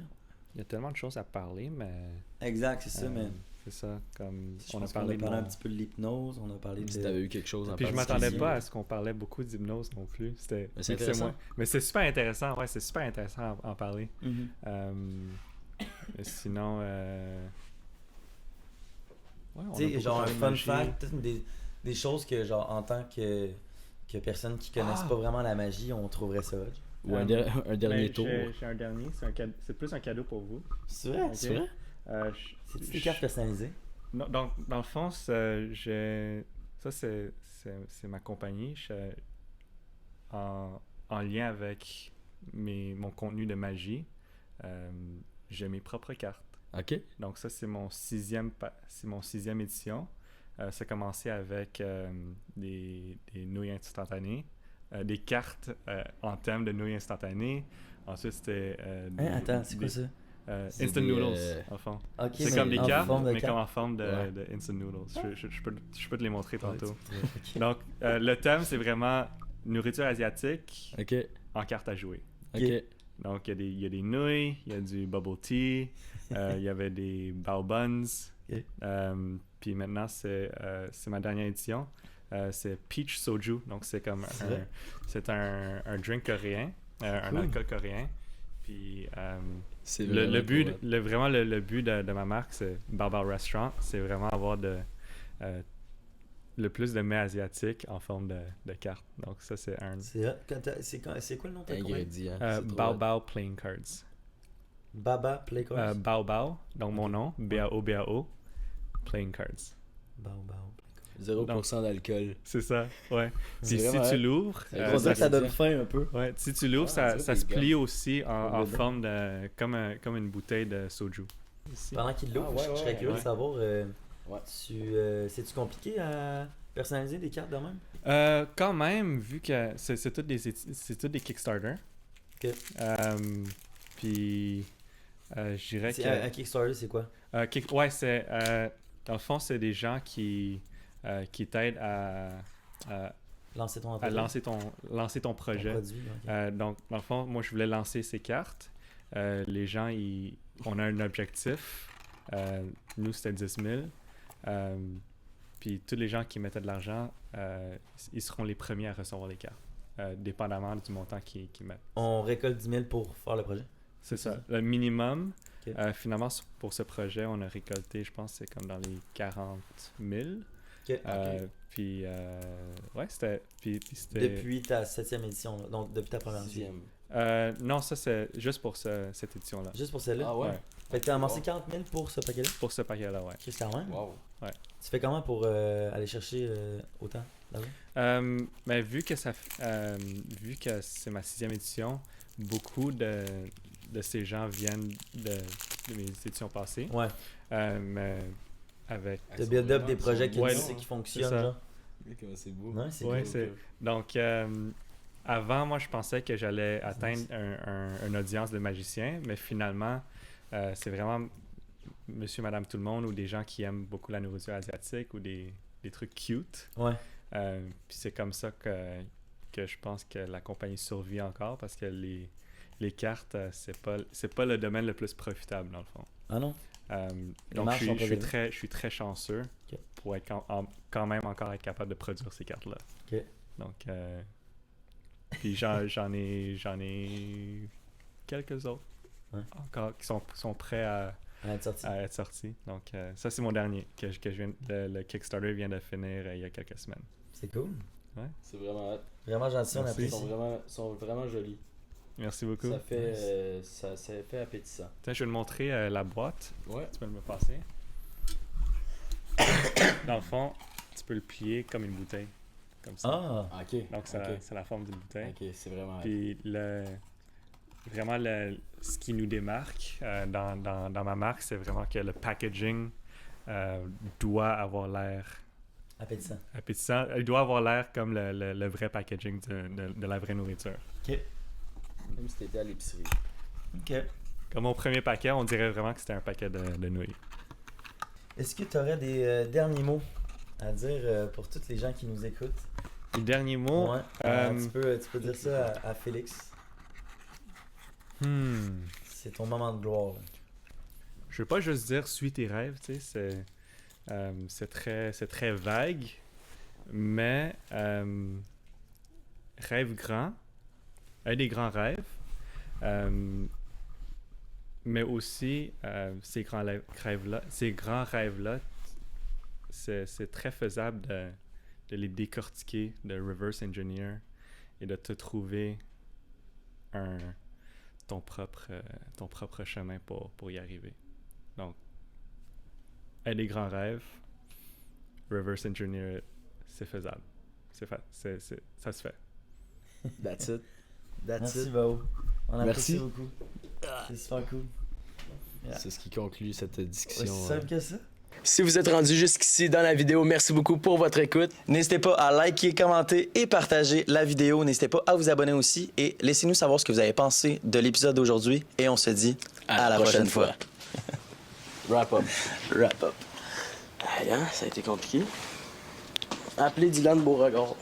Il y a tellement de choses à parler, mais... Exact, c'est ça, mais... C'est ça, comme... On a parlé un petit peu de l'hypnose, on a parlé Si t'avais eu quelque chose en Puis je m'attendais pas à ce qu'on parlait beaucoup d'hypnose non plus. Mais c'est intéressant. Mais c'est super intéressant, ouais, c'est super intéressant à en parler. Mm-hmm. Mais sinon... Ouais, tu sais, genre un fun fact, des choses que, genre, en tant que personne qui connaisse pas vraiment la magie, on trouverait ça. Ou un dernier tour. J'ai un dernier, c'est plus un cadeau pour vous. C'est vrai? Okay. C'est vrai? C'est-tu des cartes personnalisées? Non, donc, dans le fond, ça c'est ma compagnie. En lien avec mon contenu de magie, j'ai mes propres cartes. OK. Donc ça, c'est mon sixième édition. Ça a commencé avec des nouilles instantanées, des cartes en thème de nouilles instantanées. Ensuite, c'était... attends, c'est quoi ça? Instant noodles, en fond. Okay, c'est comme des cartes, mais carte. comme en forme de instant noodles. Je peux te les montrer tantôt. Okay. Donc, le thème, c'est vraiment nourriture asiatique en carte à jouer. OK. Donc, il y a des nouilles, il y a du bubble tea, il y avait des bao buns. Okay. Puis maintenant, c'est ma dernière édition. C'est Peach Soju. Donc, c'est comme un drink coréen, un alcool coréen. Puis le but de ma marque, c'est Bao Restaurant, c'est vraiment avoir le plus de mets asiatiques en forme de carte. Donc ça, c'est un... C'est quoi le nom de ta ingrédient? Bao Playing Cards. Baba Play Cards? Bao, donc mon nom, BAO, Playing Cards. Bao. 0% d'alcool. C'est ça, ouais. Puis si tu l'ouvres... ça donne faim un peu. Ouais, si tu l'ouvres, ça se plie aussi en forme de... Comme une bouteille de soju. Ici. Pendant qu'il l'ouvre, je serais curieux de savoir... c'est-tu compliqué à personnaliser des cartes de même? Quand même, vu que c'est toutes des Kickstarter. OK. Puis... je dirais que... À Kickstarter, c'est quoi? C'est... dans le fond, c'est des gens qui t'aident à lancer ton projet. Produit, okay. Donc, dans le fond, moi, je voulais lancer ces cartes. Les gens, on a un objectif. Nous, c'était 10 000. Puis tous les gens qui mettaient de l'argent, ils seront les premiers à recevoir les cartes, dépendamment du montant qu'ils mettent. On récolte 10 000 pour faire le projet? C'est ça. Le minimum, finalement, pour ce projet, on a récolté, je pense, c'est comme dans les 40 000. Puis, c'était... Puis c'était... Depuis ta 7e édition, là. Donc depuis ta première édition. Non, ça, c'est juste pour cette édition-là. Juste pour celle-là? Ah ouais? Fait que t'as amassé 40 000 pour ce paquet-là? Pour ce paquet-là, ouais. Qu'est-ce quand même? Wow. Ouais. Tu fais comment pour aller chercher autant là-bas? Mais vu que c'est ma 6e édition, beaucoup de ces gens viennent de mes éditions passées. Ouais. Mais avec... Tu build up des projets qui fonctionnent, genre. C'est beau. Ouais, c'est ouais, cool. Donc, avant, moi, je pensais que j'allais atteindre une audience de magiciens, mais finalement, c'est vraiment monsieur, madame, tout le monde, ou des gens qui aiment beaucoup la nourriture asiatique, ou des trucs cute. Ouais. Puis c'est comme ça que je pense que la compagnie survit encore, parce que les cartes, c'est pas le domaine le plus profitable, dans le fond. Ah non? Donc, je suis très chanceux pour être quand même encore être capable de produire ces cartes-là. OK. Donc, puis j'en ai quelques autres encore qui sont prêts à être sortis. Donc, ça, c'est mon dernier que le Kickstarter vient de finir il y a quelques semaines. C'est cool. Ouais. C'est vraiment vraiment gentil, on apprécie. Ils sont vraiment jolis. Merci beaucoup. Ça fait appétissant. Tiens, je vais te montrer la boîte. Ouais. Tu peux me passer. Dans le fond, tu peux le plier comme une bouteille. Comme ça. Ah! OK. Donc, c'est la forme d'une bouteille. OK, c'est vraiment... Puis vraiment ce qui nous démarque dans ma marque, c'est vraiment que le packaging doit avoir l'air appétissant. Il doit avoir l'air comme le vrai packaging de la vraie nourriture. OK. Comme si t'étais à l'épicerie. OK. Comme mon premier paquet, on dirait vraiment que c'était un paquet de nouilles. Est-ce que tu aurais des derniers mots à dire pour tous les gens qui nous écoutent? Les derniers mots? Ouais. Tu peux dire ça à Félix. C'est ton moment de gloire. Je veux pas juste dire « suis tes rêves », tu sais, c'est très vague, mais rêve grand, un des grands rêves, mais aussi ces grands rêves-là, c'est très faisable de les décortiquer, de reverse engineer et de te trouver ton propre chemin pour y arriver. Donc, un des grands rêves, reverse engineer, c'est faisable. Ça se fait. That's it. Merci, Bao. On apprécie Merci beaucoup. C'est super cool. Yeah. C'est ce qui conclut cette discussion. C'est simple que ça. Si vous êtes rendu jusqu'ici dans la vidéo, merci beaucoup pour votre écoute. N'hésitez pas à liker, commenter et partager la vidéo. N'hésitez pas à vous abonner aussi et laissez-nous savoir ce que vous avez pensé de l'épisode d'aujourd'hui. Et on se dit à la prochaine fois. Wrap up. Wrap up. Aïe, hein, ça a été compliqué. Appelez Dylan Beauregard.